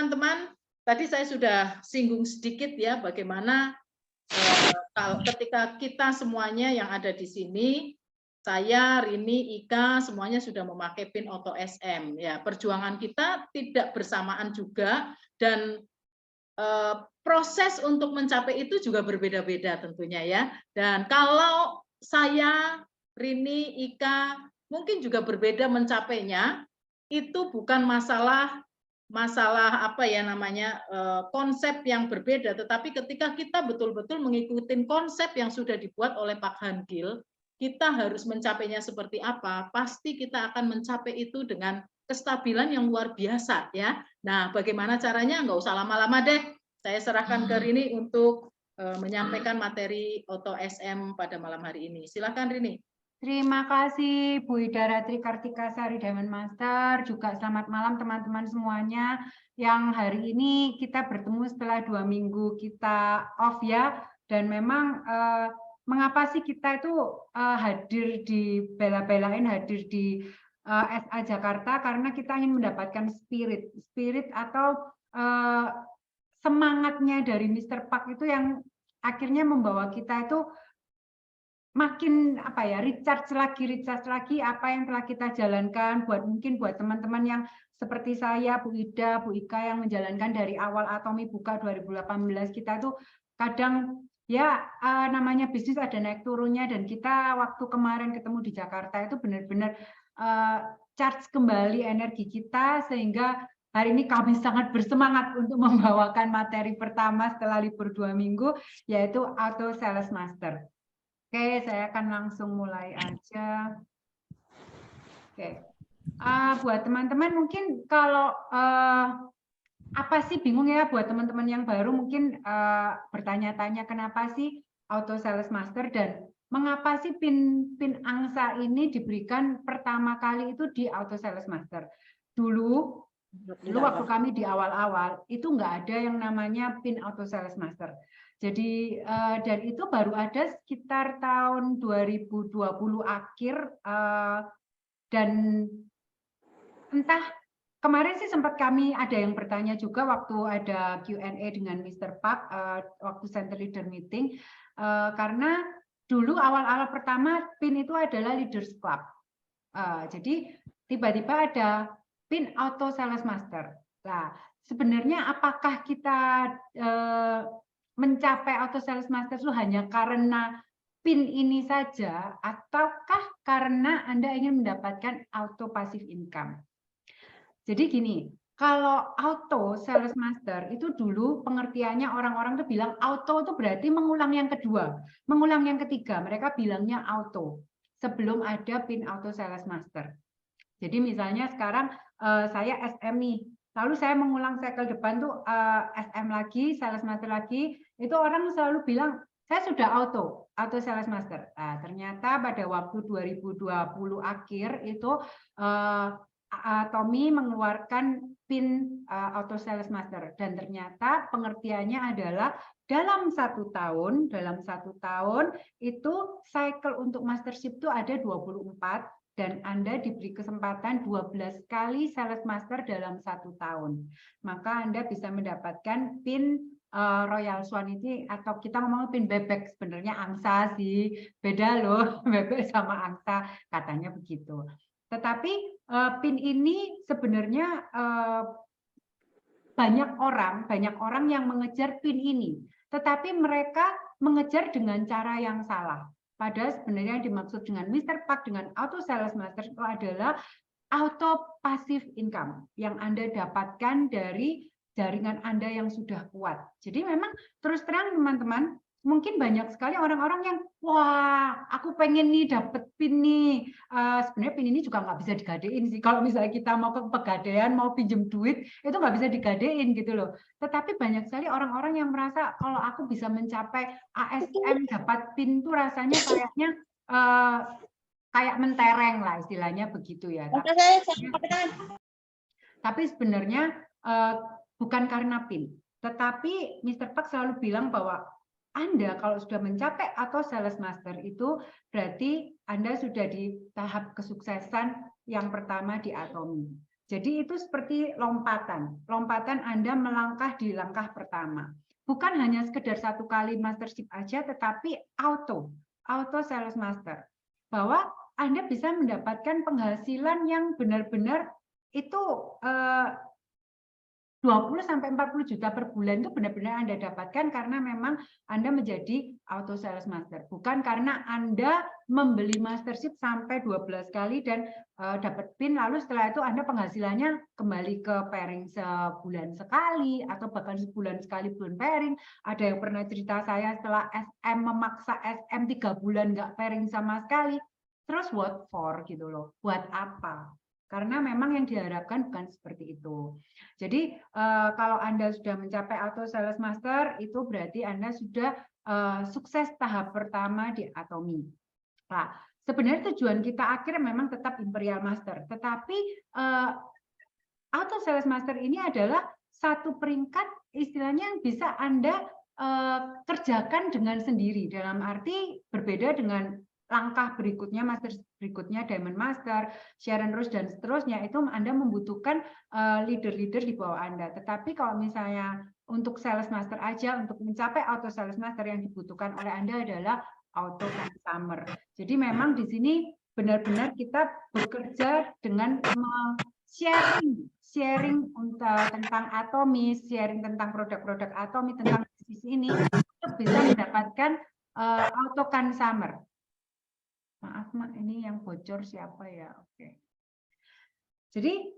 teman-teman, tadi saya sudah singgung sedikit ya bagaimana ketika kita semuanya yang ada di sini, saya, Rini, Ika, semuanya sudah memakai PIN Auto SM. Ya, perjuangan kita tidak bersamaan juga dan proses untuk mencapai itu juga berbeda-beda tentunya ya. Dan kalau saya, Rini, Ika, mungkin juga berbeda mencapainya, itu bukan masalah apa ya namanya konsep yang berbeda, tetapi ketika kita betul-betul mengikuti konsep yang sudah dibuat oleh Pak Hangil, kita harus mencapainya seperti apa, pasti kita akan mencapai itu dengan kestabilan yang luar biasa ya. Nah, bagaimana caranya? Nggak usah lama-lama deh, saya serahkan ke Rini untuk menyampaikan materi Auto SM pada malam hari ini. Silakan Rini. Terima kasih Bu Ida Ratri Kartika Sari Diamond Master, juga selamat malam teman-teman semuanya yang hari ini kita bertemu setelah 2 minggu kita off ya, dan memang mengapa sih kita itu hadir di bela-belain hadir di SA Jakarta, karena kita ingin mendapatkan spirit atau semangatnya dari Mr. Park itu yang akhirnya membawa kita itu makin apa ya, recharge lagi apa yang telah kita jalankan, mungkin buat teman-teman yang seperti saya, Bu Ida, Bu Ika yang menjalankan dari awal Atomi buka 2018, kita tuh kadang ya namanya bisnis ada naik turunnya, dan kita waktu kemarin ketemu di Jakarta itu benar-benar charge kembali energi kita, sehingga hari ini kami sangat bersemangat untuk membawakan materi pertama setelah libur 2 minggu, yaitu Auto Sales Master. Oke, saya akan langsung mulai aja. Oke, buat teman-teman mungkin kalau apa sih bingung ya, buat teman-teman yang baru mungkin bertanya-tanya kenapa sih Auto Sales Master dan mengapa sih PIN angsa ini diberikan pertama kali itu di Auto Sales Master. Dulu waktu kami di awal-awal itu nggak ada yang namanya PIN Auto Sales Master. Jadi dan itu baru ada sekitar tahun 2020 akhir, dan entah kemarin sih sempat kami ada yang bertanya juga waktu ada Q&A dengan Mr. Park waktu Center Leader Meeting, karena dulu awal-awal pertama PIN itu adalah Leaders Club. Jadi tiba-tiba ada PIN Auto Sales Master. Nah, sebenarnya apakah kita mencapai Auto Sales Master itu hanya karena PIN ini saja, ataukah karena Anda ingin mendapatkan auto passive income? Jadi gini, kalau Auto Sales Master itu dulu pengertiannya orang-orang tuh bilang auto itu berarti mengulang yang kedua, mengulang yang ketiga, mereka bilangnya auto sebelum ada PIN Auto Sales Master. Jadi misalnya sekarang saya SM nih, lalu saya mengulang cycle depan tuh SM lagi, Sales Master lagi, itu orang selalu bilang saya sudah auto Sales Master. Nah, ternyata pada waktu 2020 akhir itu Tommy mengeluarkan PIN Auto Sales Master, dan ternyata pengertiannya adalah dalam satu tahun itu cycle untuk mastership itu ada 24, dan Anda diberi kesempatan 12 kali Sales Master dalam satu tahun. Maka Anda bisa mendapatkan PIN Royal Swan ini, atau kita ngomong PIN bebek, sebenarnya angsa sih, beda loh bebek sama angsa, katanya begitu. Tetapi PIN ini sebenarnya banyak orang yang mengejar PIN ini, tetapi mereka mengejar dengan cara yang salah. Padahal sebenarnya yang dimaksud dengan Mr. Park dengan Auto Sales Master itu adalah auto passive income yang Anda dapatkan dari jaringan Anda yang sudah kuat. Jadi memang terus terang teman-teman, mungkin banyak sekali orang-orang yang wah aku pengen nih dapet PIN nih. Sebenarnya PIN ini juga nggak bisa digadein sih. Kalau misalnya kita mau ke pegadaian, mau pinjem duit, itu nggak bisa digadein gitu loh. Tetapi banyak sekali orang-orang yang merasa kalau aku bisa mencapai ASM dapat PIN tuh rasanya kayaknya kayak mentereng lah istilahnya begitu ya. Tapi sebenarnya bukan karena PIN. Tetapi Mr. Park selalu bilang bahwa Anda kalau sudah mencapai Auto Sales Master itu berarti Anda sudah di tahap kesuksesan yang pertama di Atomi. Jadi itu seperti lompatan Anda melangkah di langkah pertama. Bukan hanya sekedar 1 kali mastership aja, tetapi auto sales master. Bahwa Anda bisa mendapatkan penghasilan yang benar-benar itu 20-40 juta per bulan itu benar-benar Anda dapatkan karena memang Anda menjadi auto sales master. Bukan karena Anda membeli mastership sampai 12 kali dan dapat PIN, lalu setelah itu Anda penghasilannya kembali ke pairing sebulan sekali atau bahkan sebulan sekali belum pairing. Ada yang pernah cerita saya setelah SM memaksa SM 3 bulan nggak pairing sama sekali. Terus what for gitu loh, buat apa? Karena memang yang diharapkan bukan seperti itu. Jadi kalau Anda sudah mencapai auto sales master, itu berarti Anda sudah sukses tahap pertama di Atomy. Nah, sebenarnya tujuan kita akhirnya memang tetap Imperial Master, tetapi auto sales master ini adalah satu peringkat istilahnya yang bisa Anda kerjakan dengan sendiri, dalam arti berbeda dengan langkah berikutnya, master berikutnya, Diamond Master, Sharon Rose, dan seterusnya, itu Anda membutuhkan leader-leader di bawah Anda. Tetapi kalau misalnya untuk Sales Master aja, untuk mencapai Auto Sales Master yang dibutuhkan oleh Anda adalah Auto Consumer. Jadi memang di sini benar-benar kita bekerja dengan sharing tentang Atomy, sharing tentang produk-produk Atomy, tentang bisnis ini, untuk bisa mendapatkan Auto Consumer. Maaf, Mak, ini yang bocor siapa ya? Oke. Jadi,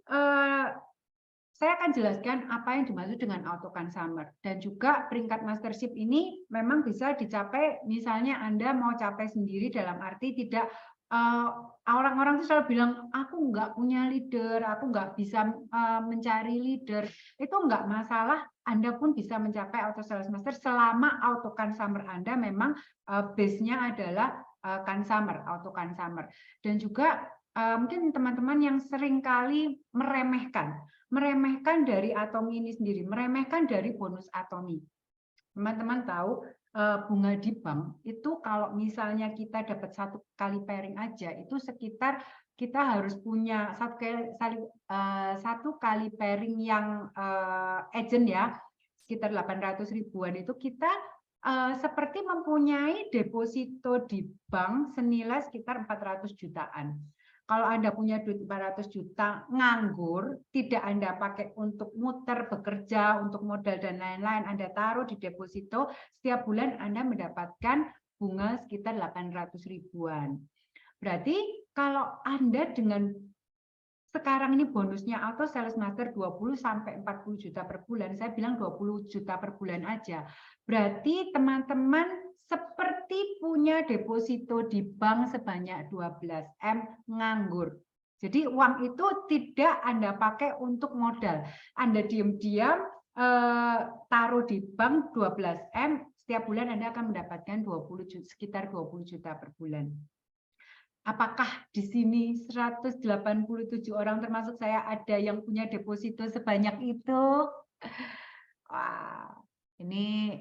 saya akan jelaskan apa yang dimaksud dengan auto consumer. Dan juga peringkat mastership ini memang bisa dicapai, misalnya Anda mau capai sendiri dalam arti tidak, orang-orang itu selalu bilang, aku nggak punya leader, aku nggak bisa mencari leader. Itu nggak masalah, Anda pun bisa mencapai auto sales master selama auto consumer Anda memang base-nya adalah auto consumer. Dan juga mungkin teman-teman yang seringkali meremehkan dari Atomy ini sendiri, meremehkan dari bonus Atomy. Teman-teman tahu bunga di bank itu kalau misalnya kita dapat 1 kali pairing aja, itu sekitar kita harus punya 1 kali pairing yang agent ya, sekitar 800 ribuan itu kita seperti mempunyai deposito di bank senilai sekitar 400 jutaan. Kalau Anda punya duit 400 juta nganggur, tidak Anda pakai untuk muter, bekerja, untuk modal dan lain-lain, Anda taruh di deposito, setiap bulan Anda mendapatkan bunga sekitar 800 ribuan. Berarti kalau Anda dengan sekarang ini bonusnya auto sales master 20-40 juta per bulan, saya bilang 20 juta per bulan aja. Berarti teman-teman seperti punya deposito di bank sebanyak 12M nganggur. Jadi uang itu tidak Anda pakai untuk modal. Anda diam-diam taruh di bank 12M, setiap bulan Anda akan mendapatkan sekitar 20 juta per bulan. Apakah di sini 187 orang termasuk saya ada yang punya deposito sebanyak itu? Wah, ini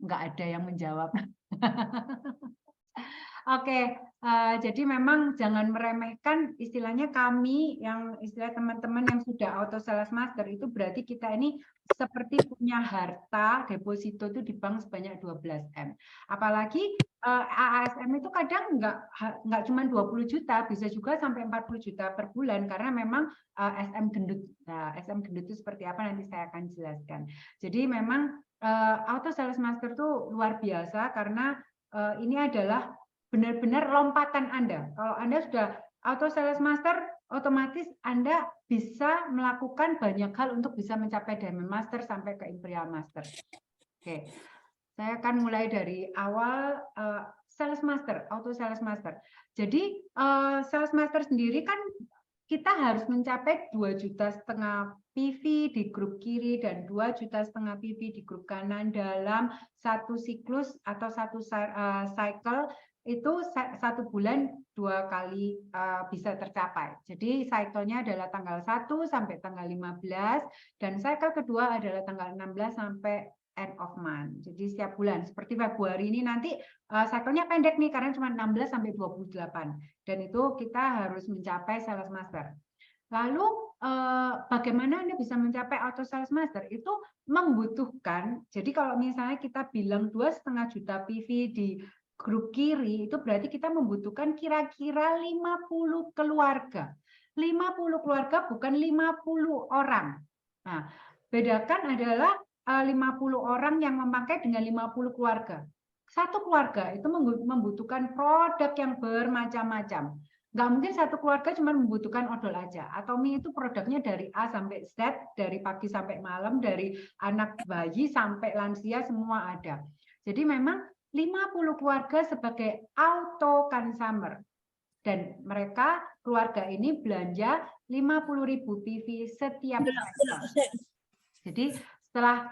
nggak ada yang menjawab. Oke, jadi memang jangan meremehkan istilahnya kami yang istilah teman-teman yang sudah auto sales master itu berarti kita ini seperti punya harta deposito itu di bank sebanyak 12M. Apalagi ASM itu kadang nggak cuma 20 juta, bisa juga sampai 40 juta per bulan karena memang SM gendut. Nah, SM gendut itu seperti apa nanti saya akan jelaskan. Jadi memang auto sales master itu luar biasa karena ini adalah benar-benar lompatan Anda. Kalau Anda sudah auto sales master, otomatis Anda bisa melakukan banyak hal untuk bisa mencapai Diamond Master sampai ke Imperial Master. Oke, saya akan mulai dari awal sales master, auto sales master. Jadi sales master sendiri kan kita harus mencapai 2,5 juta PV di grup kiri dan 2,5 juta PV di grup kanan dalam satu siklus atau satu cycle. Itu 1 bulan 2 kali bisa tercapai. Jadi cycle-nya adalah tanggal 1 sampai tanggal 15 dan cycle kedua adalah tanggal 16 sampai end of month. Jadi setiap bulan seperti Februari ini nanti cycle-nya pendek nih karena cuma 16 sampai 28 dan itu kita harus mencapai sales master. Lalu bagaimana Anda bisa mencapai auto sales master? Itu membutuhkan, jadi kalau misalnya kita bilang 2,5 juta PV di grup kiri, itu berarti kita membutuhkan kira-kira 50 keluarga. 50 keluarga bukan 50 orang. Nah, bedakan adalah 50 orang yang memakai dengan 50 keluarga. Satu keluarga itu membutuhkan produk yang bermacam-macam. Nggak mungkin satu keluarga cuma membutuhkan odol aja. Atomi itu produknya dari A sampai Z, dari pagi sampai malam, dari anak bayi sampai lansia semua ada. Jadi memang 50 keluarga sebagai auto consumer. Dan mereka, keluarga ini belanja 50.000 PV setiap cycle. Jadi setelah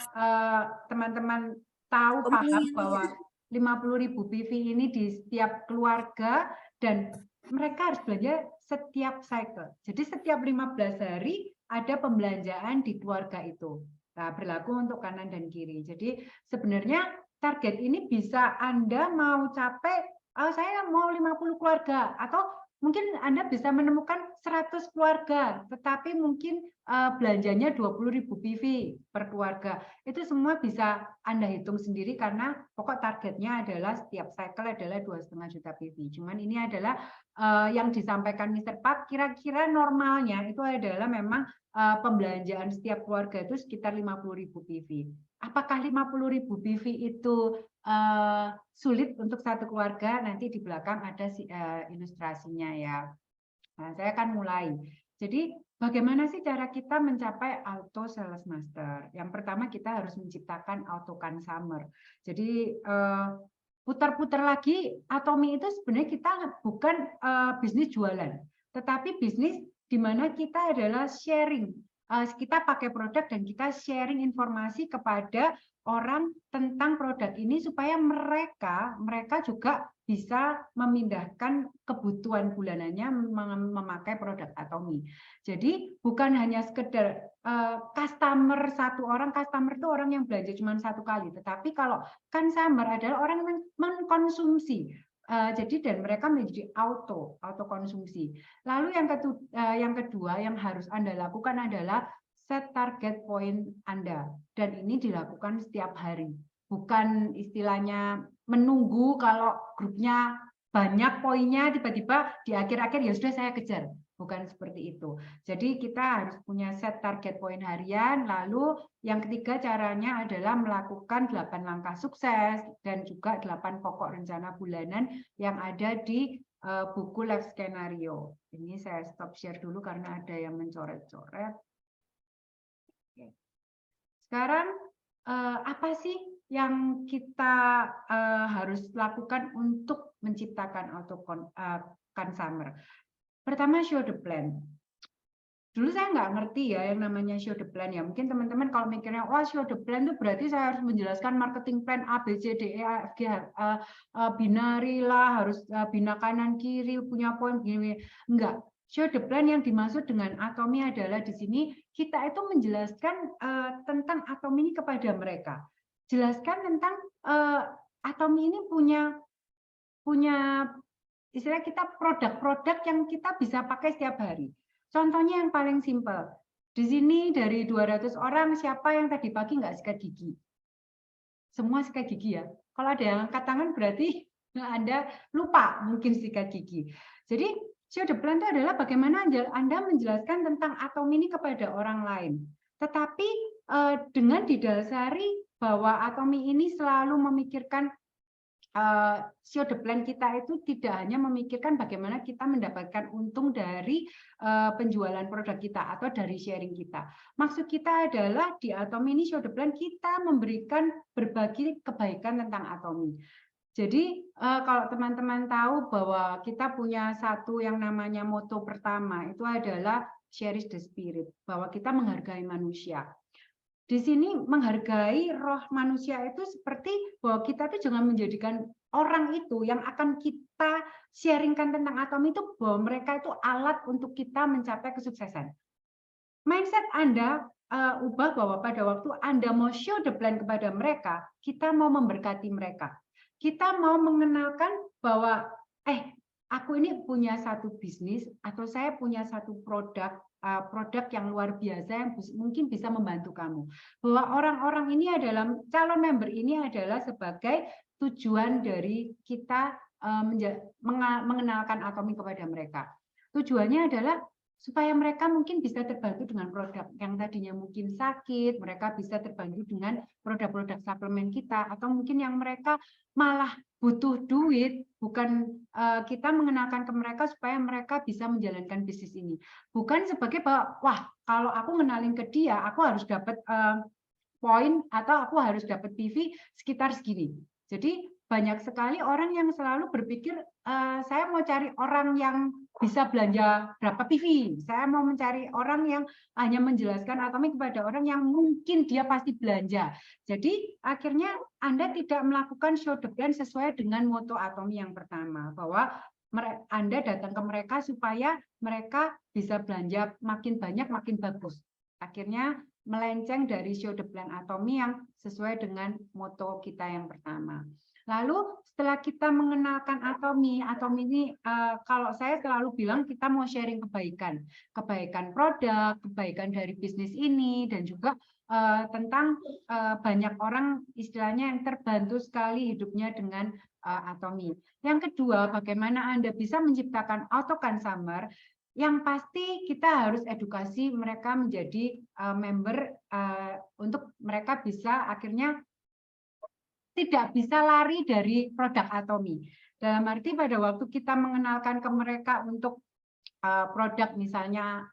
teman-teman tahu paham bahwa 50.000 PV ini di setiap keluarga dan mereka harus belanja setiap cycle. Jadi setiap 15 hari ada pembelanjaan di keluarga itu. Nah, berlaku untuk kanan dan kiri. Jadi sebenarnya target ini bisa Anda mau capai, saya mau 50 keluarga, atau mungkin Anda bisa menemukan 100 keluarga, tetapi mungkin belanjanya 20.000 PV per keluarga. Itu semua bisa Anda hitung sendiri karena pokok targetnya adalah setiap cycle adalah 2,5 juta PV. Cuman ini adalah yang disampaikan Mr. Pak, kira-kira normalnya itu adalah memang pembelanjaan setiap keluarga itu sekitar 50.000 PV. Apakah 50.000 PV itu sulit untuk satu keluarga? Nanti di belakang ada ilustrasinya ya. Nah, saya akan mulai. Jadi bagaimana sih cara kita mencapai auto sales master? Yang pertama kita harus menciptakan auto consumer. Jadi putar-putar lagi, Atomi itu sebenarnya kita bukan bisnis jualan, tetapi bisnis di mana kita adalah sharing. Kita pakai produk dan kita sharing informasi kepada orang tentang produk ini supaya mereka juga bisa memindahkan kebutuhan bulanannya memakai produk Atomi. Jadi bukan hanya sekedar customer, satu orang customer itu orang yang belanja cuma satu kali, tetapi kalau consumer adalah orang yang mengkonsumsi. Jadi dan mereka menjadi auto konsumsi. Lalu yang kedua yang harus Anda lakukan adalah set target point Anda, dan ini dilakukan setiap hari. Bukan istilahnya menunggu kalau grupnya banyak poinnya tiba-tiba di akhir-akhir ya sudah saya kejar. Bukan seperti itu. Jadi kita harus punya set target point harian. Lalu yang ketiga caranya adalah melakukan 8 langkah sukses dan juga 8 pokok rencana bulanan yang ada di buku Life Scenario. Ini saya stop share dulu karena ada yang mencoret-coret. Sekarang apa sih yang kita harus lakukan untuk menciptakan auto consumer? Pertama, show the plan. Dulu saya nggak ngerti ya yang namanya show the plan ya. Mungkin teman-teman kalau mikirnya, wah show the plan itu berarti saya harus menjelaskan marketing plan A, B, C, D, E, F, G, binari lah, harus bina kanan kiri, punya poin begini. Enggak. Show the plan yang dimaksud dengan Atomi adalah di sini kita itu menjelaskan tentang Atomi ini kepada mereka. Jelaskan tentang Atomi ini punya istilah kita produk-produk yang kita bisa pakai setiap hari. Contohnya yang paling simpel. Di sini dari 200 orang siapa yang tadi pagi nggak sikat gigi? Semua sikat gigi ya. Kalau ada yang angkat tangan berarti Anda lupa mungkin sikat gigi. Jadi show the plan itu adalah bagaimana Anda menjelaskan tentang Atomi ini kepada orang lain. Tetapi dengan didasari bahwa Atomi ini selalu memikirkan show the plan kita itu tidak hanya memikirkan bagaimana kita mendapatkan untung dari penjualan produk kita atau dari sharing kita. Maksud kita adalah di Atomi ini show the plan kita memberikan berbagi kebaikan tentang Atomi. Jadi kalau teman-teman tahu bahwa kita punya satu yang namanya moto pertama itu adalah cherish the spirit, bahwa kita menghargai manusia. Di sini menghargai roh manusia itu seperti bahwa kita tuh jangan menjadikan orang itu yang akan kita sharingkan tentang Atomi itu bahwa mereka itu alat untuk kita mencapai kesuksesan. Mindset Anda ubah bahwa pada waktu Anda mau show the plan kepada mereka, kita mau memberkati mereka. Kita mau mengenalkan bahwa aku ini punya satu bisnis atau saya punya satu produk produk yang luar biasa yang mungkin bisa membantu kamu. Bahwa orang-orang ini adalah calon member ini adalah sebagai tujuan dari kita mengenalkan Atomi kepada mereka. Tujuannya adalah supaya mereka mungkin bisa terbantu dengan produk yang tadinya mungkin sakit, mereka bisa terbantu dengan produk-produk suplemen kita, atau mungkin yang mereka malah butuh duit, bukan kita mengenalkan ke mereka supaya mereka bisa menjalankan bisnis ini. Bukan sebagai bahwa, wah kalau aku ngenalin ke dia, aku harus dapat poin atau aku harus dapat PV sekitar segini. Jadi banyak sekali orang yang selalu berpikir saya mau cari orang yang bisa belanja berapa PV. Saya mau mencari orang yang hanya menjelaskan Atomi kepada orang yang mungkin dia pasti belanja. Jadi akhirnya Anda tidak melakukan show the brand sesuai dengan moto Atomi yang pertama, bahwa Anda datang ke mereka supaya mereka bisa belanja makin banyak, makin bagus. Akhirnya melenceng dari show the brand Atomi yang sesuai dengan moto kita yang pertama. Lalu setelah kita mengenalkan Atomi ini kalau saya selalu bilang kita mau sharing kebaikan produk, kebaikan dari bisnis ini, dan juga tentang banyak orang istilahnya yang terbantu sekali hidupnya dengan Atomi. Yang kedua, bagaimana Anda bisa menciptakan auto consumer. Yang pasti kita harus edukasi mereka menjadi member untuk mereka bisa akhirnya tidak bisa lari dari produk Atomi. Dalam arti pada waktu kita mengenalkan ke mereka untuk produk misalnya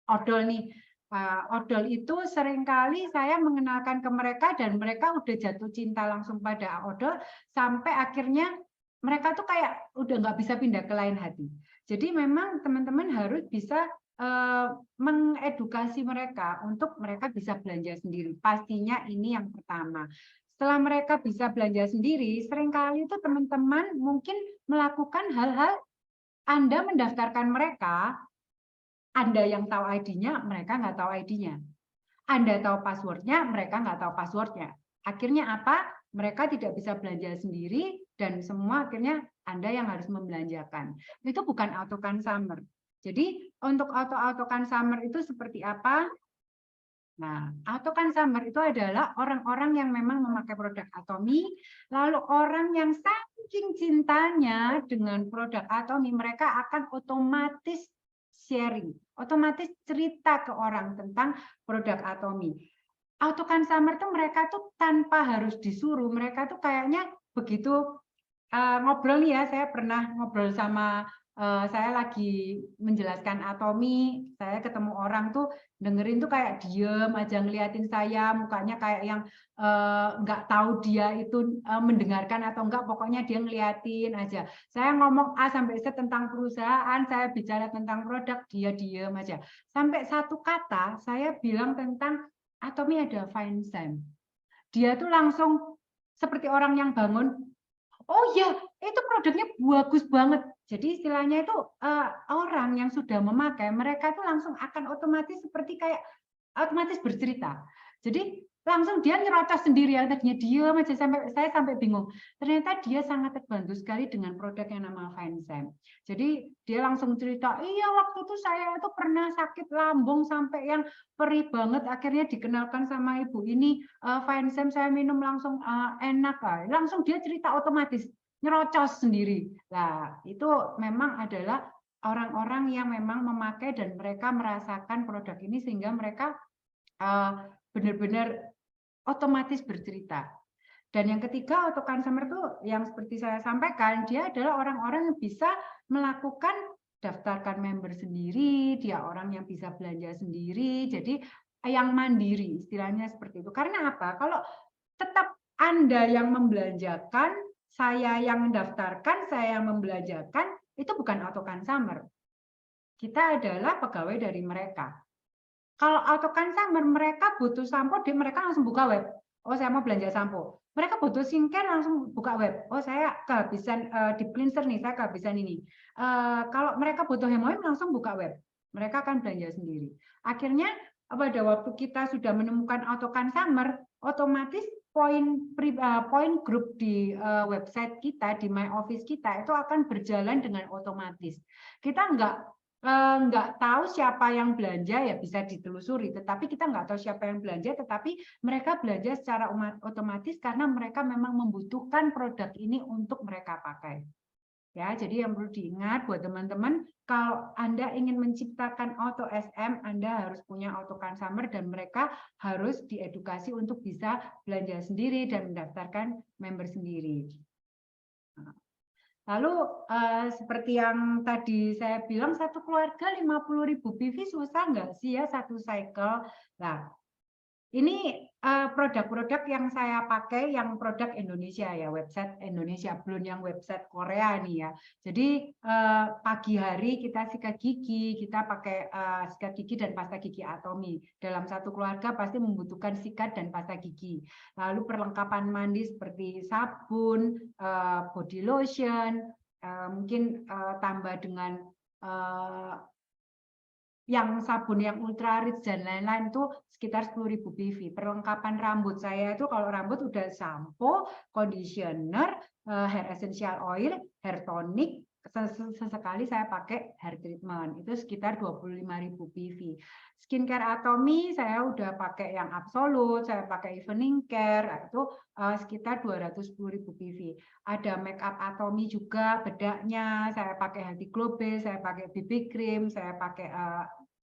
odol nih, odol itu seringkali saya mengenalkan ke mereka dan mereka udah jatuh cinta langsung pada odol sampai akhirnya mereka tuh kayak udah nggak bisa pindah ke lain hati. Jadi memang teman-teman harus bisa mengedukasi mereka untuk mereka bisa belanja sendiri. Pastinya ini yang pertama. Setelah mereka bisa belanja sendiri, seringkali itu teman-teman mungkin melakukan hal-hal Anda mendaftarkan mereka, Anda yang tahu ID-nya, mereka nggak tahu ID-nya. Anda tahu password-nya, mereka nggak tahu password-nya. Akhirnya apa? Mereka tidak bisa belanja sendiri dan semua akhirnya Anda yang harus membelanjakan. Itu bukan auto consumer. Jadi untuk auto consumer itu seperti apa? Nah, auto consumer itu adalah orang-orang yang memang memakai produk Atomi, lalu orang yang saking cintanya dengan produk Atomi, mereka akan otomatis sharing, otomatis cerita ke orang tentang produk Atomi. Auto consumer tuh mereka tuh tanpa harus disuruh, mereka tuh kayaknya begitu ngobrol nih ya, saya pernah ngobrol sama saya lagi menjelaskan Atomi, saya ketemu orang tuh dengerin tuh kayak diem aja ngeliatin saya, mukanya kayak yang nggak tahu dia itu mendengarkan atau enggak, pokoknya dia ngeliatin aja. Saya ngomong A sampai Z tentang perusahaan, saya bicara tentang produk, dia diem aja. Sampai satu kata saya bilang tentang Atomi ada FineSim. Dia tuh langsung seperti orang yang bangun, oh ya, itu produknya bagus banget. Jadi istilahnya itu orang yang sudah memakai, mereka tuh langsung akan otomatis seperti kayak otomatis bercerita. Jadi langsung dia nyerocos sendiri, yang tadinya diam aja saya sampai bingung. Ternyata dia sangat terbantu sekali dengan produk yang nama FineSim. Jadi dia langsung cerita, iya waktu itu saya itu pernah sakit lambung sampai yang perih banget, akhirnya dikenalkan sama ibu ini FineSim, saya minum langsung enak. Langsung dia cerita otomatis, nyerocos sendiri. Nah, itu memang adalah orang-orang yang memang memakai dan mereka merasakan produk ini sehingga mereka benar-benar otomatis bercerita. Dan yang ketiga, auto consumer itu yang seperti saya sampaikan, dia adalah orang-orang yang bisa melakukan daftarkan member sendiri, dia orang yang bisa belanja sendiri, jadi yang mandiri, istilahnya seperti itu. Karena apa? Kalau tetap Anda yang membelanjakan, saya yang mendaftarkan, saya yang membelanjakan, itu bukan auto consumer. Kita adalah pegawai dari mereka. Kalau auto consumer, mereka butuh sampo, mereka langsung buka web. Oh, saya mau belanja sampo. Mereka butuh skincare, langsung buka web. Oh, saya kehabisan deep cleanser nih, saya kehabisan ini. Kalau mereka butuh hemoim, langsung buka web. Mereka akan belanja sendiri. Akhirnya, pada waktu kita sudah menemukan auto consumer, otomatis poin grup di website kita, di My Office kita, itu akan berjalan dengan otomatis. Kita nggak nggak tahu siapa yang belanja ya bisa ditelusuri, tetapi kita nggak tahu siapa yang belanja, tetapi mereka belanja secara otomatis karena mereka memang membutuhkan produk ini untuk mereka pakai. Ya, jadi yang perlu diingat buat teman-teman, kalau Anda ingin menciptakan auto SM, Anda harus punya auto consumer dan mereka harus diedukasi untuk bisa belanja sendiri dan mendaftarkan member sendiri. Lalu seperti yang tadi saya bilang, satu keluarga 50.000 PV susah nggak sih ya satu cycle? Nah, ini produk-produk yang saya pakai, yang produk Indonesia ya, website Indonesia, belum yang website Korea nih ya. Jadi pagi hari kita sikat gigi, kita pakai sikat gigi dan pasta gigi Atomy. Dalam satu keluarga pasti membutuhkan sikat dan pasta gigi. Lalu perlengkapan mandi seperti sabun, body lotion, mungkin tambah dengan yang sabun yang ultra rich dan lain-lain itu sekitar 10.000 PV. Perlengkapan rambut saya itu kalau rambut udah sampo, conditioner, hair essential oil, hair tonic, sesekali saya pakai hair treatment itu sekitar 25.000 PV. Skincare Atomy saya udah pakai yang absolute, saya pakai evening care itu sekitar 210.000 PV. Ada make up Atomy juga, bedaknya saya pakai Healthy Glow Base, saya pakai BB cream, saya pakai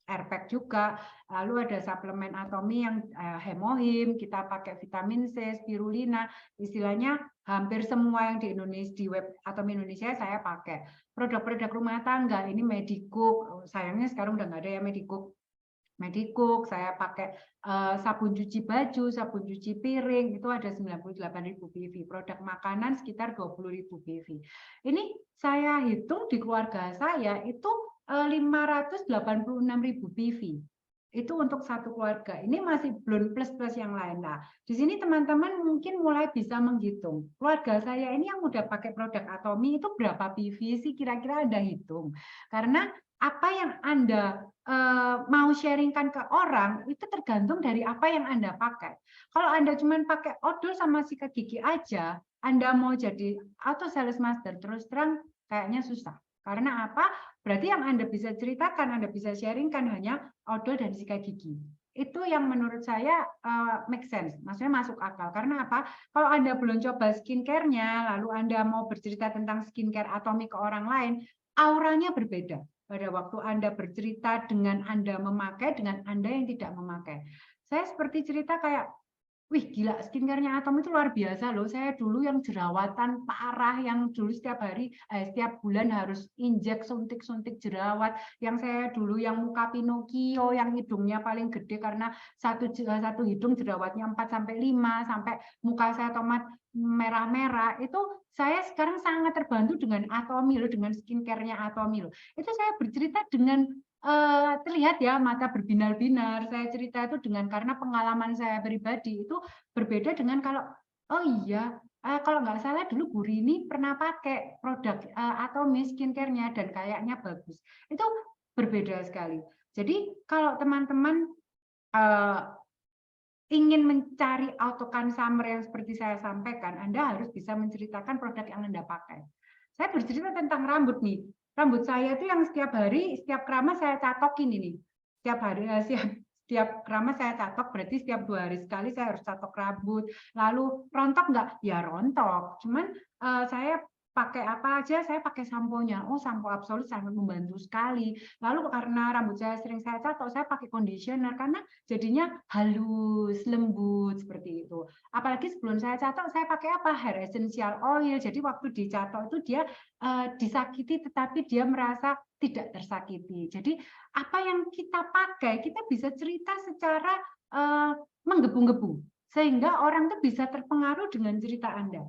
airpack juga. Lalu ada suplemen Atomy yang hemohim, kita pakai vitamin C, spirulina, istilahnya hampir semua yang di Indonesia, di web Atomy Indonesia saya pakai. Produk-produk rumah tangga ini Medicook, sayangnya sekarang udah nggak ada ya Medicook, saya pakai sabun cuci baju, sabun cuci piring, itu ada 98.000 PV. Produk makanan sekitar 20.000 PV. Ini saya hitung di keluarga saya itu 586.000 PV. Itu untuk satu keluarga. Ini masih belum plus-plus yang lain. Nah, di sini teman-teman mungkin mulai bisa menghitung. Keluarga saya ini yang udah pakai produk Atomy itu berapa PV sih kira-kira Anda hitung. Karena apa yang Anda mau sharingkan ke orang itu tergantung dari apa yang Anda pakai. Kalau Anda cuma pakai odol sama sikat gigi aja, Anda mau jadi auto sales master terus terang kayaknya susah. Karena apa? Berarti yang Anda bisa ceritakan, Anda bisa sharingkan hanya odol dan sikat gigi. Itu yang menurut saya make sense, maksudnya masuk akal. Karena apa? Kalau Anda belum coba skincare-nya, lalu Anda mau bercerita tentang skincare Atomy ke orang lain, auranya berbeda pada waktu Anda bercerita dengan Anda memakai, dengan Anda yang tidak memakai. Saya seperti cerita kayak, wih gila, skincare-nya Atomy itu luar biasa loh. Saya dulu yang jerawatan parah, yang dulu setiap bulan harus injek, suntik jerawat. Yang saya dulu yang muka Pinocchio, yang hidungnya paling gede karena satu hidung jerawatnya 4-5, sampai muka saya tomat merah-merah. Itu saya sekarang sangat terbantu dengan Atomy loh, dengan skincare-nya Atomy loh. Itu saya bercerita dengan terlihat ya mata berbinar-binar. Saya cerita itu dengan karena pengalaman saya pribadi itu berbeda dengan kalau oh iya kalau nggak salah dulu Bu Rini pernah pakai produk Atomy skincare-nya dan kayaknya bagus. Itu berbeda sekali. Jadi kalau teman-teman ingin mencari auto consumer yang seperti saya sampaikan, Anda harus bisa menceritakan produk yang Anda pakai. Saya bercerita tentang rambut nih. Rambut saya itu yang setiap hari, setiap keramas saya catokin ini. Setiap hari, setiap keramas saya catok, berarti setiap 2 hari sekali saya harus catok rambut. Lalu rontok nggak? Ya rontok. Cuman saya pakai apa aja, saya pakai samponya. Oh, sampo Absolut sangat membantu sekali. Lalu karena rambut saya sering saya catok, saya pakai conditioner karena jadinya halus, lembut seperti itu. Apalagi sebelum saya catok, saya pakai apa? Hair essential oil. Jadi waktu dicatok itu dia disakiti, tetapi dia merasa tidak tersakiti. Jadi apa yang kita pakai, kita bisa cerita secara menggebu-gebu, sehingga orang tuh bisa terpengaruh dengan cerita Anda.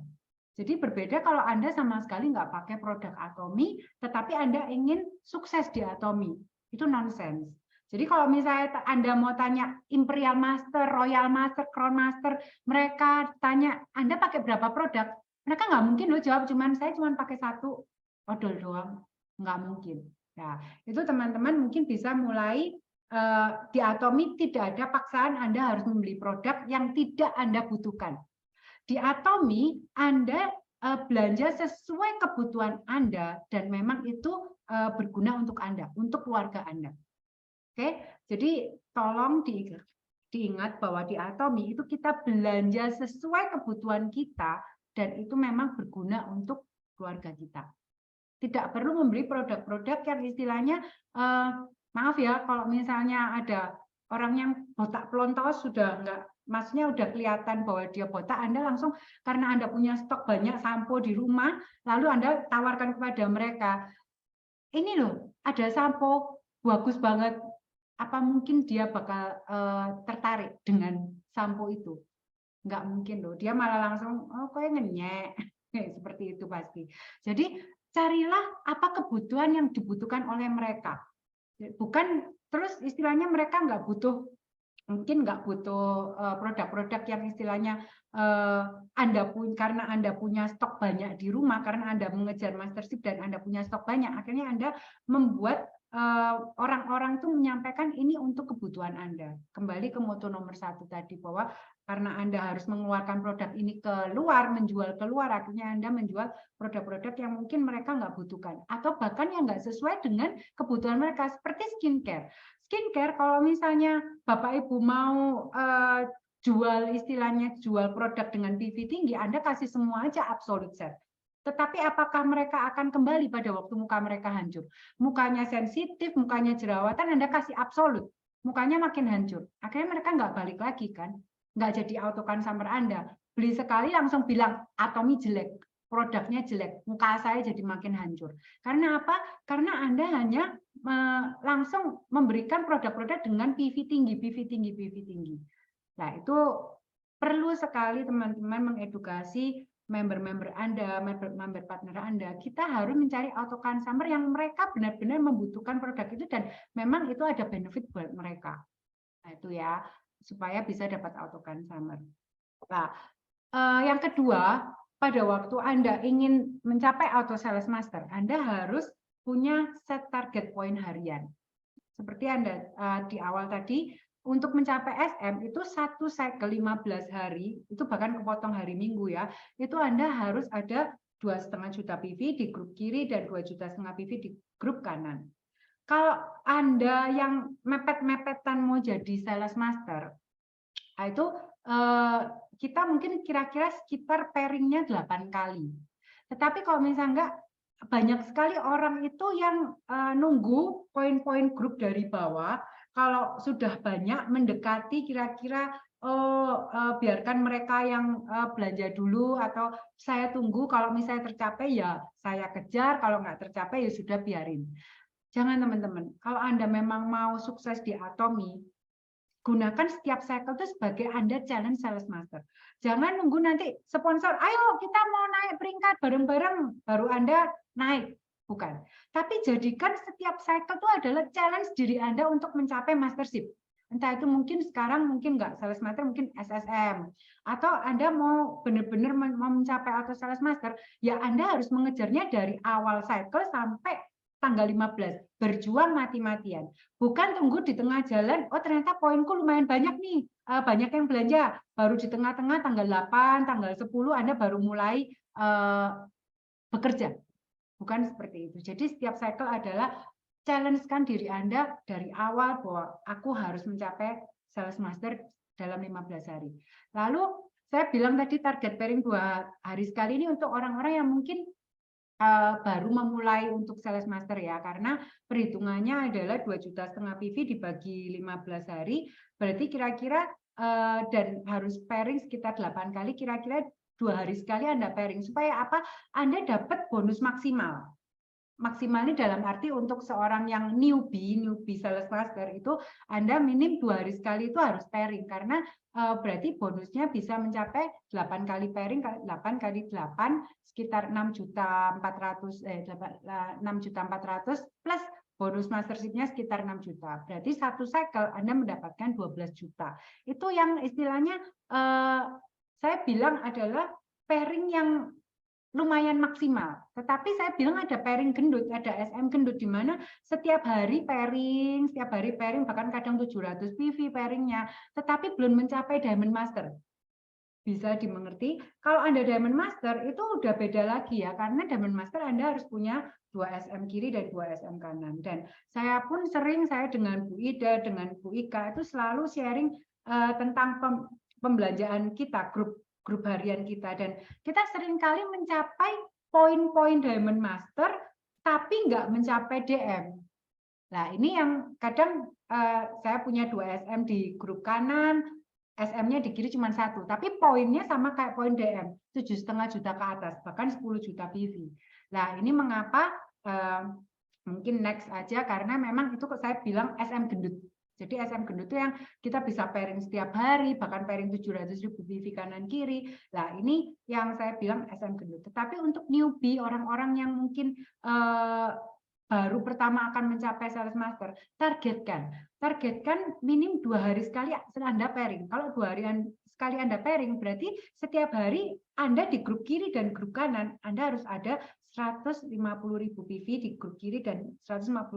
Jadi berbeda kalau Anda sama sekali nggak pakai produk Atomy, tetapi Anda ingin sukses di Atomy. Itu nonsense. Jadi kalau misalnya Anda mau tanya Imperial Master, Royal Master, Crown Master, mereka tanya, Anda pakai berapa produk? Mereka nggak mungkin loh jawab, saya cuma pakai 1 odol doang. Nggak mungkin. Nah, itu teman-teman mungkin bisa mulai di Atomy tidak ada paksaan Anda harus membeli produk yang tidak Anda butuhkan. Di Atomy, Anda belanja sesuai kebutuhan Anda dan memang itu berguna untuk Anda, untuk keluarga Anda. Oke, jadi tolong diingat bahwa di Atomi itu kita belanja sesuai kebutuhan kita dan itu memang berguna untuk keluarga kita. Tidak perlu membeli produk-produk yang istilahnya, maaf ya, kalau misalnya ada orang yang botak pelontos sudah enggak, maksudnya udah kelihatan bahwa dia botak, Anda langsung karena Anda punya stok banyak sampo di rumah, lalu Anda tawarkan kepada mereka, ini loh ada sampo bagus banget, apa mungkin dia bakal tertarik dengan sampo itu? Nggak mungkin loh, dia malah langsung, oh kok ngenyek, seperti itu pasti. Jadi carilah apa kebutuhan yang dibutuhkan oleh mereka. Bukan terus istilahnya mereka nggak butuh, mungkin nggak butuh produk-produk yang istilahnya karena Anda punya stok banyak di rumah, karena Anda mengejar mastership dan Anda punya stok banyak, akhirnya Anda membuat orang-orang itu menyampaikan ini untuk kebutuhan Anda. Kembali ke moto nomor 1 tadi, bahwa karena Anda harus mengeluarkan produk ini keluar, menjual keluar, akhirnya Anda menjual produk-produk yang mungkin mereka nggak butuhkan, atau bahkan yang nggak sesuai dengan kebutuhan mereka, seperti skincare. Skincare, kalau misalnya Bapak Ibu mau jual produk dengan PV tinggi, Anda kasih semua aja absolute set. Tetapi apakah mereka akan kembali pada waktu muka mereka hancur? Mukanya sensitif, mukanya jerawatan, Anda kasih absolut, mukanya makin hancur. Akhirnya mereka nggak balik lagi kan? Nggak jadi auto consumer Anda. Beli sekali langsung bilang, Atomi jelek, produknya jelek, muka saya jadi makin hancur. Karena apa? Karena Anda hanya langsung memberikan produk-produk dengan PV tinggi, PV tinggi, PV tinggi. Nah, itu perlu sekali teman-teman mengedukasi member-member Anda, member partner Anda. Kita harus mencari auto consumer yang mereka benar-benar membutuhkan produk itu dan memang itu ada benefit buat mereka. Nah, itu ya, supaya bisa dapat auto consumer. Nah, yang kedua, pada waktu Anda ingin mencapai auto sales master, Anda harus punya set target point harian. Seperti Anda di awal tadi, untuk mencapai SM itu 1 cycle 15 hari, itu bahkan kepotong hari Minggu ya, itu Anda harus ada 2,5 juta PV di grup kiri dan 2,5 juta PV di grup kanan. Kalau Anda yang mepet-mepetan mau jadi sales master, itu kita mungkin kira-kira sekitar pairingnya 8 kali. Tetapi kalau misalnya enggak, banyak sekali orang itu yang nunggu poin-poin grup dari bawah. Kalau sudah banyak mendekati kira-kira biarkan mereka yang belanja dulu, atau saya tunggu kalau misalnya tercapai ya saya kejar, kalau nggak tercapai ya sudah biarin. Jangan teman-teman, kalau Anda memang mau sukses di Atomi, gunakan setiap cycle itu sebagai Anda challenge sales master. Jangan nunggu nanti sponsor, ayo kita mau naik peringkat bareng-bareng, baru Anda naik. Bukan. Tapi jadikan setiap cycle itu adalah challenge diri Anda untuk mencapai mastership. Entah itu mungkin sekarang mungkin nggak sales master, mungkin SSM. Atau Anda mau benar-benar mau mencapai auto sales master, ya Anda harus mengejarnya dari awal cycle sampai tanggal 15. Berjuang mati-matian. Bukan tunggu di tengah jalan, oh ternyata poinku lumayan banyak nih, banyak yang belanja. Baru di tengah-tengah tanggal 8, tanggal 10 Anda baru mulai bekerja. Bukan seperti itu. Jadi setiap cycle adalah challenge-kan diri Anda dari awal bahwa aku harus mencapai sales master dalam 15 hari. Lalu saya bilang tadi target pairing 2 hari sekali ini untuk orang-orang yang mungkin baru memulai untuk sales master ya, karena perhitungannya adalah 2,5 juta PV dibagi 15 hari, berarti kira-kira dan harus pairing sekitar 8 kali, kira-kira 2 hari sekali Anda pairing, supaya apa? Anda dapat bonus maksimal. Maksimal ini dalam arti untuk seorang yang newbie sales master itu Anda minim 2 hari sekali itu harus pairing, karena berarti bonusnya bisa mencapai 8 kali pairing, 8 kali 8 sekitar 6.400.000 plus bonus mastership-nya sekitar 6 juta. Berarti satu cycle Anda mendapatkan 12 juta. Itu yang istilahnya saya bilang adalah pairing yang lumayan maksimal. Tetapi saya bilang ada pairing gendut, ada SM gendut, di mana setiap hari pairing, bahkan kadang 700 PV pairingnya, tetapi belum mencapai Diamond Master. bisa dimengerti. Kalau Anda Diamond Master itu udah beda lagi ya, karena Diamond Master Anda harus punya 2 SM kiri dan 2 SM kanan. Dan saya pun sering, saya dengan Bu Ida, dengan Bu Ika itu selalu sharing tentang pembelanjaan kita, grup harian kita. Dan kita seringkali mencapai poin-poin Diamond Master, tapi nggak mencapai DM. Nah, ini yang kadang saya punya 2 SM di grup kanan, SM-nya di kiri cuma 1, tapi poinnya sama kayak poin DM, 7,5 juta ke atas, bahkan 10 juta PV. Nah, ini mengapa mungkin next aja, karena memang itu saya bilang SM gendut. Jadi SM gendut itu yang kita bisa pairing setiap hari, bahkan pairing 700.000 PV kanan kiri. Nah, ini yang saya bilang SM gendut. Tetapi untuk newbie, orang-orang yang mungkin baru pertama akan mencapai sales master, targetkan minim 2 hari sekali Anda pairing. Kalau 2 hari sekali Anda pairing, berarti setiap hari Anda di grup kiri dan grup kanan, Anda harus ada 150.000 PV di grup kiri dan 150.000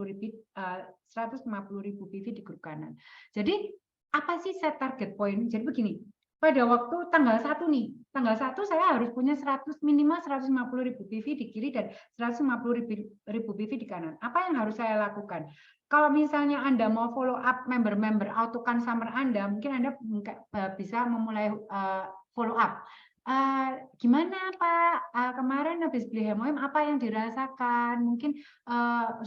PV di grup kanan. Jadi apa sih set target point? Jadi begini, pada waktu tanggal 1 nih, tanggal 1 saya harus punya minimal 150.000 PV di kiri dan 150.000 PV di kanan. Apa yang harus saya lakukan? Kalau misalnya Anda mau follow up member-member auto consumer Anda, mungkin Anda bisa memulai follow up. Gimana Pak, kemarin habis beli Hemoim apa yang dirasakan? Mungkin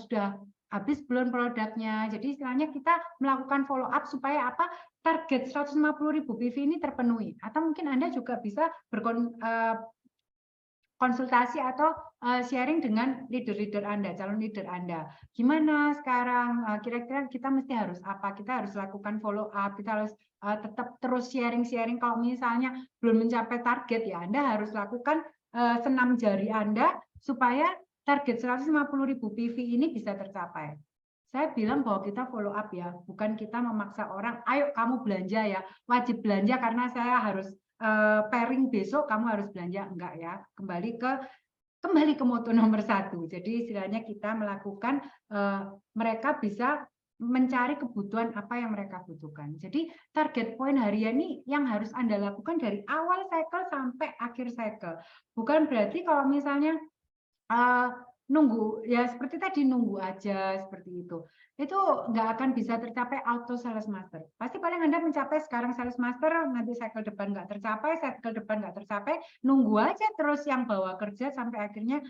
sudah habis belum produknya. Jadi istilahnya kita melakukan follow up supaya apa? Target 150.000 PV ini terpenuhi. Atau mungkin Anda juga bisa konsultasi atau sharing dengan leader-leader Anda, calon leader Anda. Gimana sekarang, kira-kira kita mesti harus apa? Kita harus lakukan follow up, kita harus tetap terus sharing-sharing. Kalau misalnya belum mencapai target, ya Anda harus lakukan senam jari Anda supaya target 150.000 PV ini bisa tercapai. Saya bilang bahwa kita follow up ya, bukan kita memaksa orang, ayo kamu belanja ya, wajib belanja karena saya harus pairing besok, kamu harus belanja. Enggak ya, kembali ke moto nomor 1. Jadi istilahnya kita melakukan, mereka bisa mencari kebutuhan apa yang mereka butuhkan. Jadi target point harian ini yang harus Anda lakukan dari awal cycle sampai akhir cycle. Bukan berarti kalau misalnya nunggu ya seperti tadi, nunggu aja seperti itu nggak akan bisa tercapai auto sales master. Pasti paling Anda mencapai sekarang sales master, nanti cycle depan nggak tercapai, cycle depan nggak tercapai, nunggu aja terus yang bawa kerja sampai akhirnya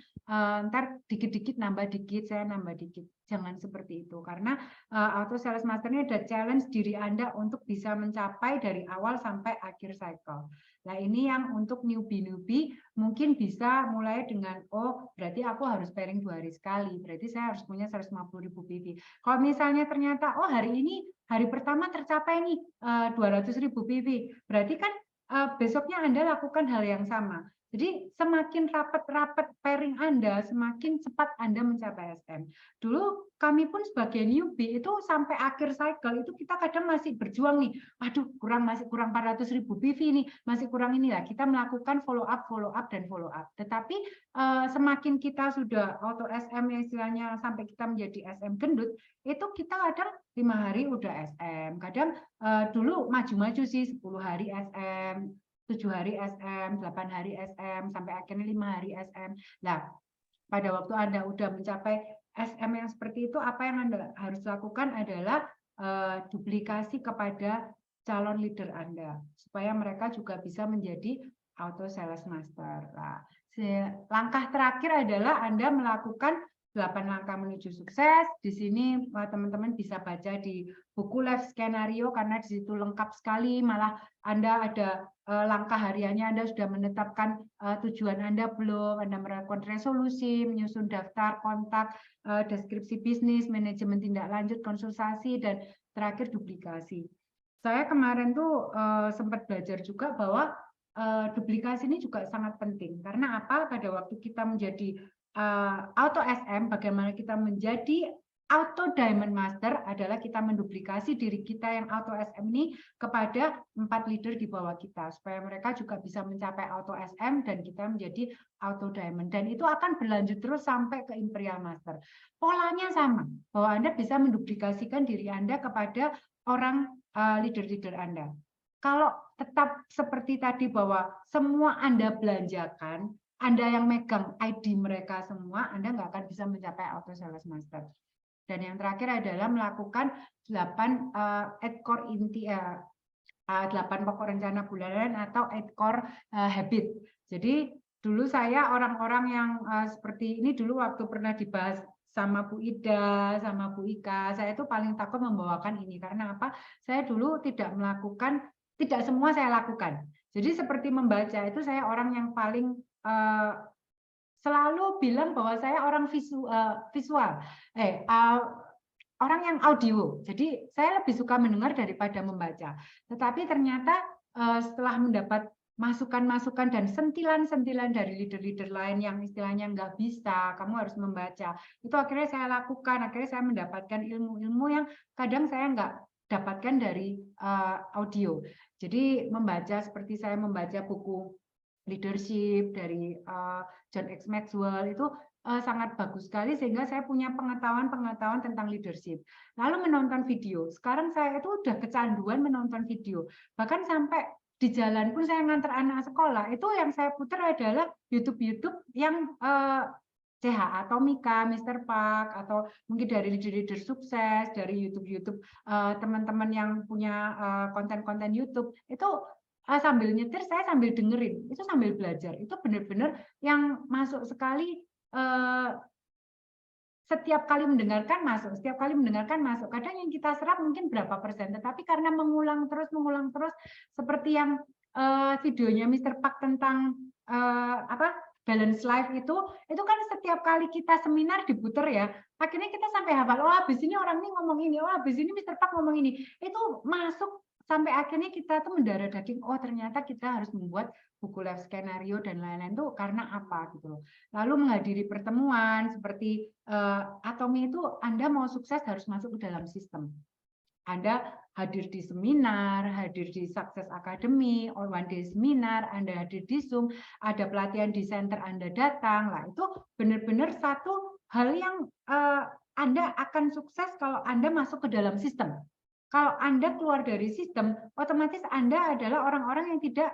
ntar dikit-dikit nambah dikit, saya nambah dikit. Jangan seperti itu, karena auto sales master ini ada challenge diri Anda untuk bisa mencapai dari awal sampai akhir cycle. Nah, ini yang untuk newbie mungkin bisa mulai dengan, oh berarti aku harus pairing 2 hari sekali, berarti saya harus punya 150.000 PV. Kalau misalnya ternyata, oh hari ini, hari pertama tercapai nih 200.000 PV, berarti kan besoknya Anda lakukan hal yang sama. Jadi semakin rapat pairing Anda, semakin cepat Anda mencapai SM. Dulu kami pun sebagai newbie itu sampai akhir cycle itu kita kadang masih berjuang nih. Aduh, masih kurang 400.000 PV nih, masih kurang inilah. Kita melakukan follow up dan follow up. Tetapi semakin kita sudah auto SM yang istilahnya sampai kita menjadi SM gendut, itu kita kadang 5 hari udah SM. Kadang dulu maju-maju sih 10 hari SM. 7 hari SM, 8 hari SM, sampai akhirnya 5 hari SM. Nah, pada waktu Anda udah mencapai SM yang seperti itu, apa yang Anda harus lakukan adalah duplikasi kepada calon leader Anda, supaya mereka juga bisa menjadi auto sales master. Nah, langkah terakhir adalah Anda melakukan 8 langkah menuju sukses. Di sini teman-teman bisa baca di buku Life Skenario karena di situ lengkap sekali. Malah Anda ada langkah hariannya, Anda sudah menetapkan tujuan Anda belum, Anda melakukan resolusi, menyusun daftar kontak, deskripsi bisnis, manajemen tindak lanjut, konsultasi, dan terakhir duplikasi. Saya kemarin tuh sempat belajar juga bahwa duplikasi ini juga sangat penting. Karena apa? Pada waktu kita menjadi auto SM, bagaimana kita menjadi auto diamond master adalah kita menduplikasi diri kita yang auto SM ini kepada 4 leader di bawah kita, supaya mereka juga bisa mencapai auto SM dan kita menjadi auto diamond, dan itu akan berlanjut terus sampai ke imperial master. Polanya sama, bahwa Anda bisa menduplikasikan diri Anda kepada orang leader-leader Anda. kalau tetap seperti tadi bahwa semua Anda belanjakan, Anda yang megang ID mereka semua, Anda nggak akan bisa mencapai auto sales master. Dan yang terakhir adalah melakukan 8 8 core inti 8 pokok rencana bulanan atau 8 core habit. Jadi dulu saya orang-orang yang seperti ini dulu waktu pernah dibahas sama Bu Ida, sama Bu Ika, saya itu paling takut membawakan ini karena apa? Saya dulu tidak semua saya lakukan. Jadi seperti membaca itu saya orang yang paling selalu bilang bahwa saya orang visual, orang yang audio. Jadi saya lebih suka mendengar daripada membaca. Tetapi ternyata setelah mendapat masukan-masukan dan sentilan-sentilan dari leader-leader lain yang istilahnya nggak bisa, kamu harus membaca. Itu akhirnya saya lakukan, akhirnya saya mendapatkan ilmu-ilmu yang kadang saya nggak dapatkan dari audio. Jadi membaca seperti saya membaca buku leadership dari John X. Maxwell itu sangat bagus sekali sehingga saya punya pengetahuan tentang leadership. Lalu menonton video. Sekarang saya itu udah kecanduan menonton video. Bahkan sampai di jalan pun saya ngantar anak sekolah, itu yang saya putar adalah YouTube yang CH atau Mika, Mr. Park, atau mungkin dari leader-leader sukses, dari YouTube teman-teman yang punya konten-konten YouTube. Itu sambil nyetir saya sambil dengerin, itu sambil belajar. Itu benar-benar yang masuk sekali. Setiap kali mendengarkan masuk, kadang yang kita serap mungkin berapa persen, tetapi karena mengulang terus seperti yang videonya Mr. Park tentang balance life itu kan setiap kali kita seminar diputer ya, akhirnya kita sampai hafal, oh habis ini orang ini ngomong ini, oh habis ini Mr. Park ngomong ini, itu masuk sampai akhirnya kita tuh mendarah daging, oh ternyata kita harus membuat buku life skenario dan lain-lain tuh karena apa gitu loh. Lalu menghadiri pertemuan seperti Atomi itu, Anda mau sukses harus masuk ke dalam sistem. Anda hadir di seminar, hadir di Success Academy, or one day seminar, Anda hadir di Zoom, ada pelatihan di center Anda datang, lah itu benar-benar satu hal yang Anda akan sukses kalau Anda masuk ke dalam sistem. Kalau Anda keluar dari sistem, otomatis Anda adalah orang-orang yang tidak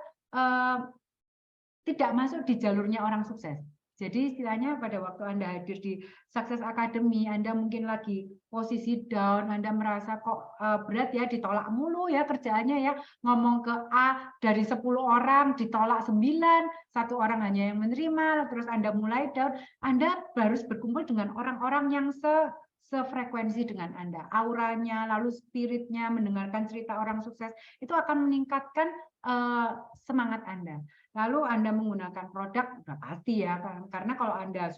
masuk di jalurnya orang sukses. Jadi istilahnya pada waktu Anda hadir di Success Academy, Anda mungkin lagi posisi down, Anda merasa kok berat ya, ditolak mulu ya kerjaannya ya, ngomong ke A dari 10 orang ditolak 9, 1 orang hanya yang menerima, terus Anda mulai down, Anda harus berkumpul dengan orang-orang yang sefrekuensi dengan Anda. Auranya, lalu spiritnya, mendengarkan cerita orang sukses, itu akan meningkatkan semangat Anda. Lalu Anda menggunakan produk, udah pasti ya, karena kalau Anda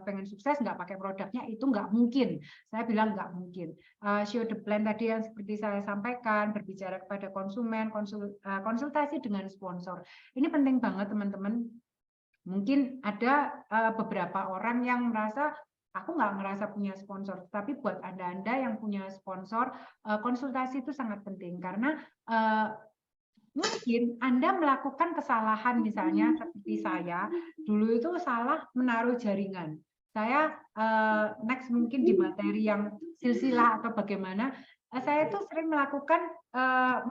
pengen sukses nggak pakai produknya itu nggak mungkin. Saya bilang nggak mungkin. Show the plan tadi yang seperti saya sampaikan, berbicara kepada konsumen, konsultasi dengan sponsor. Ini penting banget teman-teman. Mungkin ada beberapa orang yang merasa aku nggak merasa punya sponsor, tapi buat Anda yang punya sponsor, konsultasi itu sangat penting karena mungkin Anda melakukan kesalahan misalnya seperti saya dulu itu salah menaruh jaringan. Saya next mungkin di materi yang silsilah atau bagaimana, saya itu sering melakukan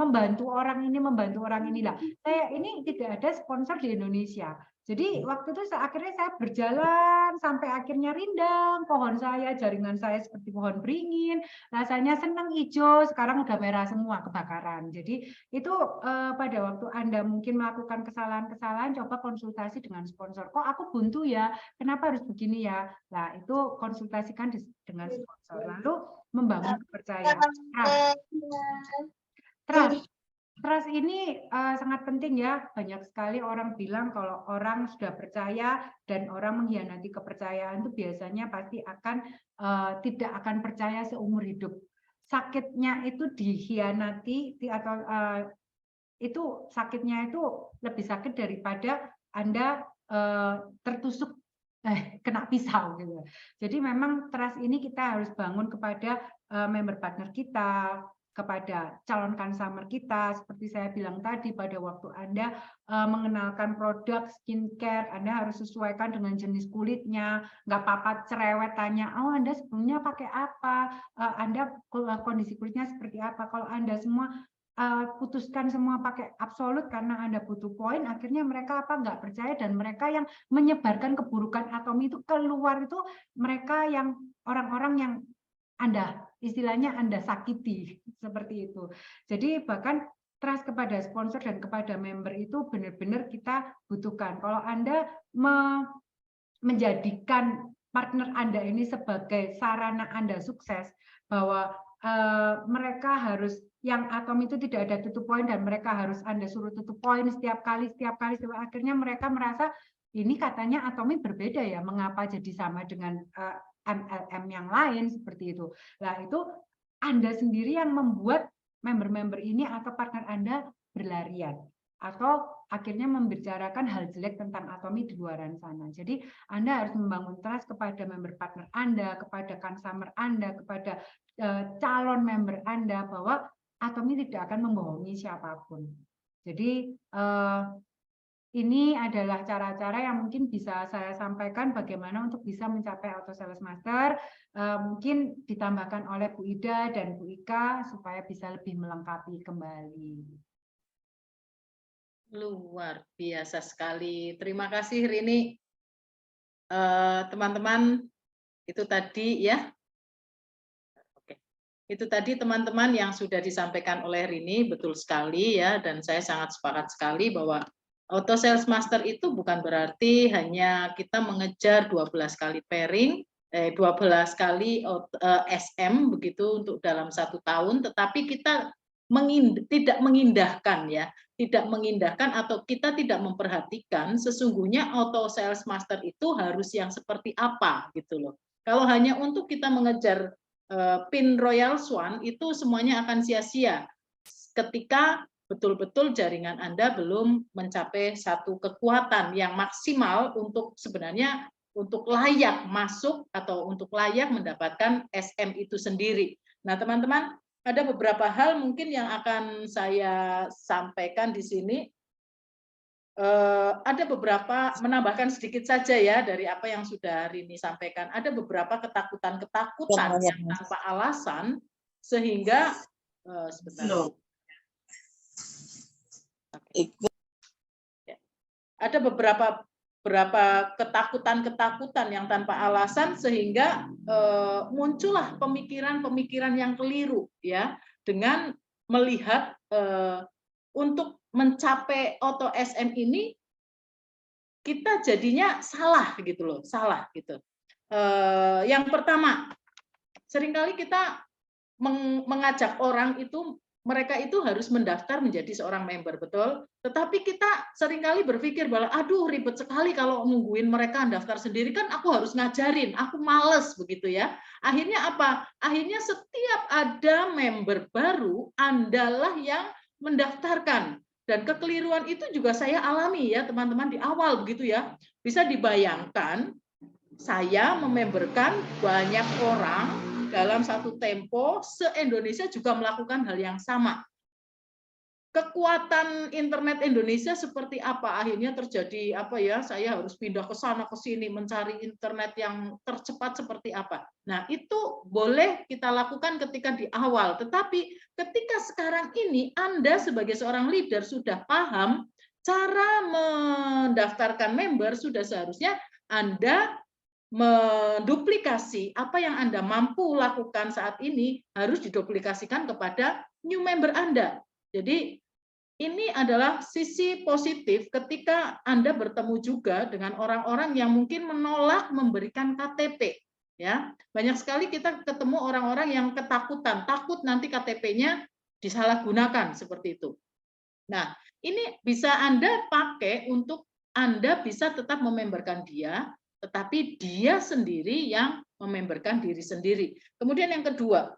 membantu orang ini lah. Saya ini tidak ada sponsor di Indonesia. Jadi waktu itu akhirnya saya berjalan sampai akhirnya rindang pohon saya, jaringan saya seperti pohon beringin, rasanya senang hijau, sekarang udah merah semua kebakaran. Jadi itu pada waktu Anda mungkin melakukan kesalahan-kesalahan, coba konsultasi dengan sponsor. Kok aku buntu ya? Kenapa harus begini ya? Nah, itu konsultasikan dengan sponsor. Lalu membangun kepercayaan. Trust ini sangat penting ya. Banyak sekali orang bilang kalau orang sudah percaya dan orang mengkhianati kepercayaan itu biasanya pasti akan tidak akan percaya seumur hidup. Sakitnya itu dikhianati atau itu sakitnya itu lebih sakit daripada Anda tertusuk kena pisau gitu. Jadi memang trust ini kita harus bangun kepada member partner kita, kepada calon customer kita, seperti saya bilang tadi, pada waktu Anda mengenalkan produk skincare, Anda harus sesuaikan dengan jenis kulitnya, nggak apa-apa cerewet tanya, oh Anda sebelumnya pakai apa, Anda kondisi kulitnya seperti apa, kalau Anda semua putuskan semua pakai absolut karena Anda butuh poin, akhirnya mereka nggak percaya, dan mereka yang menyebarkan keburukan Atomi itu keluar itu mereka yang orang-orang yang Anda istilahnya Anda sakiti, seperti itu. Jadi bahkan trust kepada sponsor dan kepada member itu benar-benar kita butuhkan. Kalau Anda menjadikan partner Anda ini sebagai sarana Anda sukses, bahwa mereka harus, yang Atom itu tidak ada tutup poin dan mereka harus Anda suruh tutup poin setiap kali, akhirnya mereka merasa ini katanya Atomi berbeda ya, mengapa jadi sama dengan MLM yang lain, seperti itu. Nah, itu Anda sendiri yang membuat member-member ini atau partner Anda berlarian, atau akhirnya membicarakan hal jelek tentang Atomi di luaran sana. Jadi Anda harus membangun trust kepada member partner Anda, kepada customer Anda, kepada calon member Anda, bahwa Atomi tidak akan membohongi siapapun. Jadi ini adalah cara-cara yang mungkin bisa saya sampaikan bagaimana untuk bisa mencapai Auto Sales Master. Mungkin ditambahkan oleh Bu Ida dan Bu Ika supaya bisa lebih melengkapi kembali. Luar biasa sekali. Terima kasih Rini. Teman-teman, itu tadi ya. Oke. Itu tadi teman-teman yang sudah disampaikan oleh Rini, betul sekali ya, dan saya sangat sepakat sekali bahwa Auto Sales Master itu bukan berarti hanya kita mengejar 12 kali pairing, 12 kali SM begitu untuk dalam 1 tahun, tetapi kita tidak mengindahkan ya, tidak mengindahkan atau kita tidak memperhatikan sesungguhnya Auto Sales Master itu harus yang seperti apa gitu loh. Kalau hanya untuk kita mengejar pin Royal Swan itu semuanya akan sia-sia ketika betul-betul jaringan Anda belum mencapai satu kekuatan yang maksimal untuk sebenarnya untuk layak masuk atau untuk layak mendapatkan SM itu sendiri. Nah, teman-teman, ada beberapa hal mungkin yang akan saya sampaikan di sini. Ada beberapa, menambahkan sedikit saja ya dari apa yang sudah Rini sampaikan. Ada beberapa ketakutan-ketakutan yang tanpa alasan sehingga sebentar. Ada beberapa ketakutan yang tanpa alasan sehingga muncullah pemikiran-pemikiran yang keliru ya, dengan melihat untuk mencapai Auto SM ini kita jadinya salah gitu loh, salah gitu. Yang pertama, seringkali kita mengajak orang itu, mereka itu harus mendaftar menjadi seorang member, betul? Tetapi kita seringkali berpikir bahwa aduh ribet sekali kalau nungguin mereka daftar sendiri, kan aku harus ngajarin, aku males begitu ya. Akhirnya apa? Akhirnya setiap ada member baru, Andalah yang mendaftarkan. Dan kekeliruan itu juga saya alami ya teman-teman di awal begitu ya. Bisa dibayangkan saya mememberkan banyak orang dalam satu tempo, se-Indonesia juga melakukan hal yang sama. Kekuatan internet Indonesia seperti apa? Akhirnya terjadi apa ya? Saya harus pindah ke sana ke sini mencari internet yang tercepat seperti apa. Nah, itu boleh kita lakukan ketika di awal, tetapi ketika sekarang ini Anda sebagai seorang leader sudah paham cara mendaftarkan member, sudah seharusnya Anda menduplikasi apa yang Anda mampu lakukan saat ini harus diduplikasikan kepada new member Anda. Jadi ini adalah sisi positif ketika Anda bertemu juga dengan orang-orang yang mungkin menolak memberikan KTP. Ya, banyak sekali kita ketemu orang-orang yang ketakutan, takut nanti KTP-nya disalahgunakan seperti itu. Nah, ini bisa Anda pakai untuk Anda bisa tetap mememberkan dia, tetapi dia sendiri yang mememberkan diri sendiri. Kemudian yang kedua,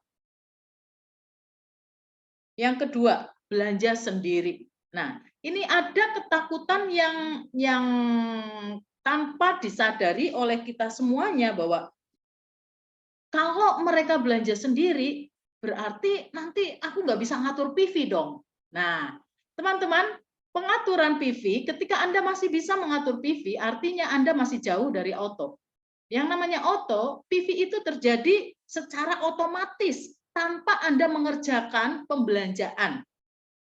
belanja sendiri. Nah, ini ada ketakutan yang tanpa disadari oleh kita semuanya bahwa kalau mereka belanja sendiri, berarti nanti aku nggak bisa ngatur PV dong. Nah, teman-teman, pengaturan PV, ketika Anda masih bisa mengatur PV, artinya Anda masih jauh dari auto. Yang namanya auto, PV itu terjadi secara otomatis tanpa Anda mengerjakan pembelanjaan.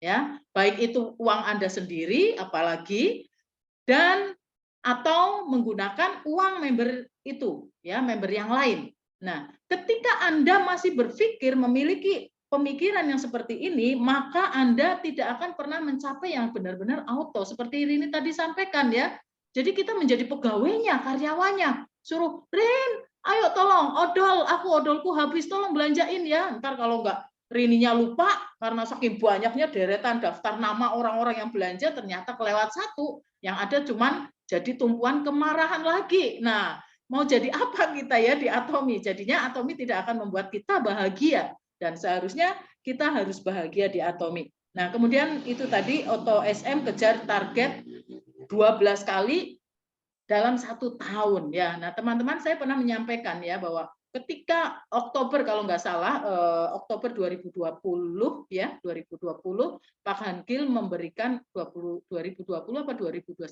ya, baik itu uang Anda sendiri apalagi, dan atau menggunakan uang member itu, ya, member yang lain. Nah, ketika Anda masih berpikir memiliki pemikiran yang seperti ini, maka Anda tidak akan pernah mencapai yang benar-benar auto. Seperti Rini tadi sampaikan, ya. Jadi kita menjadi pegawainya, karyawannya. Suruh, Rin, ayo tolong, odolku habis, tolong belanjain ya. Ntar kalau enggak Rininya lupa, karena saking banyaknya deretan daftar nama orang-orang yang belanja, ternyata kelewat satu. Yang ada cuman jadi tumpuan kemarahan lagi. Nah, mau jadi apa kita ya di Atomi? Jadinya Atomi tidak akan membuat kita bahagia. Dan seharusnya kita harus bahagia di Atomi. Nah, kemudian itu tadi Auto SM kejar target 12 kali dalam 1 tahun. Ya, nah teman-teman saya pernah menyampaikan ya bahwa ketika Oktober kalau nggak salah Oktober 2020 ya 2020 Pak Hankil memberikan 2020 apa 2021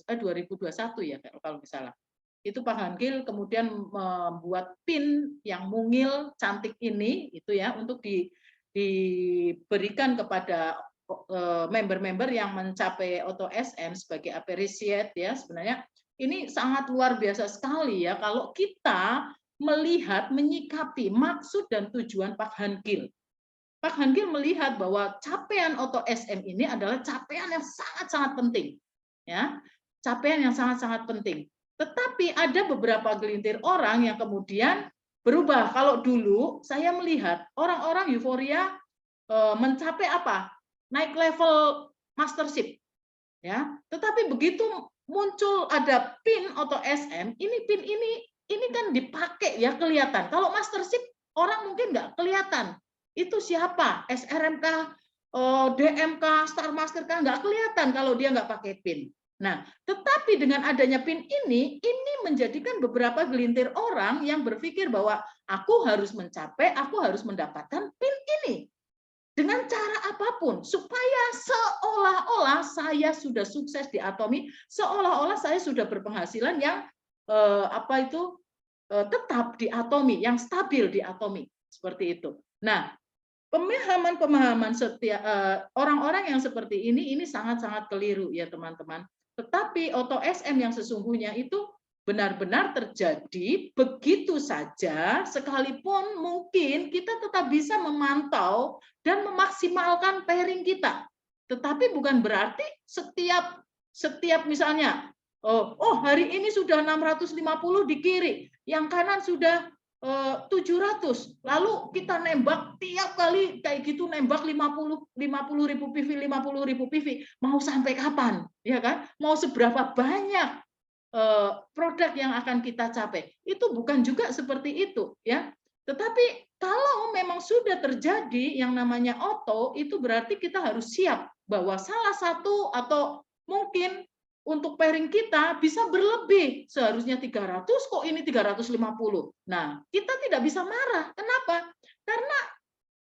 ya kalau nggak salah itu Pak Hankil kemudian membuat pin yang mungil cantik ini itu ya untuk diberikan kepada member-member yang mencapai Auto SM sebagai appreciate ya sebenarnya ini sangat luar biasa sekali ya kalau kita melihat, menyikapi maksud dan tujuan Pak Hankil. Pak Hankil melihat bahwa capaian Auto SM ini adalah capaian yang sangat-sangat penting. Ya, capaian yang sangat-sangat penting. Tetapi ada beberapa gelintir orang yang kemudian berubah. Kalau dulu saya melihat orang-orang euforia mencapai apa? Naik level mastership. Ya, tetapi begitu muncul ada pin Auto SM, pin ini kan dipakai ya kelihatan. Kalau mastership orang mungkin nggak kelihatan. Itu siapa? SRMK, DMK, Star Master kan nggak kelihatan kalau dia nggak pakai pin. Nah, tetapi dengan adanya pin ini menjadikan beberapa gelintir orang yang berpikir bahwa aku harus mencapai, aku harus mendapatkan pin ini dengan cara apapun supaya seolah-olah saya sudah sukses di Atomi, seolah-olah saya sudah berpenghasilan yang tetap di Atomi, yang stabil di Atomi, seperti itu. Nah, pemahaman setiap orang-orang yang seperti ini sangat-sangat keliru ya teman-teman. Tetapi Auto SM yang sesungguhnya itu benar-benar terjadi begitu saja, sekalipun mungkin kita tetap bisa memantau dan memaksimalkan pairing kita. Tetapi bukan berarti setiap misalnya hari ini sudah 650 di kiri, yang kanan sudah 700. Lalu kita nembak tiap kali kayak gitu nembak 50.000 PV, 50.000 PV. Mau sampai kapan? Ya kan? Mau seberapa banyak produk yang akan kita capai? Itu bukan juga seperti itu, ya. Tetapi kalau memang sudah terjadi yang namanya auto, itu berarti kita harus siap bahwa salah satu atau mungkin untuk pairing kita bisa berlebih, seharusnya 300 kok ini 350. Nah, kita tidak bisa marah. Kenapa? Karena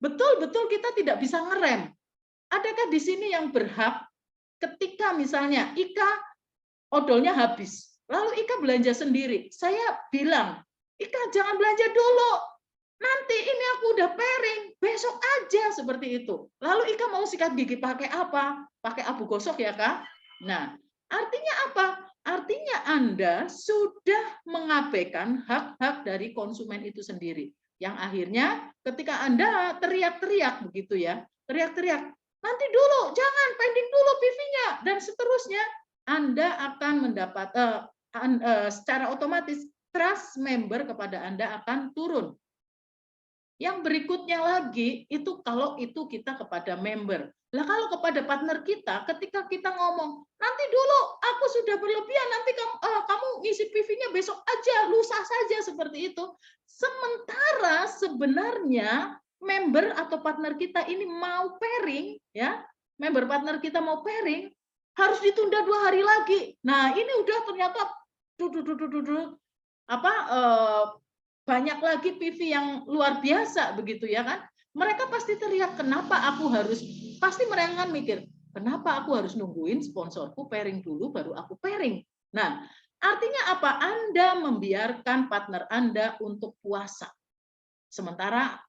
betul-betul kita tidak bisa ngerem. Adakah di sini yang berhak ketika misalnya Ika odolnya habis, lalu Ika belanja sendiri. Saya bilang, Ika jangan belanja dulu. Nanti ini aku udah pairing, besok aja seperti itu. Lalu Ika mau sikat gigi pakai apa? Pakai abu gosok ya, Kak? Nah, artinya apa? Artinya Anda sudah mengabaikan hak-hak dari konsumen itu sendiri. Yang akhirnya ketika Anda teriak-teriak begitu ya, teriak-teriak, nanti dulu, jangan pending dulu PV-nya, dan seterusnya, Anda akan mendapat secara otomatis trust member kepada Anda akan turun. Yang berikutnya lagi itu kalau itu kita kepada member. Lah kalau kepada partner kita, ketika kita ngomong, nanti dulu aku sudah berlebihan, nanti kamu ngisi PV-nya besok aja, lusa saja seperti itu. Sementara sebenarnya member atau partner kita ini mau pairing, ya, member partner kita mau pairing, harus ditunda 2 hari lagi. Nah ini udah ternyata banyak lagi PV yang luar biasa begitu ya kan. Mereka pasti teriak, kenapa aku harus, pasti mereka kan mikir, kenapa aku harus nungguin sponsorku pairing dulu baru aku pairing. Nah, artinya apa? Anda membiarkan partner Anda untuk puasa. Sementara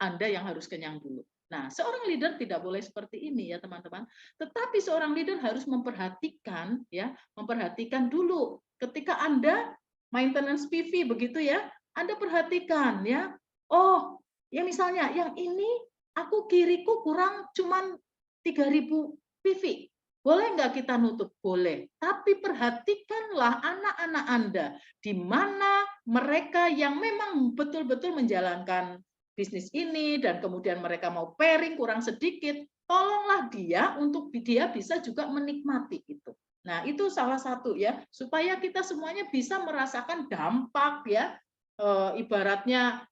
Anda yang harus kenyang dulu. Nah, seorang leader tidak boleh seperti ini ya teman-teman. Tetapi seorang leader harus memperhatikan ya, memperhatikan dulu ketika Anda maintenance PV begitu ya, Anda perhatikan ya. Oh, ya misalnya yang ini aku kiriku kurang cuman 3.000 PV. Boleh nggak kita nutup? Boleh. Tapi perhatikanlah anak-anak Anda, di mana mereka yang memang betul-betul menjalankan bisnis ini, dan kemudian mereka mau pairing kurang sedikit, tolonglah dia untuk dia bisa juga menikmati itu. Nah, itu salah satu ya, supaya kita semuanya bisa merasakan dampak ya, ibaratnya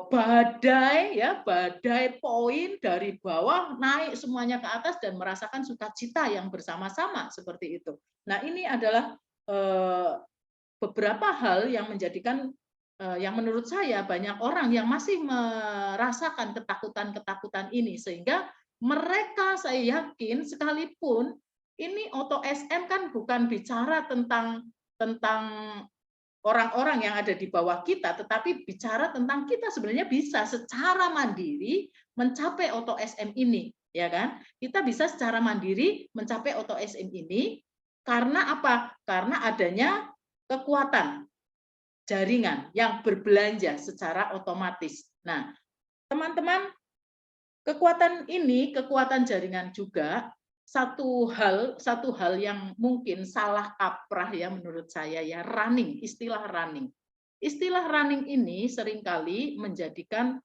badai ya, badai poin dari bawah naik semuanya ke atas dan merasakan sukacita yang bersama-sama seperti itu. Nah, ini adalah beberapa hal yang menjadikan yang menurut saya banyak orang yang masih merasakan ketakutan-ketakutan ini, sehingga mereka saya yakin sekalipun ini Auto SM kan bukan bicara tentang orang-orang yang ada di bawah kita, tetapi bicara tentang kita sebenarnya bisa secara mandiri mencapai Auto SM ini, ya kan? Kita bisa secara mandiri mencapai Auto SM ini karena apa? Karena adanya kekuatan jaringan yang berbelanja secara otomatis. Nah, teman-teman, kekuatan ini, kekuatan jaringan juga satu hal yang mungkin salah kaprah ya menurut saya ya, running, istilah running. Istilah running ini seringkali menjadikan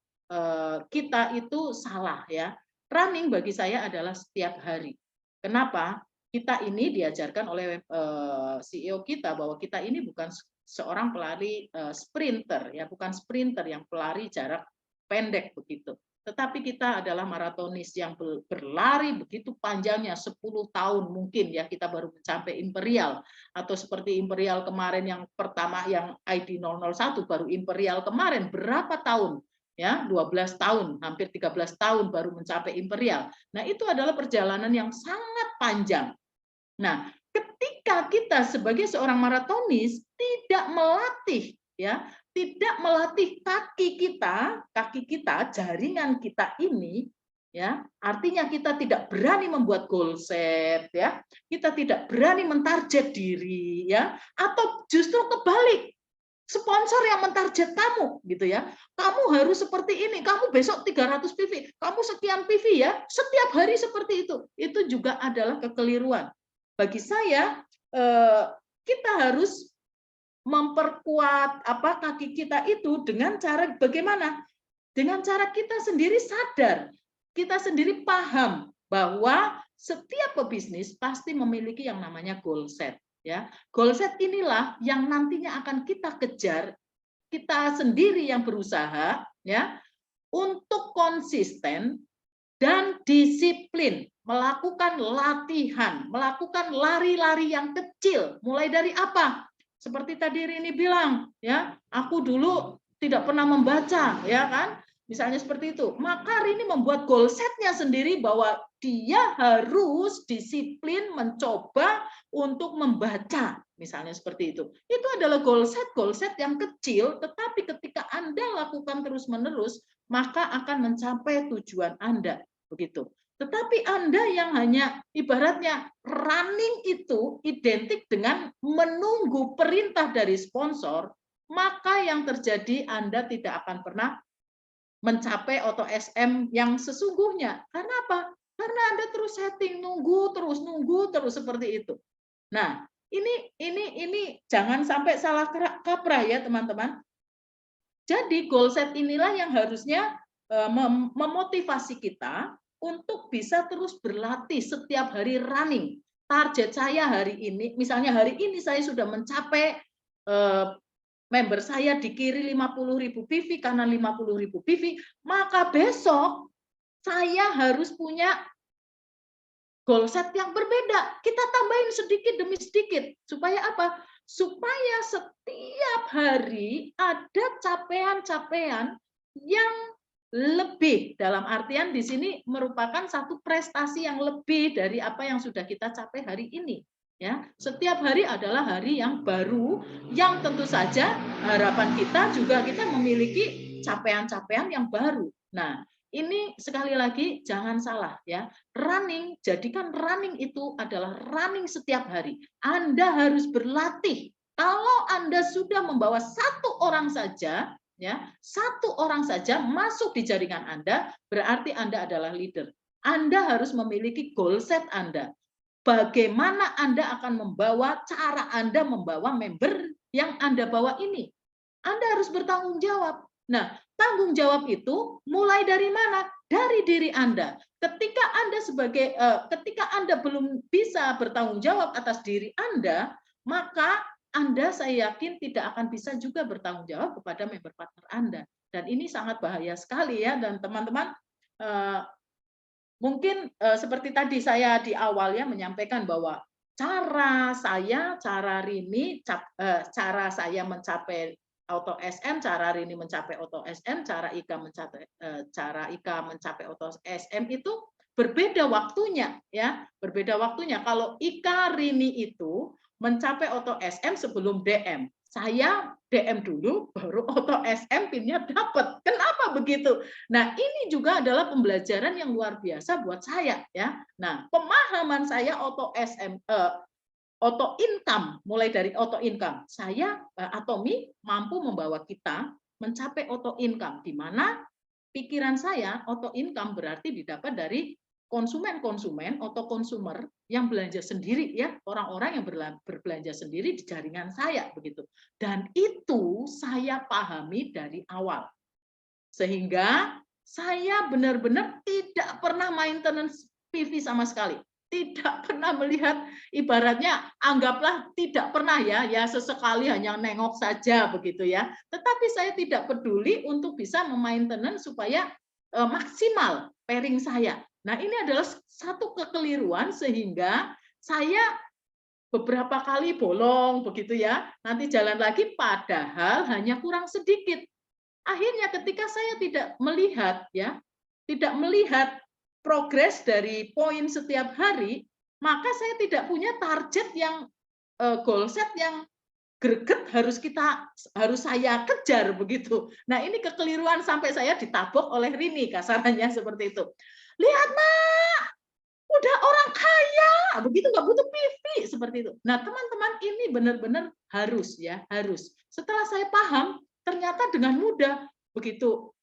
kita itu salah ya. Running bagi saya adalah setiap hari. Kenapa? Kita ini diajarkan oleh CEO kita bahwa kita ini bukan seorang pelari sprinter ya, bukan sprinter yang pelari jarak pendek begitu. Tetapi kita adalah maratonis yang berlari begitu panjangnya 10 tahun mungkin ya, kita baru mencapai imperial, atau seperti imperial kemarin yang pertama yang ID 001 baru imperial kemarin berapa tahun ya, 12 tahun, hampir 13 tahun baru mencapai imperial. Nah, itu adalah perjalanan yang sangat panjang. Nah, ketika kita sebagai seorang maratonis tidak melatih ya, tidak melatih kaki kita, jaringan kita ini ya, artinya kita tidak berani membuat goal set ya, kita tidak berani mentarget diri ya, atau justru kebalik, sponsor yang mentarget kamu gitu ya, kamu harus seperti ini, kamu besok 300 PV, kamu sekian PV ya, setiap hari seperti itu juga adalah kekeliruan. Bagi saya kita harus memperkuat kaki kita itu dengan cara bagaimana? Dengan cara kita sendiri sadar, kita sendiri paham bahwa setiap pebisnis pasti memiliki yang namanya goal set ya. Goal set inilah yang nantinya akan kita kejar, kita sendiri yang berusaha ya untuk konsisten dan disiplin melakukan latihan, melakukan lari-lari yang kecil. Mulai dari apa? Seperti tadi Rini bilang, ya, aku dulu tidak pernah membaca, ya kan? Misalnya seperti itu. Maka Rini membuat goal setnya sendiri bahwa dia harus disiplin mencoba untuk membaca, misalnya seperti itu. Itu adalah goal set yang kecil, tetapi ketika Anda lakukan terus-menerus, maka akan mencapai tujuan Anda, begitu. Tetapi Anda yang hanya ibaratnya running itu identik dengan menunggu perintah dari sponsor, maka yang terjadi Anda tidak akan pernah mencapai Auto SM yang sesungguhnya. Karena apa? Karena Anda terus setting, nunggu terus seperti itu. Nah, ini jangan sampai salah kaprah ya, teman-teman. Jadi goal set inilah yang harusnya memotivasi kita untuk bisa terus berlatih setiap hari running. Target saya hari ini, misalnya hari ini saya sudah mencapai member saya dikiri 50.000 PV, kanan 50.000 PV, maka besok saya harus punya goal set yang berbeda. Kita tambahin sedikit demi sedikit. Supaya apa? Supaya setiap hari ada capaian-capaian yang lebih, dalam artian di sini merupakan satu prestasi yang lebih dari apa yang sudah kita capai hari ini. Ya, setiap hari adalah hari yang baru, yang tentu saja harapan kita juga kita memiliki capaian-capaian yang baru. Nah, ini sekali lagi jangan salah ya. Running, jadikan running itu adalah running setiap hari. Anda harus berlatih. Kalau Anda sudah membawa satu orang saja, ya, satu orang saja masuk di jaringan Anda, berarti Anda adalah leader. Anda harus memiliki goal set Anda. Bagaimana Anda akan membawa, cara Anda membawa member yang Anda bawa ini. Anda harus bertanggung jawab. Nah, tanggung jawab itu mulai dari mana? Dari diri Anda. Ketika Anda belum bisa bertanggung jawab atas diri Anda, maka Anda saya yakin tidak akan bisa juga bertanggung jawab kepada member partner Anda. Dan ini sangat bahaya sekali ya. Dan teman-teman, mungkin seperti tadi saya di awal ya menyampaikan bahwa cara Rini, cara saya mencapai auto SM, cara Rini mencapai auto SM, cara Ika mencapai auto SM itu berbeda waktunya ya, berbeda waktunya. Kalau Ika Rini itu mencapai auto SM sebelum DM. Saya DM dulu, baru auto SM PIN-nya dapat. Kenapa begitu? Nah, ini juga adalah pembelajaran yang luar biasa buat saya ya. Nah, pemahaman saya auto SM auto income, mulai dari auto income. Saya Atomi mampu membawa kita mencapai auto income, di mana pikiran saya auto income berarti didapat dari konsumen-konsumen atau consumer yang belanja sendiri ya, orang-orang yang berbelanja sendiri di jaringan saya begitu. Dan itu saya pahami dari awal. Sehingga saya benar-benar tidak pernah maintenance PV sama sekali. Tidak pernah melihat, ibaratnya anggaplah tidak pernah ya sesekali hanya nengok saja begitu ya. Tetapi saya tidak peduli untuk bisa memaintenance supaya maksimal pairing saya. Nah, ini adalah satu kekeliruan sehingga saya beberapa kali bolong begitu ya. Nanti jalan lagi padahal hanya kurang sedikit. Akhirnya ketika saya tidak melihat progres dari poin setiap hari, maka saya tidak punya target yang goal set yang greget harus saya kejar begitu. Nah, ini kekeliruan sampai saya ditabok oleh Rini kasarannya seperti itu. Lihat Mak, udah orang kaya, begitu nggak butuh PV seperti itu. Nah, teman-teman, ini benar-benar harus. Setelah saya paham, ternyata dengan mudah begitu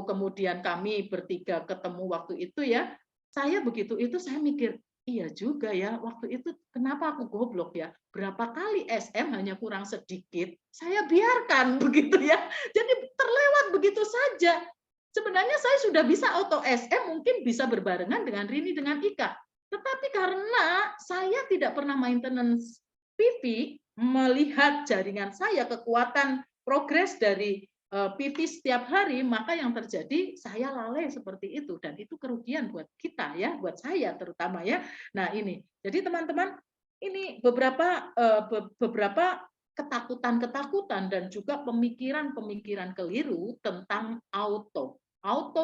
kemudian kami bertiga ketemu waktu itu ya, saya mikir, iya juga ya, waktu itu kenapa aku goblok ya, berapa kali SM hanya kurang sedikit, saya biarkan begitu ya, jadi terlewat begitu saja. Sebenarnya saya sudah bisa auto SM, mungkin bisa berbarengan dengan Rini dengan Ika, tetapi karena saya tidak pernah maintenance PV, melihat jaringan saya, kekuatan progres dari PV setiap hari, maka yang terjadi saya lalai seperti itu, dan itu kerugian buat kita ya, buat saya terutama ya. Nah, ini jadi teman-teman, ini beberapa ketakutan dan juga pemikiran keliru tentang auto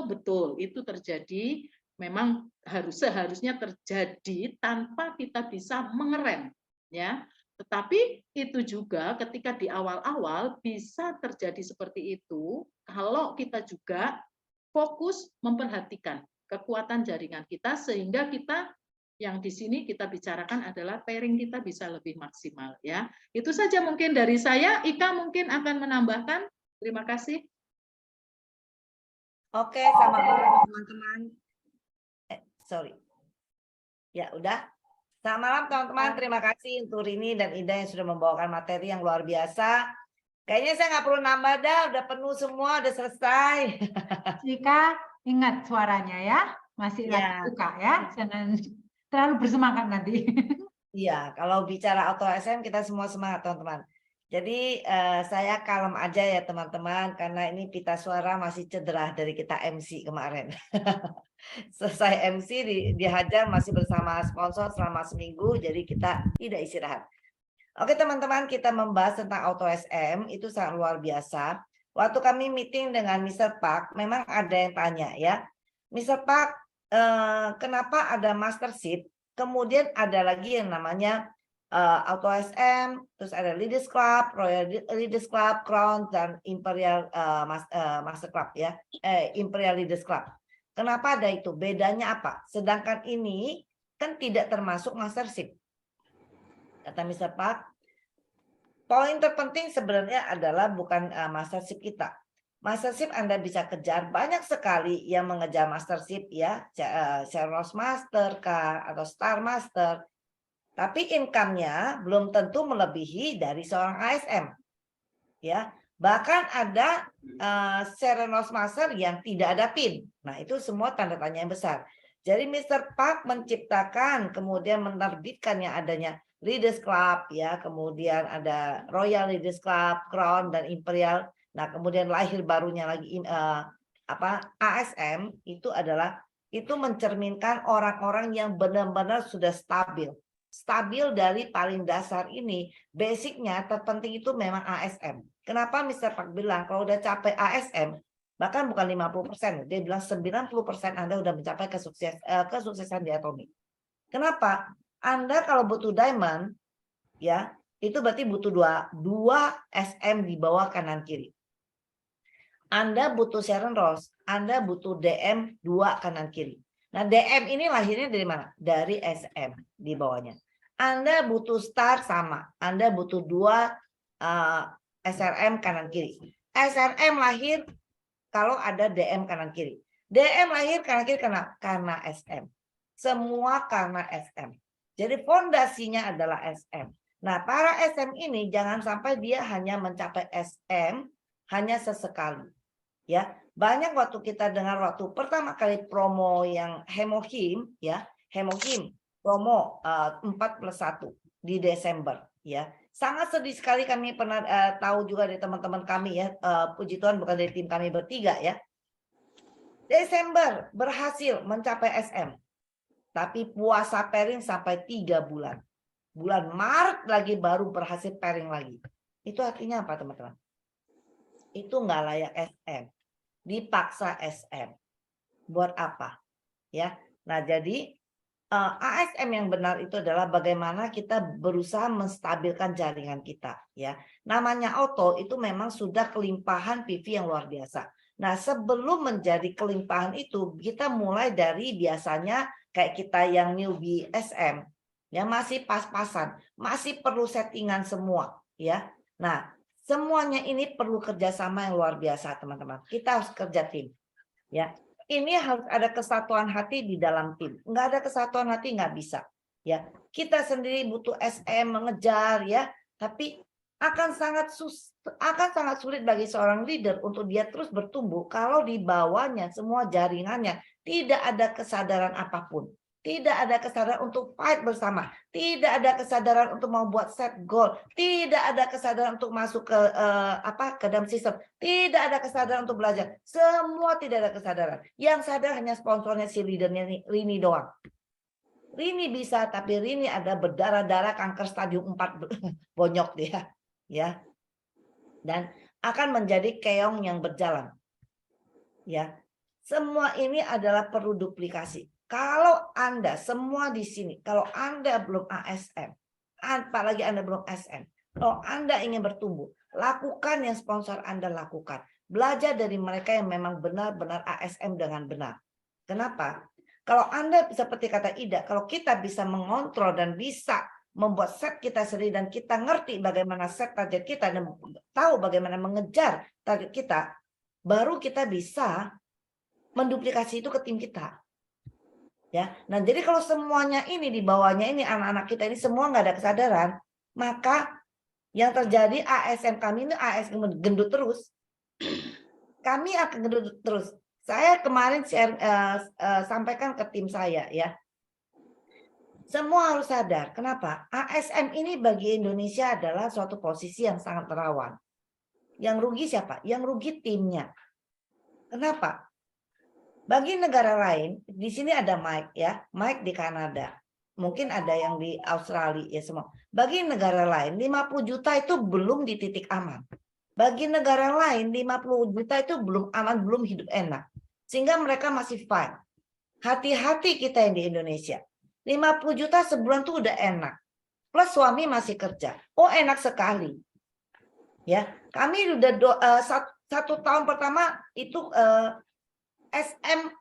betul itu terjadi, memang seharusnya terjadi tanpa kita bisa mengerem ya. Tetapi itu juga ketika di awal-awal bisa terjadi seperti itu kalau kita juga fokus memperhatikan kekuatan jaringan kita, sehingga kita yang di sini kita bicarakan adalah pairing kita bisa lebih maksimal ya. Itu saja mungkin dari saya. Ika mungkin akan menambahkan. Terima kasih. Oke, selamat malam teman-teman. Sorry. Ya, udah. Selamat malam teman-teman, terima kasih untuk Rini dan Ida yang sudah membawakan materi yang luar biasa. Kayaknya saya nggak perlu nambah dah, udah penuh semua, udah selesai. Jika ingat suaranya ya, masih lagi buka ya, jangan terlalu bersemangat nanti. Iya, kalau bicara auto SM kita semua semangat teman-teman. Jadi saya kalem aja ya teman-teman, karena ini pita suara masih cedera dari kita MC kemarin. Selesai MC dihajar masih bersama sponsor selama seminggu, jadi kita tidak istirahat. Oke teman-teman, kita membahas tentang auto SM, itu sangat luar biasa. Waktu kami meeting dengan Mr. Park, memang ada yang tanya ya, Mr. Park, kenapa ada Master Seat, kemudian ada lagi yang namanya Auto SM, terus ada Leaders Club, Royal Leaders Club, Crown, dan Imperial Master Club ya, Imperial Leaders Club. Kenapa ada itu? Bedanya apa? Sedangkan ini kan tidak termasuk mastership. Kata Mr. Park, poin terpenting sebenarnya adalah bukan mastership kita. Mastership Anda bisa kejar, banyak sekali yang mengejar mastership ya, Sherlock Master kah atau Star Master. Tapi income-nya belum tentu melebihi dari seorang ASM. Ya, bahkan ada Serenos Master yang tidak ada PIN. Nah, itu semua tanda tanya yang besar. Jadi Mr. Park menciptakan kemudian menerbitkan yang adanya Leaders Club ya, kemudian ada Royal Leaders Club, Crown dan Imperial. Nah, kemudian lahir barunya lagi ASM itu adalah itu mencerminkan orang-orang yang benar-benar sudah stabil. Stabil dari paling dasar ini, basicnya terpenting itu memang ASM. Kenapa Mr. Park bilang kalau udah capek ASM, bahkan bukan 50%, dia bilang 90% Anda udah mencapai kesuksesan di Atomic. Kenapa? Anda kalau butuh diamond, ya itu berarti butuh dua SM di bawah kanan kiri. Anda butuh Sharon Rose, Anda butuh DM 2 kanan kiri. Nah, DM ini lahirnya dari mana? Dari SM di bawahnya. Anda butuh star sama. Anda butuh 2 SRM kanan kiri. SRM lahir kalau ada DM kanan kiri. DM lahir kanan kiri karena SM. Semua karena SM. Jadi fondasinya adalah SM. Nah, para SM ini jangan sampai dia hanya mencapai SM hanya sesekali. Ya, banyak waktu kita dengar waktu pertama kali promo yang Hemohim ya, Hemohim promo 4+1 di Desember ya. Sangat sedih sekali, kami pernah tahu juga dari teman-teman kami ya, puji Tuhan bukan dari tim kami bertiga ya. Desember berhasil mencapai SM. Tapi puasa pairing sampai 3 bulan. Bulan Maret lagi baru berhasil pairing lagi. Itu artinya apa, teman-teman? Itu nggak layak SM. Dipaksa SM. Buat apa? Ya. Nah, jadi ASM yang benar itu adalah bagaimana kita berusaha menstabilkan jaringan kita, ya. Namanya auto itu memang sudah kelimpahan PV yang luar biasa. Nah, sebelum menjadi kelimpahan itu, kita mulai dari biasanya kayak kita yang newbie SM, ya masih pas-pasan, masih perlu settingan semua, ya. Nah, semuanya ini perlu kerjasama yang luar biasa, teman-teman. Kita harus kerja tim, ya. Ini harus ada kesatuan hati di dalam tim. Nggak ada kesatuan hati nggak bisa, ya. Kita sendiri butuh SM mengejar, ya. Tapi akan sangat sulit bagi seorang leader untuk dia terus bertumbuh kalau di bawahnya semua jaringannya tidak ada kesadaran apapun. Tidak ada kesadaran untuk fight bersama. Tidak ada kesadaran untuk mau buat set goal. Tidak ada kesadaran untuk masuk ke dalam sistem. Tidak ada kesadaran untuk belajar. Semua tidak ada kesadaran. Yang sadar hanya sponsornya si leadernya Rini doang. Rini bisa, tapi Rini ada berdarah-darah kanker stadium 4 bonyok dia, ya. Dan akan menjadi keong yang berjalan. Ya. Semua ini adalah perlu duplikasi. Kalau Anda semua di sini, kalau Anda belum ASM, apalagi Anda belum SM, kalau Anda ingin bertumbuh, lakukan yang sponsor Anda lakukan. Belajar dari mereka yang memang benar-benar ASM dengan benar. Kenapa? Kalau Anda seperti kata Ida, kalau kita bisa mengontrol dan bisa membuat set kita sendiri dan kita ngerti bagaimana set target kita dan tahu bagaimana mengejar target kita, baru kita bisa menduplikasi itu ke tim kita. Ya, nah jadi kalau semuanya ini di bawahnya ini anak-anak kita ini semua nggak ada kesadaran, maka yang terjadi ASM kami ini ASM gendut terus. Kami akan gendut terus. Saya kemarin sampaikan ke tim saya ya. Semua harus sadar. Kenapa? ASM ini bagi Indonesia adalah suatu posisi yang sangat rawan. Yang rugi siapa? Yang rugi timnya. Kenapa? Bagi negara lain, di sini ada Mike ya, Mike di Kanada. Mungkin ada yang di Australia ya semua. Bagi negara lain, 50 juta itu belum di titik aman. Bagi negara lain, 50 juta itu belum aman, belum hidup enak. Sehingga mereka masih fight. Hati-hati kita yang di Indonesia. 50 juta sebulan tuh udah enak. Plus suami masih kerja. Oh, enak sekali. Ya, kami udah 1 tahun pertama itu SM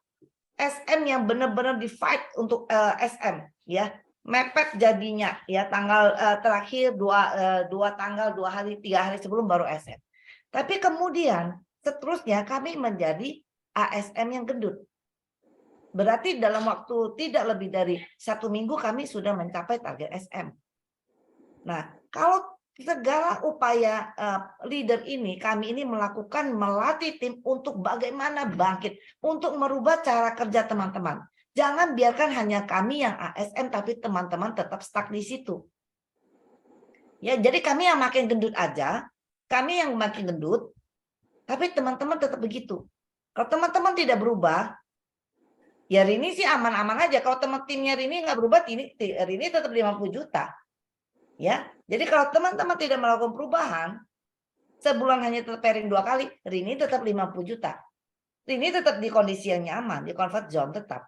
SM yang benar-benar di fight untuk SM ya, mepet jadinya ya, tanggal terakhir 2 tanggal 2 hari 3 hari sebelum baru SM. Tapi kemudian seterusnya kami menjadi ASM yang gendut. Berarti dalam waktu tidak lebih dari 1 minggu kami sudah mencapai target SM. Nah, kalau segala upaya leader ini, kami ini melakukan melatih tim untuk bagaimana bangkit, untuk merubah cara kerja teman-teman. Jangan biarkan hanya kami yang ASM, tapi teman-teman tetap stuck di situ. Ya, jadi kami yang makin gendut aja, kami yang makin gendut, tapi teman-teman tetap begitu. Kalau teman-teman tidak berubah, ya Rini sih aman-aman aja. Kalau teman timnya Rini nggak berubah, Rini tetap 50 juta. Ya, jadi kalau teman-teman tidak melakukan perubahan, sebulan hanya tetap pairing 2 kali, Rini tetap 50 juta. Rini tetap di kondisi yang nyaman, di comfort zone tetap.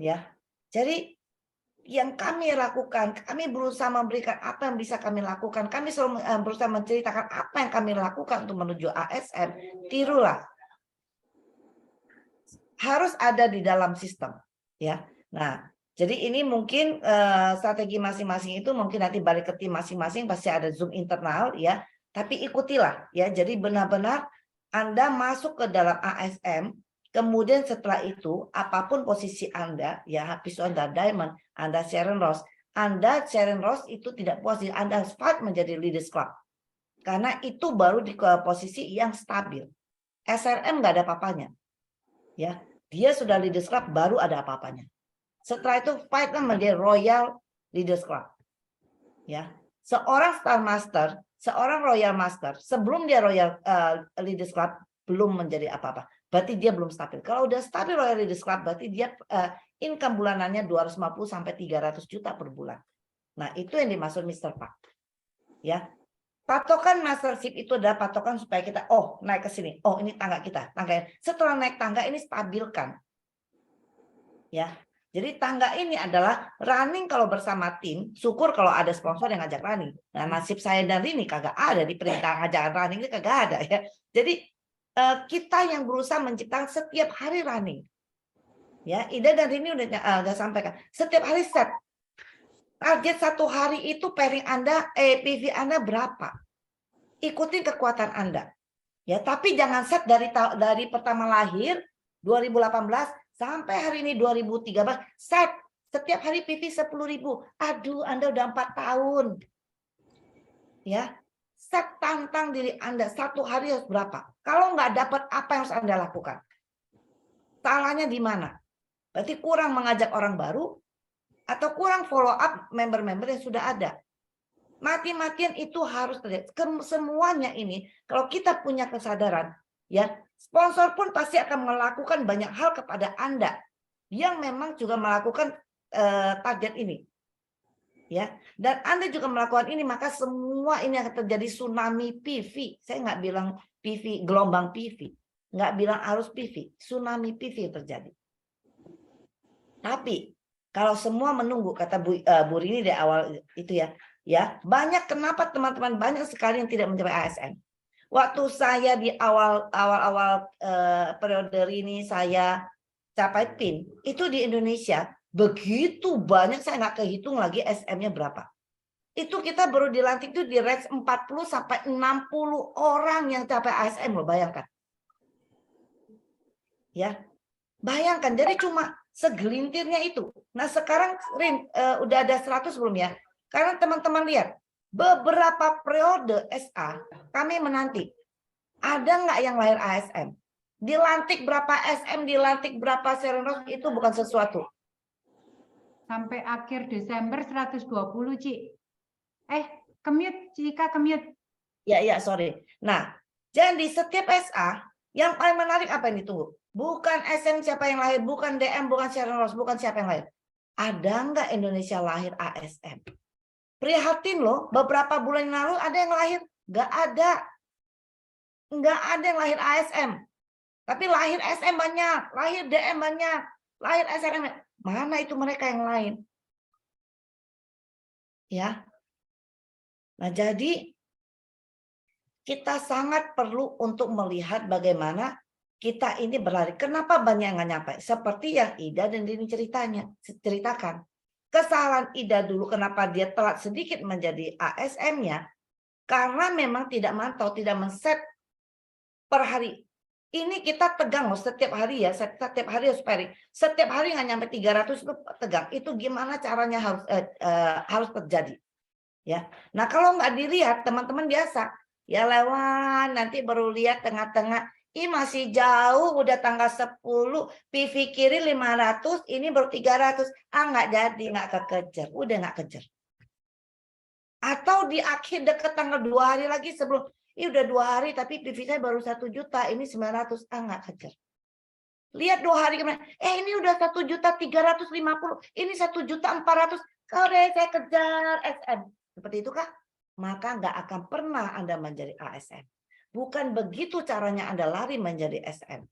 Ya, jadi yang kami lakukan, kami berusaha memberikan apa yang bisa kami lakukan. Kami selalu berusaha menceritakan apa yang kami lakukan untuk menuju ASM. Tirulah. Harus ada di dalam sistem. Ya, nah. Jadi ini mungkin strategi masing-masing itu mungkin nanti balik ke tim masing-masing pasti ada Zoom internal ya. Tapi ikutilah ya. Jadi benar-benar Anda masuk ke dalam ASM. Kemudian setelah itu apapun posisi Anda ya, Hafiz Anda Diamond, Anda Sharon Ross. Anda Sharon Ross itu tidak puas, Anda fight menjadi Leaders Club. Karena itu baru di posisi yang stabil. SRM nggak ada apa-apanya. Ya, dia sudah Leaders Club baru ada apa-apanya. Setelah itu fight menjadi Royal Leaders Club. Ya, seorang Star Master, seorang Royal Master, sebelum dia Royal Leaders Club belum menjadi apa-apa. Berarti dia belum stabil. Kalau udah stabil Royal Leaders Club, berarti dia income bulanannya 250 sampai 300 juta per bulan. Nah, itu yang dimaksud Mr. Pak. Ya. Patokan mastership itu adalah patokan supaya kita naik ke sini. Oh, ini tangga kita. Tangga. Setelah naik tangga ini stabilkan. Ya. Jadi tangga ini adalah running kalau bersama tim. Syukur kalau ada sponsor yang ngajak running. Nah, nasib saya dan Rini kagak ada di perintah ngajakan running ini kagak ada ya. Jadi kita yang berusaha menciptakan setiap hari running. Ya, Ida dan Rini udah sampaikan. Setiap hari set. Target 1 hari itu pairing Anda, PV Anda berapa? Ikutin kekuatan Anda. Ya, tapi jangan set dari pertama lahir 2018 sampai hari ini 2013, set setiap hari PV 10.000. Aduh, Anda udah 4 tahun. Ya, set tantang diri Anda 1 hari harus berapa? Kalau nggak dapat, apa yang harus Anda lakukan? Salahnya di mana? Berarti kurang mengajak orang baru atau kurang follow up member-member yang sudah ada. Mati-matian itu harus terjadi. Semuanya ini, kalau kita punya kesadaran, ya, sponsor pun pasti akan melakukan banyak hal kepada Anda yang memang juga melakukan target ini. Ya, dan Anda juga melakukan ini, maka semua ini akan terjadi tsunami PV. Saya nggak bilang PV, gelombang PV. Nggak bilang arus PV, tsunami PV terjadi. Tapi, kalau semua menunggu, kata Bu Rini di awal itu ya, banyak kenapa teman-teman banyak sekali yang tidak mencapai ASN. Waktu saya di awal periode ini saya capai PIN, itu di Indonesia begitu banyak, saya nggak kehitung lagi SM-nya berapa. Itu kita baru dilantik itu di range 40 sampai 60 orang yang capai ASM, loh, bayangkan. Ya, bayangkan, jadi cuma segelintirnya itu. Nah sekarang udah ada 100 belum ya? Karena teman-teman lihat, beberapa periode SA kami menanti. Ada nggak yang lahir ASM? Dilantik berapa SM, dilantik berapa Serenos, itu bukan sesuatu. Sampai akhir Desember 120, Ci. Kemute, Cika, kemute. Ya, sorry. Nah, jadi setiap SA, yang paling menarik apa yang ditunggu? Bukan SM siapa yang lahir, bukan DM, bukan Serenos, bukan siapa yang lahir. Ada nggak Indonesia lahir ASM? Prihatin loh, beberapa bulan yang lalu ada yang lahir? Nggak ada. Nggak ada yang lahir ASM. Tapi lahir SM banyak, lahir DM banyak, lahir SRM. Mana itu mereka yang lain? Ya. Nah, jadi kita sangat perlu untuk melihat bagaimana kita ini berlari. Kenapa banyak yang nggak nyampe? Seperti yang Ida dan Dini ceritakan. Kesalahan Ida dulu kenapa dia telat sedikit menjadi ASM-nya, karena memang tidak mantau, tidak men-set per hari. Ini kita tegang loh setiap hari ya, setiap hari harus pairing. Setiap hari nggak nyampe 300 itu tegang. Itu gimana caranya harus terjadi. Ya. Nah kalau nggak dilihat teman-teman biasa, ya lewat nanti baru lihat tengah-tengah. Ini masih jauh, udah tanggal 10, PV kiri 500, ini baru 300. Nggak jadi, nggak kekejar. Udah nggak kejar. Atau di akhir deket tanggal 2 hari lagi sebelum, ini udah 2 hari tapi PV saya baru 1 juta, ini 900. Nggak kejar. Lihat 2 hari kemarin, ini udah 1.350.000, ini 1.400.000. Kalau saya kejar SM. Seperti itu kah? Maka nggak akan pernah Anda menjadi ASM. Bukan begitu caranya Anda lari menjadi SM.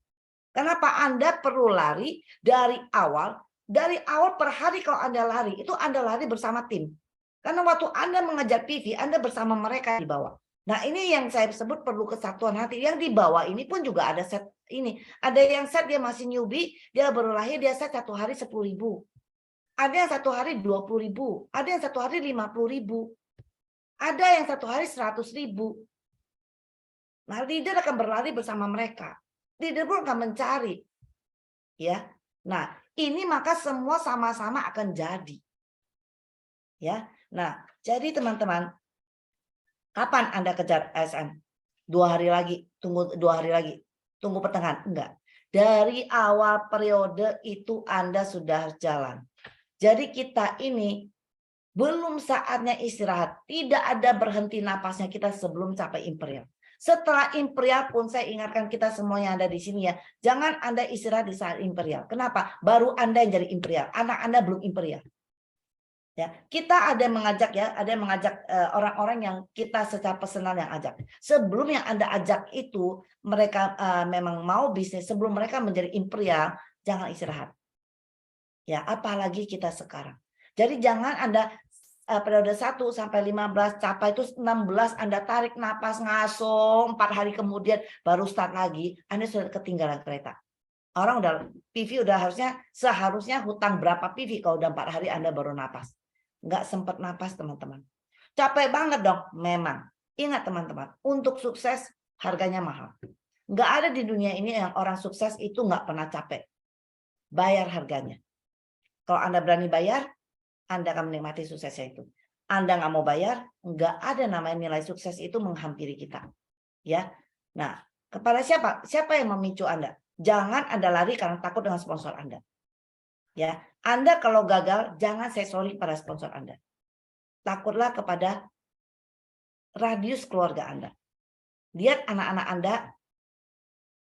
Kenapa Anda perlu lari dari awal? Dari awal per hari kalau Anda lari, itu Anda lari bersama tim. Karena waktu Anda mengejar PV, Anda bersama mereka di bawah. Nah ini yang saya sebut perlu kesatuan hati. Yang di bawah ini pun juga ada set ini. Ada yang set dia masih newbie, dia baru lahir, dia set 1 hari 10.000. Ada yang 1 hari 20.000. Ada yang 1 hari 50.000. Ada yang 1 hari 100.000. Nah, leader akan berlari bersama mereka. Leader pun akan mencari. Ya. Nah, ini maka semua sama-sama akan jadi. Ya. Nah, jadi teman-teman, kapan Anda kejar ASM? 2 hari lagi, tunggu 2 hari lagi. Tunggu pertengahan, enggak. Dari awal periode itu Anda sudah jalan. Jadi kita ini belum saatnya istirahat. Tidak ada berhenti napasnya kita sebelum capai imperial. Setelah imperial pun saya ingatkan kita semua yang ada di sini ya. Jangan Anda istirahat di saat imperial. Kenapa? Baru Anda yang jadi imperial. Anak Anda belum imperial. Ya, kita ada yang mengajak ya, ada yang mengajak orang-orang yang kita secara personal yang ajak. Sebelum yang Anda ajak itu mereka memang mau bisnis, sebelum mereka menjadi imperial, jangan istirahat. Ya, apalagi kita sekarang. Jadi jangan Anda periode 1 sampai 15 capai itu 16 Anda tarik napas ngaso 4 hari kemudian baru start lagi, Anda sudah ketinggalan kereta. Orang udah PV udah seharusnya hutang berapa PV kalau udah 4 hari Anda baru napas. Nggak sempat napas teman-teman. Capek banget dong memang. Ingat teman-teman, untuk sukses harganya mahal. Nggak ada di dunia ini yang orang sukses itu nggak pernah capek. Bayar harganya. Kalau Anda berani bayar, Anda akan menikmati suksesnya itu. Anda nggak mau bayar, nggak ada namanya nilai sukses itu menghampiri kita. Ya, nah kepada siapa? Siapa yang memicu Anda? Jangan Anda lari karena takut dengan sponsor Anda. Ya, Anda kalau gagal jangan say sorry pada sponsor Anda. Takutlah kepada radius keluarga Anda. Lihat anak-anak Anda,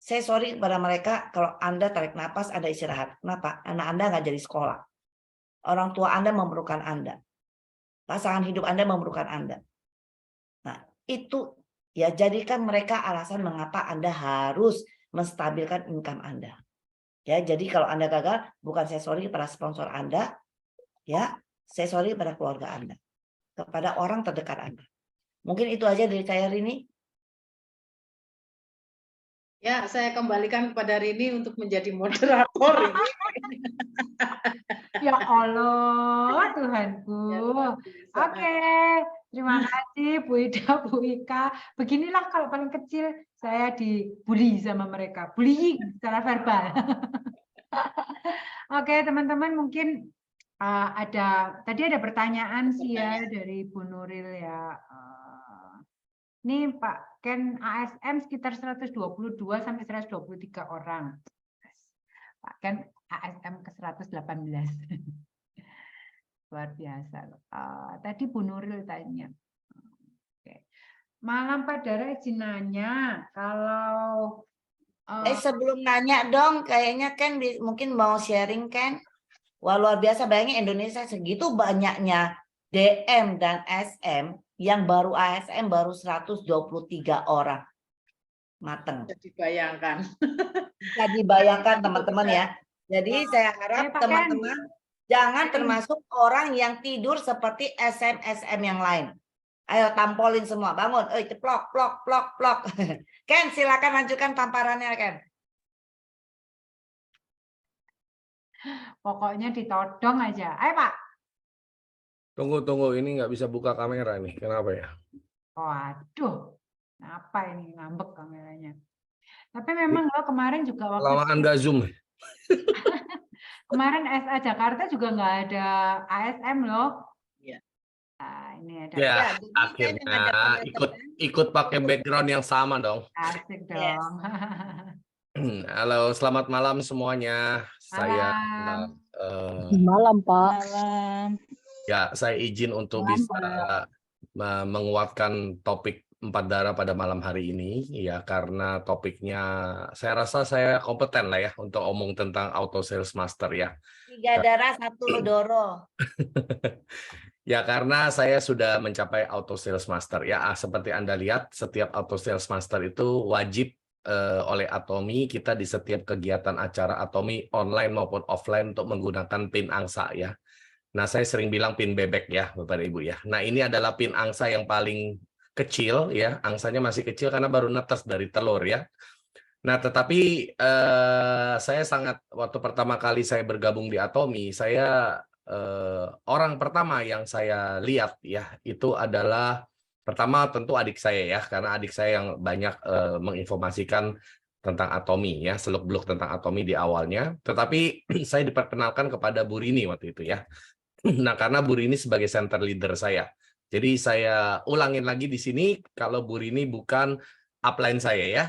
say sorry kepada mereka kalau Anda tarik napas, Anda istirahat. Kenapa? Anak Anda nggak jadi sekolah. Orang tua Anda memerlukan Anda. Pasangan hidup Anda memerlukan Anda. Nah, itu ya jadikan mereka alasan mengapa Anda harus menstabilkan income Anda. Ya, jadi kalau Anda gagal, bukan saya sorry kepada sponsor Anda, ya, saya sorry kepada keluarga Anda, kepada orang terdekat Anda. Mungkin itu aja dari saya Rini. Ya, saya kembalikan kepada Rini untuk menjadi moderator ini. Ya Allah, Tuhanku. Oke, terima kasih Bu Ida, Bu Ika. Beginilah kalau paling kecil saya dibully sama mereka. Bullying secara verbal. Oke, teman-teman mungkin tadi ada pertanyaan sih ya dari Bu Nuril ya. Ini Pak Ken ASM sekitar 122 sampai 123 orang. Pak Ken ASM ke 118. Luar biasa. Tadi Bu Nuril tanya. Oke. Malam Pak Dara izin nanya, kalau Sebelum nanya dong, kayaknya Ken mungkin mau sharing Ken. Wah luar biasa, bayangin Indonesia segitu banyaknya DM dan SM, yang baru ASM baru 123 orang. Mateng. Bisa dibayangkan. Bisa dibayangkan teman-teman ya. Jadi saya harap teman-teman jangan termasuk orang yang tidur seperti SM yang lain. Ayo tampolin semua, bangun, ceplok, plok. Ken silakan lanjutkan tamparannya Ken. Pokoknya ditodong aja. Ayo Pak. Tunggu, ini nggak bisa buka kamera nih. Kenapa ya? Waduh, apa ini ngambek kameranya. Tapi memang loh kemarin juga waktu Kelamaan nggak Zoom. kemarin SA Jakarta juga nggak ada ASM loh. Iya. Nah, ini ada. Ya, Ya, jadi saya akhirnya dengan teman-teman. ikut pakai background yang sama dong. Asik Yes. dong. Halo, selamat malam semuanya. Saya Malam. Malam, Pak. Malam. ya saya izin untuk Malam, bisa menguatkan topik 4 darah pada malam hari ini ya, karena topiknya saya rasa saya kompeten lah ya untuk omong tentang auto sales master ya. 3 darah 1 Doro. Ya, karena saya sudah mencapai auto sales master ya. Seperti Anda lihat, setiap auto sales master itu wajib oleh Atomi kita di setiap kegiatan acara Atomi online maupun offline untuk menggunakan PIN angsa ya. Nah, saya sering bilang PIN bebek ya, Bapak Ibu ya. Nah, ini adalah PIN angsa yang paling kecil ya. Angsanya masih kecil karena baru netes dari telur ya. Nah, tetapi saya sangat, waktu pertama kali saya bergabung di Atomi, saya orang pertama yang saya lihat ya, itu adalah pertama tentu adik saya ya, karena adik saya yang banyak menginformasikan tentang Atomi ya, seluk-beluk tentang Atomi di awalnya. Tetapi saya diperkenalkan kepada Bu Rini waktu itu ya. Nah, karena Bu Rini sebagai center leader saya. Jadi saya ulangin lagi di sini, kalau Bu Rini bukan upline saya ya.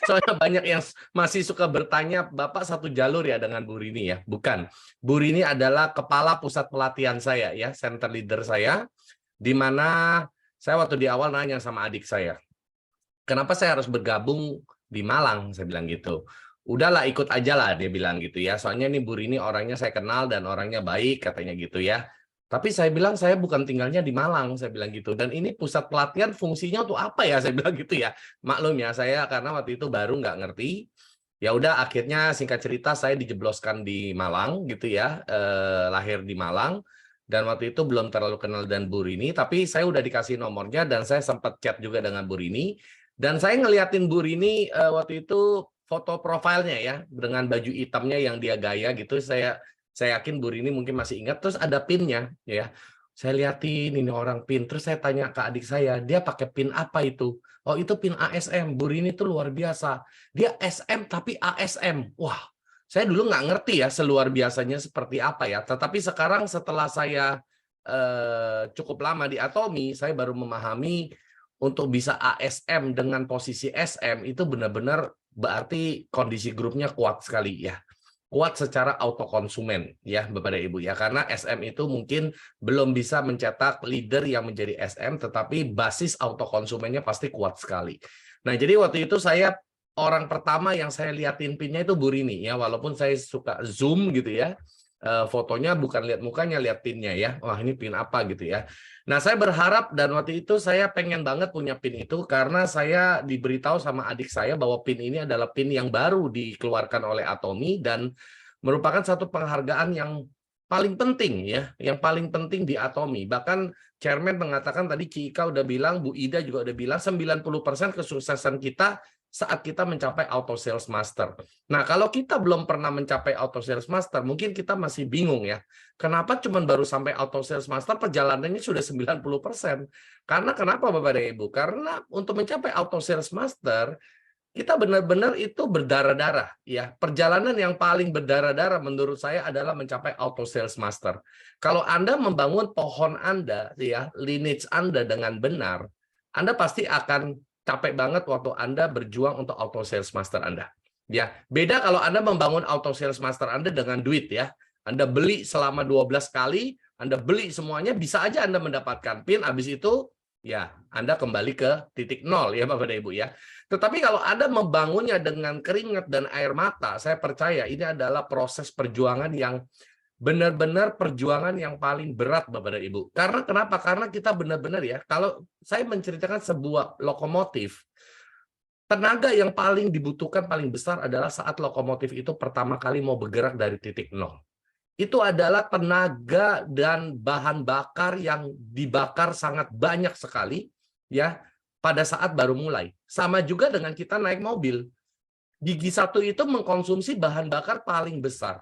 Soalnya banyak yang masih suka bertanya, Bapak satu jalur ya dengan Bu Rini ya. Bukan. Bu Rini adalah kepala pusat pelatihan saya ya, center leader saya, di mana saya waktu di awal nanya sama adik saya, kenapa saya harus bergabung di Malang? Saya bilang gitu. Udahlah, ikut aja lah, dia bilang gitu ya. Soalnya ini Bu Rini orangnya saya kenal dan orangnya baik, katanya gitu ya. Tapi saya bilang saya bukan tinggalnya di Malang, saya bilang gitu. Dan ini pusat pelatihan fungsinya untuk apa ya? Saya bilang gitu ya. Maklum ya, saya karena waktu itu baru nggak ngerti. Ya udah, akhirnya singkat cerita saya dijebloskan di Malang gitu ya. Lahir di Malang. Dan waktu itu belum terlalu kenal dan Bu Rini, tapi saya udah dikasih nomornya dan saya sempat chat juga dengan Bu Rini. Dan saya ngeliatin Bu Rini waktu itu foto profilnya ya, dengan baju hitamnya yang dia gaya gitu. Saya yakin Bu Rini mungkin masih ingat. Terus ada pinnya ya. Saya liatin ini orang pin. Terus saya tanya ke adik saya, dia pakai pin apa itu? Oh, itu pin ASM. Bu Rini itu luar biasa. Dia SM tapi ASM. Wah, saya dulu nggak ngerti ya seluar biasanya seperti apa ya. Tetapi sekarang setelah saya cukup lama di Atomi, saya baru memahami untuk bisa ASM dengan posisi SM itu benar-benar berarti kondisi grupnya kuat sekali ya. Kuat secara autokonsumen ya Bapak dan Ibu ya. Karena SM itu mungkin belum bisa mencetak leader yang menjadi SM, tetapi basis autokonsumennya pasti kuat sekali. Nah, jadi waktu itu saya orang pertama yang saya liatin pinnya itu Bu Rini ya, walaupun saya suka zoom gitu ya. Fotonya bukan lihat mukanya, lihat pinnya ya. Wah, ini pin apa gitu ya. Nah, saya berharap dan waktu itu saya pengen banget punya pin itu karena saya diberitahu sama adik saya bahwa pin ini adalah pin yang baru dikeluarkan oleh Atomi dan merupakan satu penghargaan yang paling penting ya, yang paling penting di Atomi. Bahkan Chairman mengatakan tadi, Cika udah bilang, Bu Ida juga udah bilang 90% kesuksesan kita saat kita mencapai auto sales master. Nah, kalau kita belum pernah mencapai auto sales master, mungkin kita masih bingung ya. Kenapa cuma baru sampai auto sales master perjalanannya sudah 90%? Karena kenapa Bapak dan Ibu? Karena untuk mencapai auto sales master, kita benar-benar itu berdarah-darah ya. Perjalanan yang paling berdarah-darah menurut saya adalah mencapai auto sales master. Kalau Anda membangun pohon Anda ya, lineage Anda dengan benar, Anda pasti akan capek banget waktu Anda berjuang untuk auto sales master Anda. Ya, beda kalau Anda membangun auto sales master Anda dengan duit ya. Anda beli selama 12 kali, Anda beli semuanya, bisa aja Anda mendapatkan PIN, habis itu ya Anda kembali ke titik nol ya Bapak dan Ibu ya. Tetapi kalau Anda membangunnya dengan keringat dan air mata, saya percaya ini adalah proses perjuangan yang benar-benar perjuangan yang paling berat Bapak dan Ibu. Karena kenapa? Karena kita benar-benar ya, kalau saya menceritakan sebuah lokomotif, tenaga yang paling dibutuhkan paling besar adalah saat lokomotif itu pertama kali mau bergerak dari titik nol. Itu adalah tenaga dan bahan bakar yang dibakar sangat banyak sekali ya pada saat baru mulai. Sama juga dengan kita naik mobil. Gigi satu itu mengkonsumsi bahan bakar paling besar.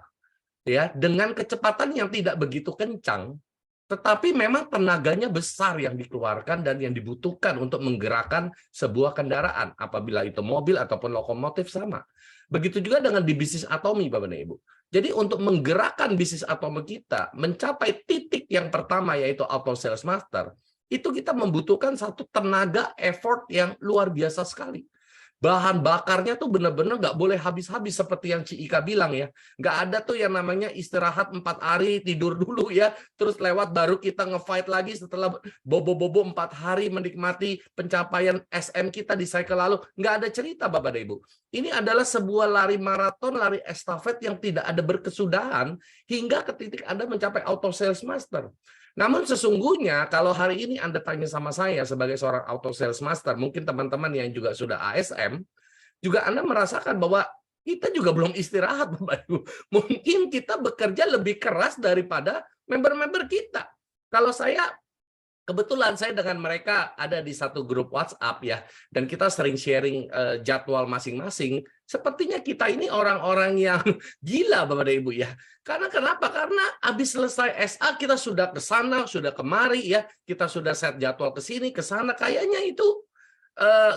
ya, dengan kecepatan yang tidak begitu kencang, tetapi memang tenaganya besar yang dikeluarkan dan yang dibutuhkan untuk menggerakkan sebuah kendaraan, apabila itu mobil ataupun lokomotif sama. Begitu juga dengan di bisnis Atomi, Bapak dan Ibu. Jadi untuk menggerakkan bisnis Atomi kita mencapai titik yang pertama, yaitu Auto Sales Master, itu kita membutuhkan satu tenaga effort yang luar biasa sekali. Bahan bakarnya tuh benar-benar nggak boleh habis-habis seperti yang Ci Ika bilang ya. Nggak ada tuh yang namanya istirahat 4 hari, tidur dulu ya, terus lewat baru kita nge-fight lagi setelah bobo-bobo 4 hari menikmati pencapaian SM kita di cycle lalu. Nggak ada cerita Bapak dan Ibu. Ini adalah sebuah lari maraton, lari estafet yang tidak ada berkesudahan hingga ke titik Anda mencapai Auto Sales Master. Namun sesungguhnya kalau hari ini Anda tanya sama saya sebagai seorang Auto Sales Master, mungkin teman-teman yang juga sudah ASM, juga Anda merasakan bahwa kita juga belum istirahat, Bapak Ibu. Mungkin kita bekerja lebih keras daripada member-member kita. Kalau saya, kebetulan saya dengan mereka ada di satu grup WhatsApp ya, dan kita sering sharing jadwal masing-masing. Sepertinya kita ini orang-orang yang gila, Bapak dan Ibu ya. Karena kenapa? Karena habis selesai SA kita sudah ke sana, sudah kemari ya, kita sudah set jadwal ke sini, ke sana. Kayaknya itu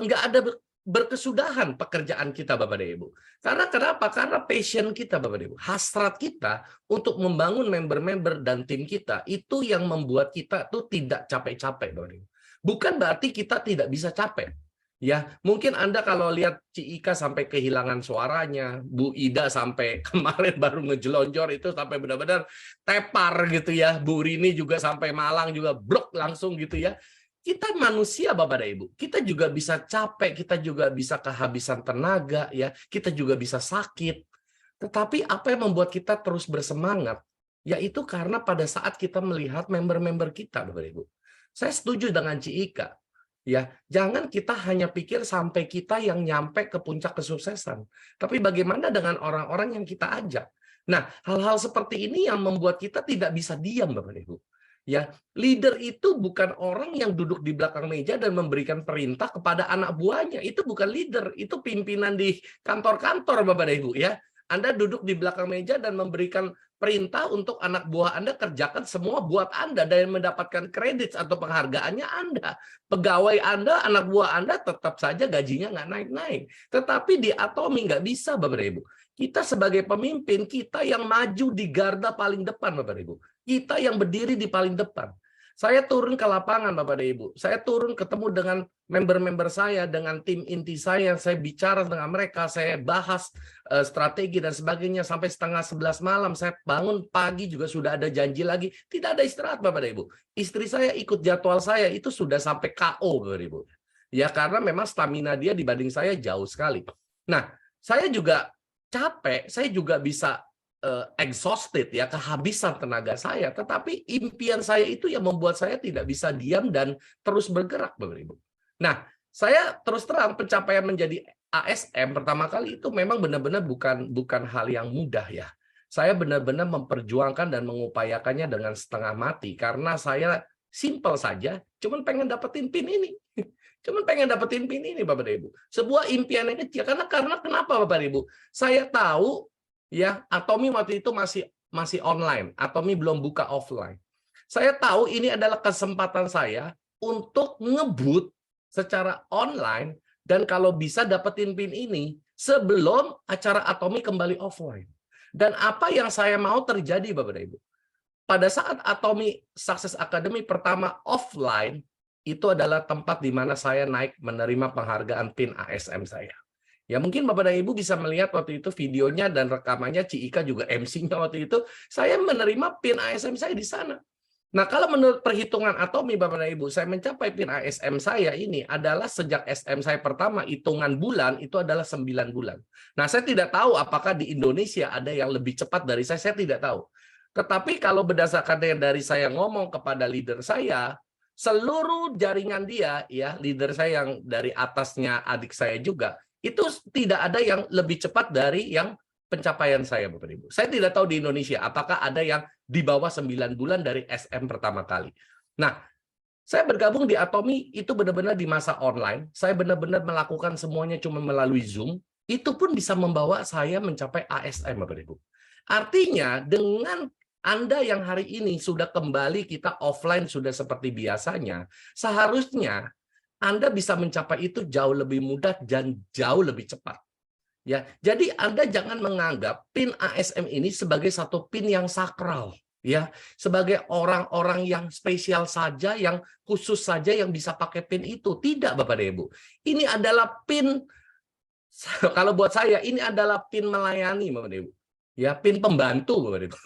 nggak ada berkesudahan pekerjaan kita, Bapak dan Ibu. Karena kenapa? Karena passion kita, Bapak dan Ibu. Hasrat kita untuk membangun member-member dan tim kita, itu yang membuat kita tuh tidak capek-capek, Bapak dan Ibu. Bukan berarti kita tidak bisa capek. Ya, mungkin Anda kalau lihat Ci Ika sampai kehilangan suaranya, Bu Ida sampai kemarin baru ngejelonjor itu sampai benar-benar tepar gitu ya. Bu Rini juga sampai Malang juga brok langsung gitu ya. Kita manusia Bapak dan Ibu, kita juga bisa capek, kita juga bisa kehabisan tenaga ya, kita juga bisa sakit. Tetapi apa yang membuat kita terus bersemangat? Yaitu karena pada saat kita melihat member-member kita, Bapak dan Ibu. Saya setuju dengan Ci Ika. Ya, jangan kita hanya pikir sampai kita yang nyampe ke puncak kesuksesan. Tapi bagaimana dengan orang-orang yang kita ajak? Nah, hal-hal seperti ini yang membuat kita tidak bisa diam, Bapak dan Ibu. Ya, leader itu bukan orang yang duduk di belakang meja dan memberikan perintah kepada anak buahnya. Itu bukan leader, itu pimpinan di kantor-kantor, Bapak dan Ibu ya. Anda duduk di belakang meja dan memberikan perintah untuk anak buah Anda kerjakan semua buat Anda dan mendapatkan kredit atau penghargaannya Anda. Pegawai Anda, anak buah Anda tetap saja gajinya nggak naik-naik. Tetapi di Atomi nggak bisa, Bapak dan Ibu. Kita sebagai pemimpin, kita yang maju di garda paling depan, Bapak dan Ibu. Kita yang berdiri di paling depan. Saya turun ke lapangan, Bapak dan Ibu. Saya turun ketemu dengan member-member saya, dengan tim inti saya bicara dengan mereka, saya bahas strategi dan sebagainya, sampai setengah 11 malam, saya bangun pagi juga sudah ada janji lagi. Tidak ada istirahat, Bapak dan Ibu. Istri saya ikut jadwal saya, itu sudah sampai KO, Bapak dan Ibu. Ya, karena memang stamina dia dibanding saya jauh sekali. Nah, saya juga capek, saya juga bisa exhausted ya, kehabisan tenaga saya, tetapi impian saya itu yang membuat saya tidak bisa diam dan terus bergerak, Bapak Ibu. Nah, saya terus terang pencapaian menjadi ASM pertama kali itu memang benar-benar bukan hal yang mudah ya. Saya benar-benar memperjuangkan dan mengupayakannya dengan setengah mati karena saya simpel saja, cuman pengen dapetin pin ini. Cuman pengen dapetin pin ini, Bapak dan Ibu. Sebuah impian yang kecil. Karena kenapa, Bapak dan Ibu? Saya tahu ya, Atomi waktu itu masih online. Atomi belum buka offline. Saya tahu ini adalah kesempatan saya untuk ngebut secara online dan kalau bisa dapetin pin ini sebelum acara Atomi kembali offline. Dan apa yang saya mau terjadi, Bapak dan Ibu? Pada saat Atomi Success Academy pertama offline, itu adalah tempat di mana saya naik menerima penghargaan pin ASM saya. Ya mungkin Bapak dan Ibu bisa melihat waktu itu videonya dan rekamannya, Ci Ika juga MC-nya waktu itu, saya menerima pin ASM saya di sana. Nah kalau menurut perhitungan Atomi Bapak dan Ibu, saya mencapai pin ASM saya ini adalah sejak SM saya pertama, hitungan bulan itu adalah 9 bulan. Nah saya tidak tahu apakah di Indonesia ada yang lebih cepat dari saya tidak tahu. Tetapi kalau berdasarkan dari saya ngomong kepada leader saya, seluruh jaringan dia, ya leader saya yang dari atasnya adik saya juga, itu tidak ada yang lebih cepat dari yang pencapaian saya, Bapak Ibu. Saya tidak tahu di Indonesia apakah ada yang di bawah 9 bulan dari SM pertama kali. Nah, saya bergabung di Atomi itu benar-benar di masa online. Saya benar-benar melakukan semuanya cuma melalui Zoom. Itu pun bisa membawa saya mencapai ASM, Bapak Ibu. Artinya dengan Anda yang hari ini sudah kembali kita offline sudah seperti biasanya, seharusnya Anda bisa mencapai itu jauh lebih mudah dan jauh lebih cepat. Ya, jadi Anda jangan menganggap PIN ASM ini sebagai satu PIN yang sakral, ya, sebagai orang-orang yang spesial saja, yang khusus saja yang bisa pakai PIN itu. Tidak, Bapak dan Ibu. Ini adalah PIN, kalau buat saya ini adalah PIN melayani, Bapak dan Ibu. Ya, PIN pembantu, Bapak dan Ibu.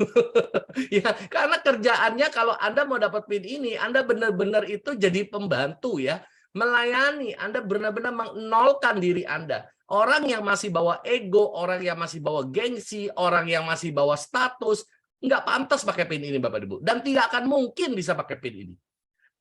Ya, karena kerjaannya kalau Anda mau dapat PIN ini, Anda benar-benar itu jadi pembantu, ya. Melayani, Anda benar-benar menolkan diri Anda. Orang yang masih bawa ego, orang yang masih bawa gengsi, orang yang masih bawa status, nggak pantas pakai PIN ini, Bapak Ibu. Dan tidak akan mungkin bisa pakai PIN ini.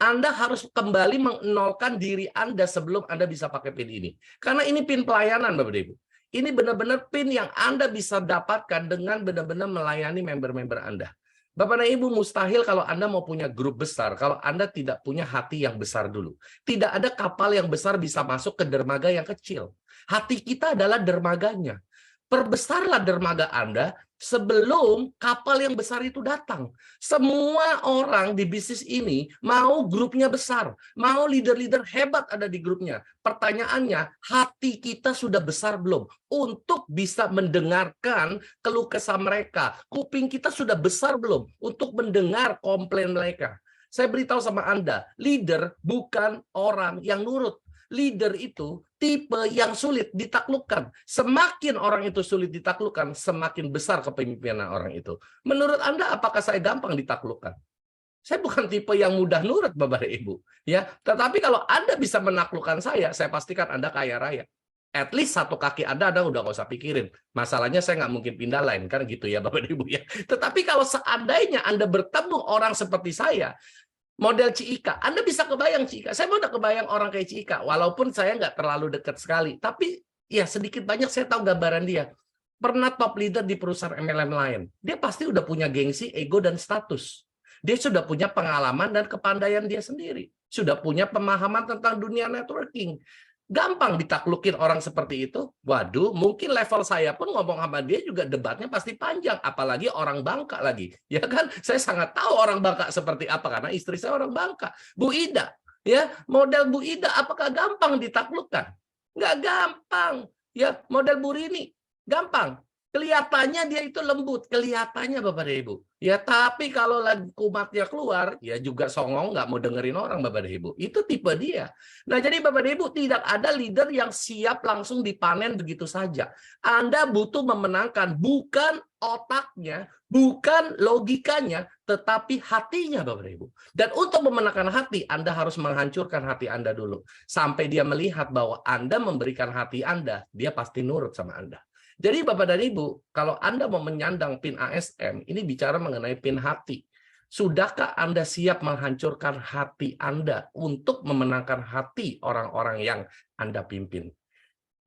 Anda harus kembali menolkan diri Anda sebelum Anda bisa pakai PIN ini. Karena ini PIN pelayanan, Bapak Ibu. Ini benar-benar PIN yang Anda bisa dapatkan dengan benar-benar melayani member-member Anda. Bapak dan Ibu, mustahil kalau Anda mau punya grup besar, kalau Anda tidak punya hati yang besar dulu. Tidak ada kapal yang besar bisa masuk ke dermaga yang kecil. Hati kita adalah dermaganya. Perbesarlah dermaga Anda sebelum kapal yang besar itu datang. Semua orang di bisnis ini mau grupnya besar, mau leader-leader hebat ada di grupnya. Pertanyaannya, hati kita sudah besar belum untuk bisa mendengarkan keluh kesah mereka? Kuping kita sudah besar belum untuk mendengar komplain mereka? Saya beritahu sama Anda, leader bukan orang yang nurut. Leader itu tipe yang sulit ditaklukkan. Semakin orang itu sulit ditaklukkan, semakin besar kepemimpinan orang itu. Menurut Anda, apakah saya gampang ditaklukkan? Saya bukan tipe yang mudah nurut, Bapak dan Ibu. Ya, tetapi kalau Anda bisa menaklukkan saya pastikan Anda kaya raya. At least satu kaki Anda udah nggak usah pikirin. Masalahnya saya nggak mungkin pindah lain, kan gitu ya, Bapak dan Ibu ya. Tetapi kalau seandainya Anda bertemu orang seperti saya, model Cika, Anda bisa kebayang Cika. Saya mau udah kebayang orang kayak Cika, walaupun saya nggak terlalu dekat sekali. Tapi ya sedikit banyak saya tahu gambaran dia. Pernah top leader di perusahaan MLM lain. Dia pasti udah punya gengsi, ego, dan status. Dia sudah punya pengalaman dan kepandaian dia sendiri. Sudah punya pemahaman tentang dunia networking. Gampang ditaklukin orang seperti itu. Waduh, mungkin level saya pun ngomong sama dia juga debatnya pasti panjang. Apalagi orang Bangka lagi. Ya kan, saya sangat tahu orang Bangka seperti apa. Karena istri saya orang Bangka. Bu Ida, ya model Bu Ida apakah gampang ditaklukkan? Nggak gampang. Ya, model Bu Rini, gampang. Kelihatannya dia itu lembut. Kelihatannya Bapak dan Ibu. Ya, tapi kalau lagi kumatnya keluar, ya juga songong, nggak mau dengerin orang, Bapak dan Ibu. Itu tipe dia. Nah, jadi Bapak dan Ibu, tidak ada leader yang siap langsung dipanen begitu saja. Anda butuh memenangkan bukan otaknya, bukan logikanya, tetapi hatinya, Bapak dan Ibu. Dan untuk memenangkan hati, Anda harus menghancurkan hati Anda dulu. Sampai dia melihat bahwa Anda memberikan hati Anda, dia pasti nurut sama Anda. Jadi Bapak dan Ibu, kalau Anda mau menyandang PIN ASM, ini bicara mengenai PIN hati. Sudahkah Anda siap menghancurkan hati Anda untuk memenangkan hati orang-orang yang Anda pimpin?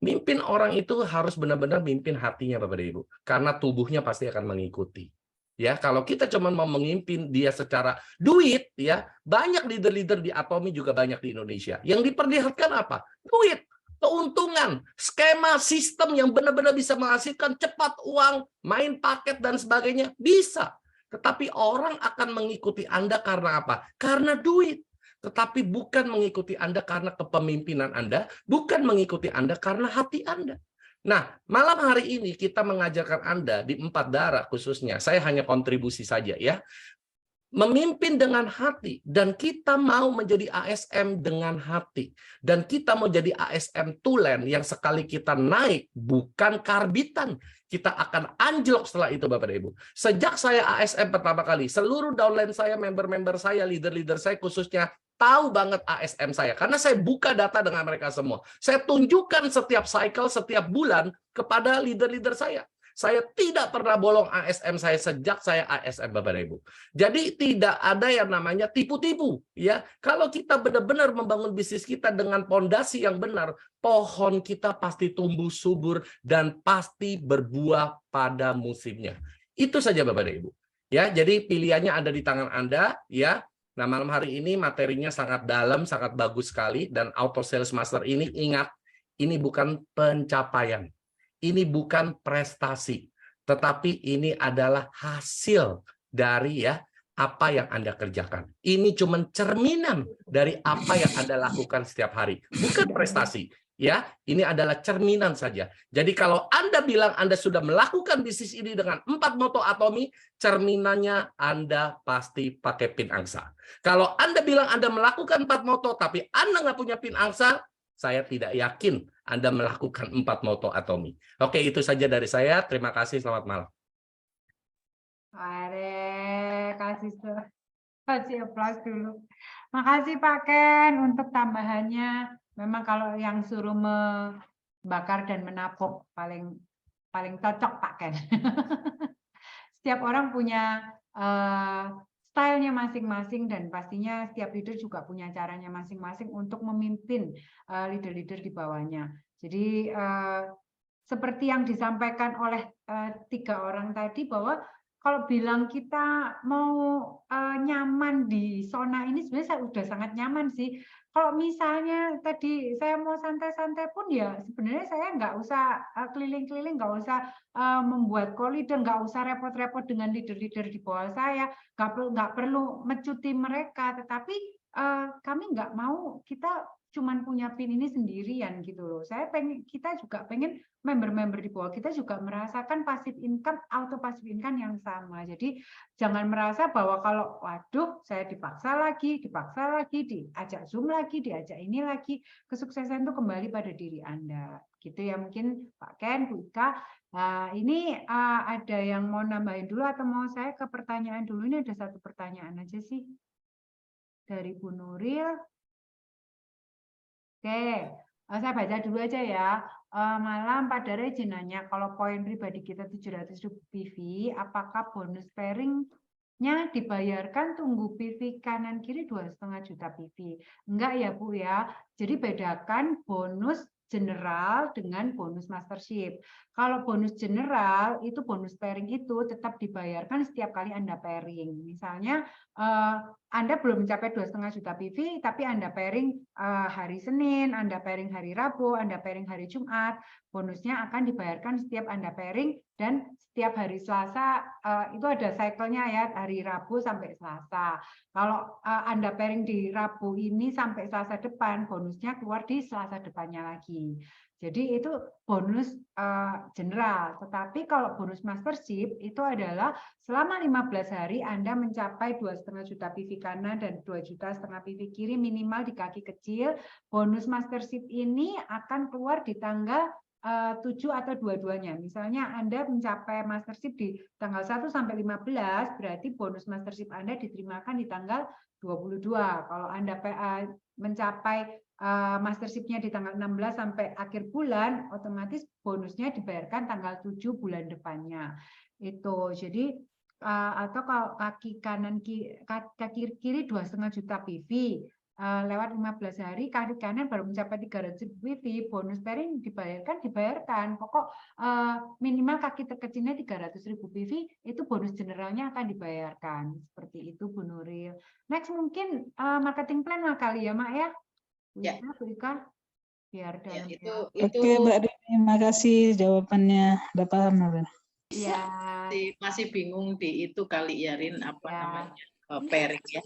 Mimpin orang itu harus benar-benar mimpin hatinya, Bapak dan Ibu. Karena tubuhnya pasti akan mengikuti. Ya, kalau kita cuma mau memimpin dia secara duit, ya banyak leader-leader di Atomi juga banyak di Indonesia. Yang diperlihatkan apa? Duit. Keuntungan, skema sistem yang benar-benar bisa menghasilkan cepat uang, main paket dan sebagainya, bisa. Tetapi orang akan mengikuti Anda karena apa? Karena duit. Tetapi bukan mengikuti Anda karena kepemimpinan Anda, bukan mengikuti Anda karena hati Anda. Nah, malam hari ini kita mengajarkan Anda di 4 darah khususnya, saya hanya kontribusi saja ya, memimpin dengan hati, dan kita mau menjadi ASM dengan hati, dan kita mau jadi ASM tulen yang sekali kita naik bukan karbitan, kita akan anjlok setelah itu, Bapak dan Ibu. Sejak saya ASM pertama kali, seluruh downline saya, member-member saya, leader-leader saya khususnya tahu banget ASM saya karena saya buka data dengan mereka semua. Saya tunjukkan setiap cycle, setiap bulan kepada leader-leader saya. Saya tidak pernah bolong ASM saya sejak saya ASM, Bapak dan Ibu. Jadi tidak ada yang namanya tipu-tipu, ya. Kalau kita benar-benar membangun bisnis kita dengan pondasi yang benar, pohon kita pasti tumbuh subur dan pasti berbuah pada musimnya. Itu saja, Bapak dan Ibu. Ya, jadi pilihannya ada di tangan Anda, ya. Nah, malam hari ini materinya sangat dalam, sangat bagus sekali, dan Auto Sales Master ini ingat, ini bukan pencapaian. Ini bukan prestasi, tetapi ini adalah hasil dari ya apa yang Anda kerjakan. Ini cuma cerminan dari apa yang Anda lakukan setiap hari, bukan prestasi. Ya, ini adalah cerminan saja. Jadi kalau Anda bilang Anda sudah melakukan bisnis ini dengan 4 moto atomi, cerminannya Anda pasti pakai pin angsa. Kalau Anda bilang Anda melakukan 4 moto, tapi Anda nggak punya pin angsa, saya tidak yakin Anda melakukan 4 moto atomi. Oke, itu saja dari saya. Terima kasih, selamat malam. Kasih aplaus dulu. Makasih Pak Ken untuk tambahannya. Memang kalau yang suruh membakar dan menapuk paling cocok Pak Ken. Setiap orang punya stylenya masing-masing dan pastinya setiap leader juga punya caranya masing-masing untuk memimpin leader-leader di bawahnya. Jadi seperti yang disampaikan oleh 3 orang tadi bahwa kalau bilang kita mau nyaman di zona ini sebenarnya saya udah sangat nyaman sih. Kalau misalnya tadi saya mau santai-santai pun ya sebenarnya saya nggak usah keliling-keliling, nggak usah membuat co-leader, nggak usah repot-repot dengan leader-leader di bawah saya, nggak perlu mecuti mereka. Tetapi kami nggak mau kita cuman punya pin ini sendirian gitu loh. Kita juga pengen member-member di bawah kita juga merasakan passive income, auto passive income yang sama. Jadi jangan merasa bahwa kalau waduh saya dipaksa lagi, diajak Zoom lagi, diajak ini lagi, kesuksesan itu kembali pada diri Anda. Gitu ya mungkin Pak Ken, Bu Ika. Ini ada yang mau nambahin dulu atau mau saya ke pertanyaan dulu? Ini ada 1 pertanyaan aja sih dari Bu Nuril. Oke, saya baca dulu aja ya. Malam Pak Dara izin nanya, kalau poin pribadi kita 700.000 PV, apakah bonus pairing-nya dibayarkan tunggu PV kanan kiri 2,5 juta PV? Enggak ya Bu ya. Jadi bedakan bonus general dengan bonus mastership. Kalau bonus general itu bonus pairing itu tetap dibayarkan setiap kali Anda pairing. Misalnya Anda belum mencapai 2,5 juta PV, tapi Anda pairing hari Senin, Anda pairing hari Rabu, Anda pairing hari Jumat, bonusnya akan dibayarkan setiap Anda pairing dan setiap hari Selasa itu ada cycle-nya ya, hari Rabu sampai Selasa. Kalau Anda pairing di Rabu ini sampai Selasa depan, bonusnya keluar di Selasa depannya lagi. Jadi itu bonus general. Tetapi kalau bonus mastership itu adalah selama 15 hari Anda mencapai 2,5 juta PV kanan dan 2,5 juta PV kiri minimal di kaki kecil. Bonus mastership ini akan keluar di tanggal 7 atau dua-duanya. Misalnya Anda mencapai mastership di tanggal 1 sampai 15, berarti bonus mastership Anda diterimakan di tanggal 22. Kalau Anda mencapai mastership-nya di tanggal 16 sampai akhir bulan, otomatis bonusnya dibayarkan tanggal 7 bulan depannya. Itu. Jadi atau kalau kaki kiri 2,5 juta PV lewat 15 hari, kaki kanan baru mencapai 300 PV, bonus pairing dibayarkan. Pokok minimal kaki terkecilnya 300.000 PV, itu bonus generalnya akan dibayarkan. Seperti itu Bu Nuril. Next mungkin marketing plan kali ya Mak ya? Ya. Bu Ika, biar dalam ya, Oke Mbak Dini, makasih jawabannya. Udah paham Mbak. Ya. Masih bingung di itu kali ya Rin, apa namanya pairing ya,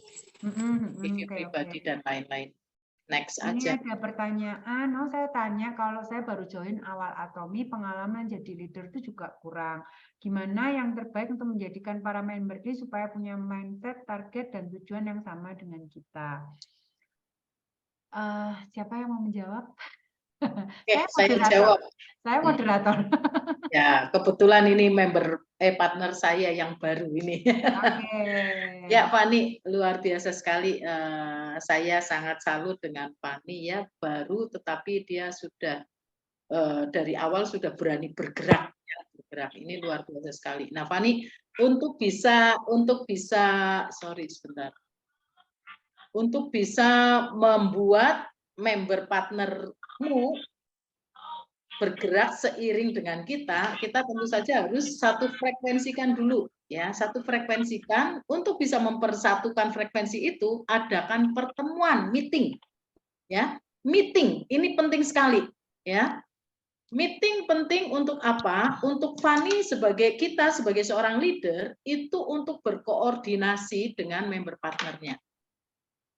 PV pribadi dan lain-lain. Next Ini aja. ada pertanyaan, saya tanya kalau saya baru join awal Atomi, pengalaman jadi leader itu juga kurang. Gimana yang terbaik untuk menjadikan para member ini supaya punya mindset, target, dan tujuan yang sama dengan kita? Siapa yang mau menjawab? Saya jawab. Saya moderator. Ya, kebetulan ini partner saya yang baru ini. Ya, Fani, luar biasa sekali. Saya sangat salut dengan Fani ya, baru tetapi dia sudah dari awal sudah berani bergerak. Ya, bergerak. Ini luar biasa sekali. Nah, Fani, untuk bisa membuat member partnermu bergerak seiring dengan kita tentu saja harus satu frekuensikan dulu ya, satu frekuensikan. Untuk bisa mempersatukan frekuensi itu, adakan pertemuan, meeting ya, meeting ini penting sekali ya. Meeting penting untuk apa? Untuk Fani sebagai kita sebagai seorang leader itu untuk berkoordinasi dengan member partnernya.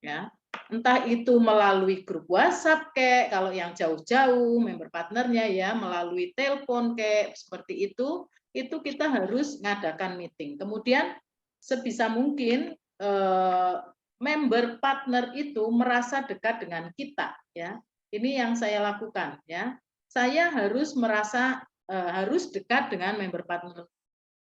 Ya. Entah itu melalui grup WhatsApp kayak kalau yang jauh-jauh member partnernya ya, melalui telepon kayak seperti itu kita harus ngadakan meeting. Kemudian sebisa mungkin member partner itu merasa dekat dengan kita ya. Ini yang saya lakukan ya. Saya harus merasa harus dekat dengan member partner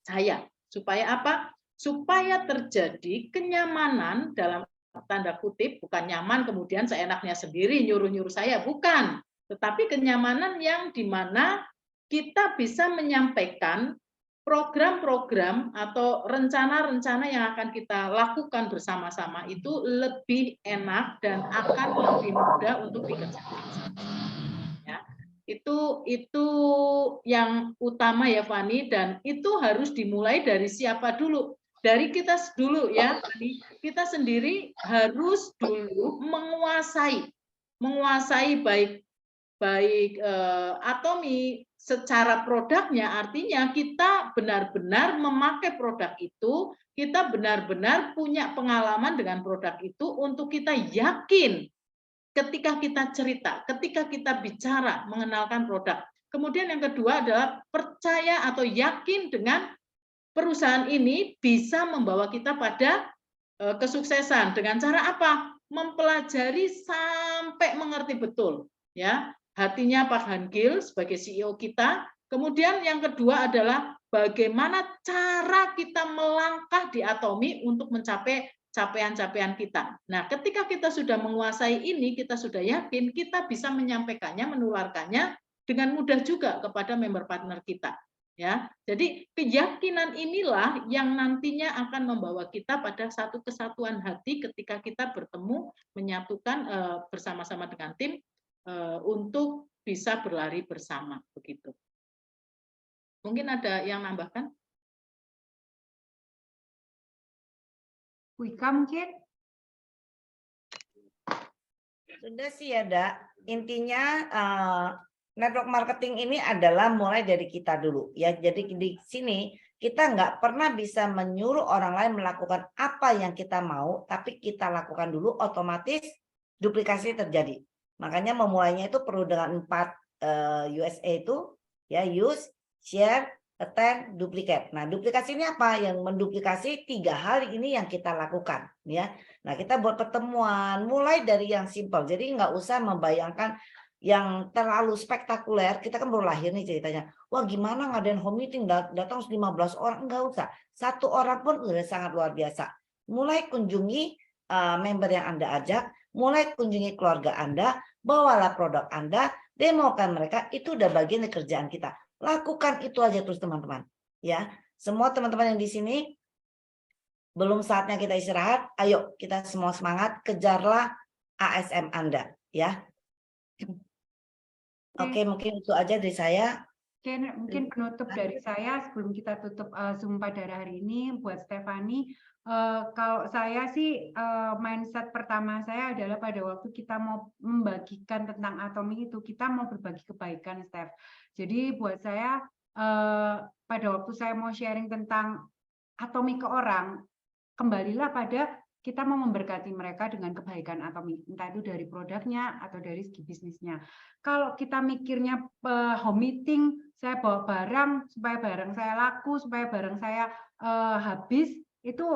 saya. Supaya apa? Supaya terjadi kenyamanan dalam tanda kutip, bukan nyaman kemudian seenaknya sendiri nyuruh-nyuruh saya, bukan. Tetapi kenyamanan yang dimana kita bisa menyampaikan program-program atau rencana-rencana yang akan kita lakukan bersama-sama itu lebih enak dan akan lebih mudah untuk dikerjakan. Ya. Itu yang utama ya Fani, dan itu harus dimulai dari siapa dulu? Dari kita dulu ya, Fani. Kita sendiri harus dulu menguasai baik Atomi secara produknya, artinya kita benar-benar memakai produk itu, kita benar-benar punya pengalaman dengan produk itu untuk kita yakin ketika kita cerita, ketika kita bicara mengenalkan produk. Kemudian yang kedua adalah percaya atau yakin dengan perusahaan ini bisa membawa kita pada kesuksesan. Dengan cara apa? Mempelajari sampai mengerti betul, ya. Hatinya Pak Hangil sebagai CEO kita. Kemudian yang kedua adalah bagaimana cara kita melangkah di Atomi untuk mencapai capaian-capaian kita. Nah, ketika kita sudah menguasai ini, kita sudah yakin kita bisa menyampaikannya, menularkannya dengan mudah juga kepada member partner kita. Ya, jadi keyakinan inilah yang nantinya akan membawa kita pada satu kesatuan hati ketika kita bertemu, menyatukan bersama-sama dengan tim untuk bisa berlari bersama, begitu. Mungkin ada yang nambahkan? Wika mungkin? Sudah sih ya, Dak. Intinya network marketing ini adalah mulai dari kita dulu ya. Jadi di sini kita nggak pernah bisa menyuruh orang lain melakukan apa yang kita mau, tapi kita lakukan dulu, otomatis duplikasi terjadi. Makanya memulainya itu perlu dengan 4 USA itu ya, use, share, attend, duplicate. Nah, duplikasi ini apa? Yang menduplikasi 3 hal ini yang kita lakukan ya. Nah, kita buat pertemuan mulai dari yang simpel. Jadi nggak usah membayangkan yang terlalu spektakuler. Kita kan baru lahir nih ceritanya. Wah, gimana ngadain home meeting datang 15 orang? Nggak usah. 1 orang pun udah sangat luar biasa. Mulai kunjungi member yang Anda ajak, mulai kunjungi keluarga Anda, bawalah produk Anda, demokan mereka, itu udah bagian dari kerjaan kita. Lakukan itu aja terus teman-teman. Ya, semua teman-teman yang di sini, belum saatnya kita istirahat, ayo kita semua semangat, kejarlah ASM Anda. Ya. Oke, mungkin itu aja dari saya. Oke, mungkin penutup dari saya sebelum kita tutup Zoom pada hari ini buat Stefani. Kalau saya sih mindset pertama saya adalah pada waktu kita mau membagikan tentang Atomi itu, kita mau berbagi kebaikan, Steph. Jadi buat saya pada waktu saya mau sharing tentang Atomi ke orang, kembalilah pada kita mau memberkati mereka dengan kebaikan Atomi, entah itu dari produknya atau dari segi bisnisnya. Kalau kita mikirnya home meeting, saya bawa barang supaya barang saya laku, supaya barang saya habis, itu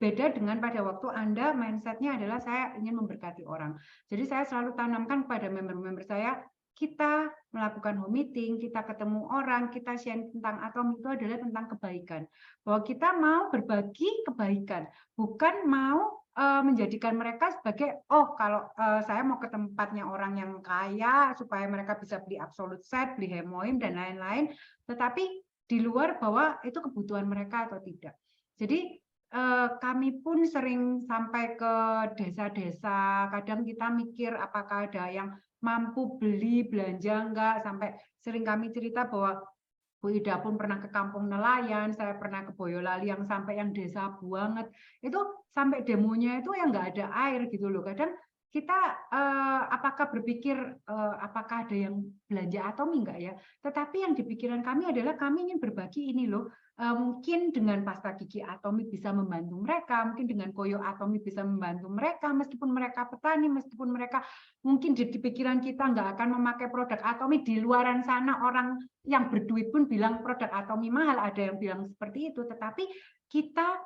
beda dengan pada waktu Anda mindsetnya adalah saya ingin memberkati orang. Jadi saya selalu tanamkan kepada member-member saya, kita melakukan home meeting, kita ketemu orang, kita share tentang Atomi itu adalah tentang kebaikan. Bahwa kita mau berbagi kebaikan, bukan mau menjadikan mereka sebagai, oh kalau saya mau ke tempatnya orang yang kaya supaya mereka bisa beli absolute set, beli hemoim dan lain-lain, tetapi di luar bahwa itu kebutuhan mereka atau tidak. Jadi kami pun sering sampai ke desa-desa, kadang kita mikir apakah ada yang mampu beli belanja enggak, sampai sering kami cerita bahwa Bu Ida pun pernah ke kampung nelayan, saya pernah ke Boyolali yang sampai yang desa banget, itu sampai demonya itu yang nggak ada air gitu loh. Kadang kita apakah berpikir apakah ada yang belanja Atomi enggak ya? Tetapi yang di pikiran kami adalah kami ingin berbagi ini loh. Mungkin dengan pasta gigi Atomi bisa membantu mereka, mungkin dengan koyo Atomi bisa membantu mereka, meskipun mereka petani, meskipun mereka mungkin di pikiran kita nggak akan memakai produk Atomi, di luaran sana orang yang berduit pun bilang produk Atomi mahal, ada yang bilang seperti itu, tetapi kita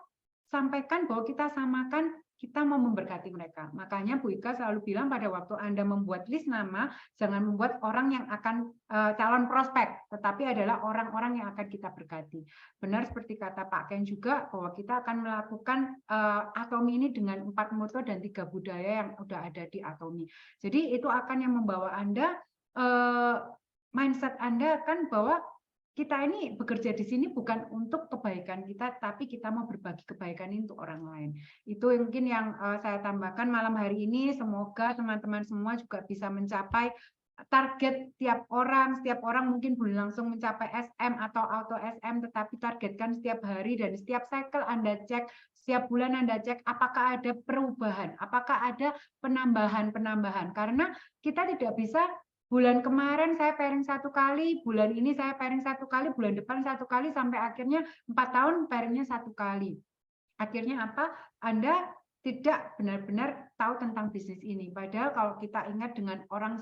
sampaikan bahwa kita samakan, kita mau memberkati mereka. Makanya Bu Ika selalu bilang pada waktu Anda membuat list nama, jangan membuat orang yang akan calon prospek, tetapi adalah orang-orang yang akan kita berkati. Benar seperti kata Pak Ken juga, bahwa kita akan melakukan Atomi ini dengan 4 moto dan 3 budaya yang udah ada di Atomi. Jadi itu akan yang membawa Anda, mindset Anda kan bahwa kita ini bekerja di sini bukan untuk kebaikan kita, tapi kita mau berbagi kebaikan ini untuk orang lain. Itu mungkin yang saya tambahkan malam hari ini. Semoga teman-teman semua juga bisa mencapai target setiap orang mungkin belum langsung mencapai SM atau auto SM, tetapi targetkan setiap hari dan setiap cycle Anda cek, setiap bulan Anda cek apakah ada perubahan, apakah ada penambahan. Karena kita tidak bisa bulan kemarin saya pairing 1 kali, bulan ini saya pairing 1 kali, bulan depan 1 kali, sampai akhirnya 4 tahun pairingnya 1 kali. Akhirnya apa? Anda tidak benar-benar tahu tentang bisnis ini. Padahal kalau kita ingat dengan orang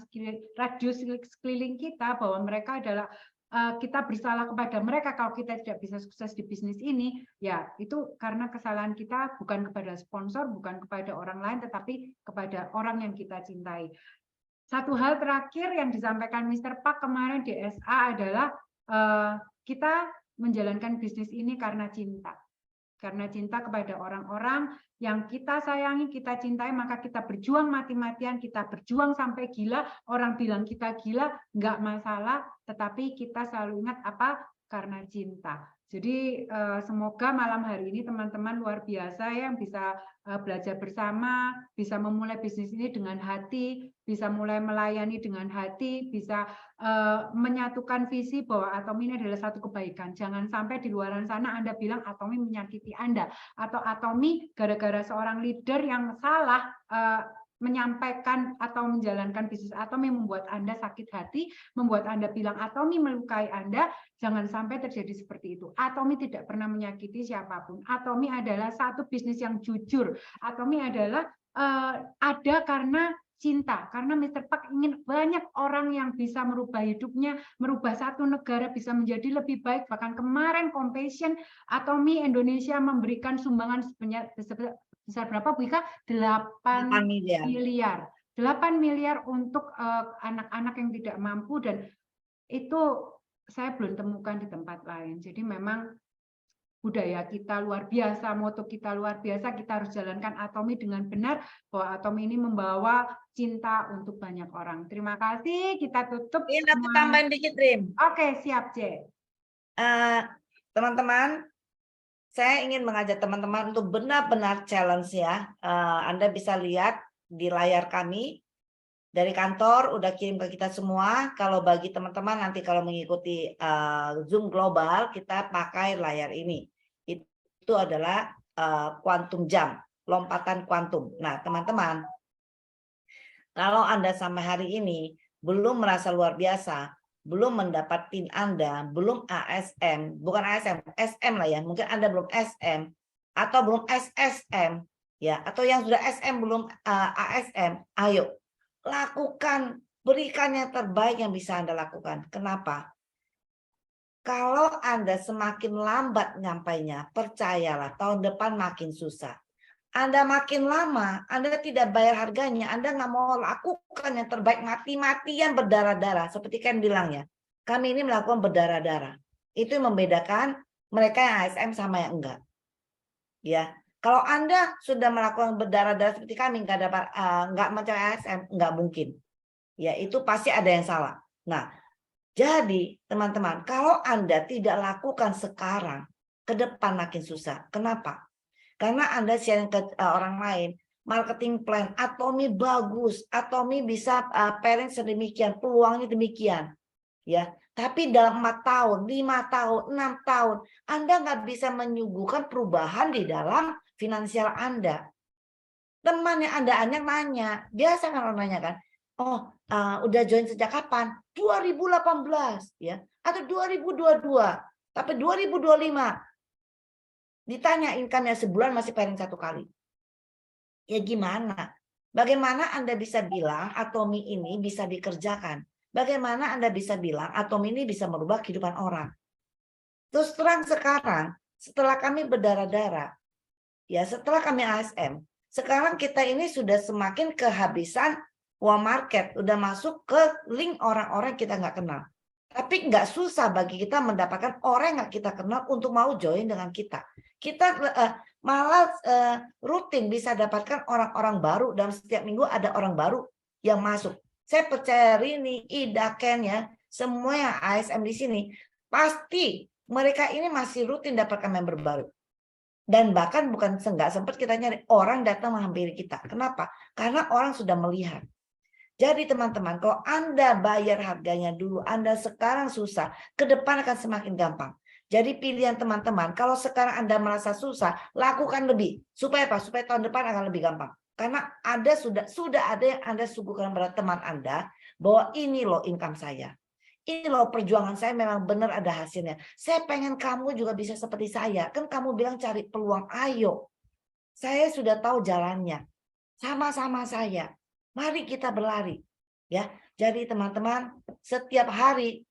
radius sekeliling kita, bahwa mereka adalah kita bersalah kepada mereka kalau kita tidak bisa sukses di bisnis ini, ya itu karena kesalahan kita bukan kepada sponsor, bukan kepada orang lain, tetapi kepada orang yang kita cintai. Satu hal terakhir yang disampaikan Mr. Pak kemarin di SA adalah kita menjalankan bisnis ini karena cinta. Karena cinta kepada orang-orang yang kita sayangi, kita cintai, maka kita berjuang mati-matian, kita berjuang sampai gila. Orang bilang kita gila, nggak masalah, tetapi kita selalu ingat apa? Karena cinta. Jadi semoga malam hari ini teman-teman luar biasa yang bisa belajar bersama, bisa memulai bisnis ini dengan hati, bisa mulai melayani dengan hati, bisa menyatukan visi bahwa Atomi ini adalah satu kebaikan. Jangan sampai di luar sana Anda bilang Atomi menyakiti Anda, atau Atomi gara-gara seorang leader yang salah menyampaikan atau menjalankan bisnis Atomi membuat Anda sakit hati, membuat Anda bilang Atomi melukai Anda. Jangan sampai terjadi seperti itu. Atomi tidak pernah menyakiti siapapun. Atomi adalah satu bisnis yang jujur. Atomi adalah ada karena cinta, karena Mr. Pak ingin banyak orang yang bisa merubah hidupnya, merubah satu negara bisa menjadi lebih baik. Bahkan kemarin Compassion Atomi Indonesia memberikan sumbangan besar berapa Bu Ika? 8 miliar. 8 miliar untuk anak-anak yang tidak mampu, dan itu saya belum temukan di tempat lain. Jadi memang budaya kita luar biasa, moto kita luar biasa, kita harus jalankan Atomi dengan benar, bahwa Atomi ini membawa cinta untuk banyak orang. Terima kasih, kita tutup. Ini aku tambahin dikit, Rim. Oke, siap, C. Teman-teman, saya ingin mengajak teman-teman untuk benar-benar challenge ya. Anda bisa lihat di layar kami, dari kantor udah kirim ke kita semua. Kalau bagi teman-teman nanti kalau mengikuti Zoom global, kita pakai layar ini. Itu adalah kuantum jam, lompatan kuantum. Nah, teman-teman, kalau Anda sampai hari ini belum merasa luar biasa, belum mendapat PIN Anda, belum ASM, bukan ASM, SM lah ya, mungkin Anda belum SM, atau belum SSM, ya, atau yang sudah SM belum ASM, ayo, lakukan, berikan yang terbaik yang bisa Anda lakukan. Kenapa? Kalau Anda semakin lambat nyampainya, percayalah tahun depan makin susah. Anda makin lama, Anda tidak bayar harganya, Anda nggak mau lakukan yang terbaik, mati-matian berdarah-darah. Seperti kan bilang ya, kami ini melakukan berdarah-darah. Itu yang membedakan mereka yang ASM sama yang enggak. Ya, kalau Anda sudah melakukan berdarah-darah seperti kami, nggak mencapai ASM, nggak mungkin. Ya, itu pasti ada yang salah. Nah, jadi teman-teman, kalau Anda tidak lakukan sekarang, ke depan makin susah. Kenapa? Karena Anda sharing ke orang lain, marketing plan, Atomi bagus, Atomi bisa pairing sedemikian, peluangnya demikian. Ya, tapi dalam 4 tahun, 5 tahun, 6 tahun, Anda nggak bisa menyuguhkan perubahan di dalam finansial Anda. Teman yang Anda ajak nanya, biasa kan orang nanya kan, oh udah join sejak kapan? 2018 ya, atau 2022, tapi 2025 ditanya income-nya sebulan masih pairing 1 kali. Ya gimana? Bagaimana Anda bisa bilang Atomi ini bisa dikerjakan? Bagaimana Anda bisa bilang Atomi ini bisa merubah kehidupan orang? Terus terang sekarang, setelah kami berdarah-darah, ya setelah kami ASM, sekarang kita ini sudah semakin kehabisan uang market, udah masuk ke link orang-orang kita nggak kenal. Tapi nggak susah bagi kita mendapatkan orang yang nggak kita kenal untuk mau join dengan kita. Kita malah rutin bisa dapatkan orang-orang baru, dan setiap minggu ada orang baru yang masuk. Saya percaya Rini, Ida, Ken ya, semua yang ASM di sini, pasti mereka ini masih rutin dapatkan member baru. Dan bahkan bukan nggak sempat kita nyari, orang datang menghampiri kita. Kenapa? Karena orang sudah melihat. Jadi teman-teman, kalau Anda bayar harganya dulu, Anda sekarang susah, ke depan akan semakin gampang. Jadi pilihan teman-teman, kalau sekarang Anda merasa susah, lakukan lebih. Supaya apa? Supaya tahun depan akan lebih gampang. Karena Anda sudah ada yang Anda suguhkan pada teman Anda, bahwa ini loh income saya. Ini loh perjuangan saya memang benar ada hasilnya. Saya pengen kamu juga bisa seperti saya. Kan kamu bilang cari peluang, ayo. Saya sudah tahu jalannya. Sama-sama saya. Mari kita berlari. Ya. Jadi teman-teman, setiap hari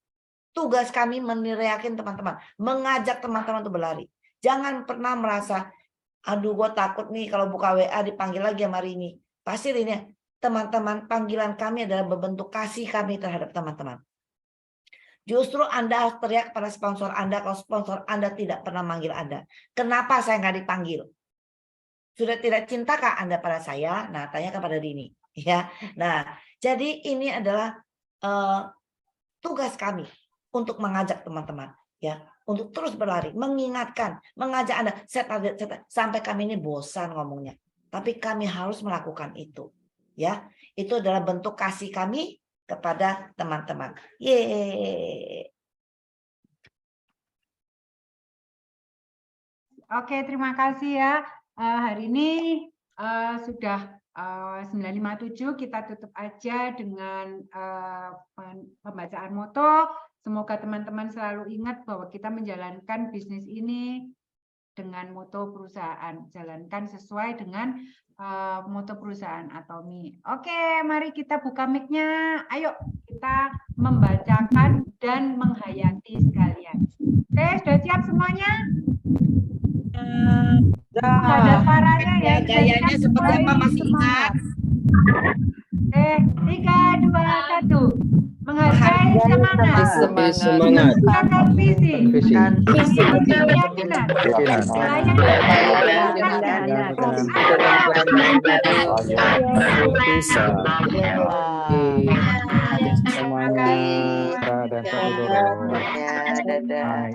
tugas kami meneriakin teman-teman. Mengajak teman-teman untuk berlari. Jangan pernah merasa, aduh gue takut nih kalau buka WA dipanggil lagi sama Rini. Pasti Rini, teman-teman, panggilan kami adalah berbentuk kasih kami terhadap teman-teman. Justru Anda harus teriak kepada sponsor Anda kalau sponsor Anda tidak pernah manggil Anda. Kenapa saya nggak dipanggil? Sudah tidak cintakah Anda pada saya? Nah, tanya kepada Rini. Ya, nah, jadi ini adalah tugas kami untuk mengajak teman-teman, ya, untuk terus berlari, mengingatkan, mengajak Anda. Sampai kami ini bosan ngomongnya, tapi kami harus melakukan itu. Ya, itu adalah bentuk kasih kami kepada teman-teman. Yeay. Oke, terima kasih ya. Hari ini sudah 9:57, kita tutup aja dengan pembacaan moto. Semoga teman-teman selalu ingat bahwa kita menjalankan bisnis ini dengan moto perusahaan. Jalankan sesuai dengan moto perusahaan Atomi. Oke, mari kita buka mic-nya. Ayo kita membacakan dan menghayati sekalian. Oke, sudah siap semuanya? Ada suaranya ya. Gayanya seperti apa masih ingat? 3, 2, 1. Menghargai semangat. Semangat. Menggunakan visi. Keyakinan. Semangat.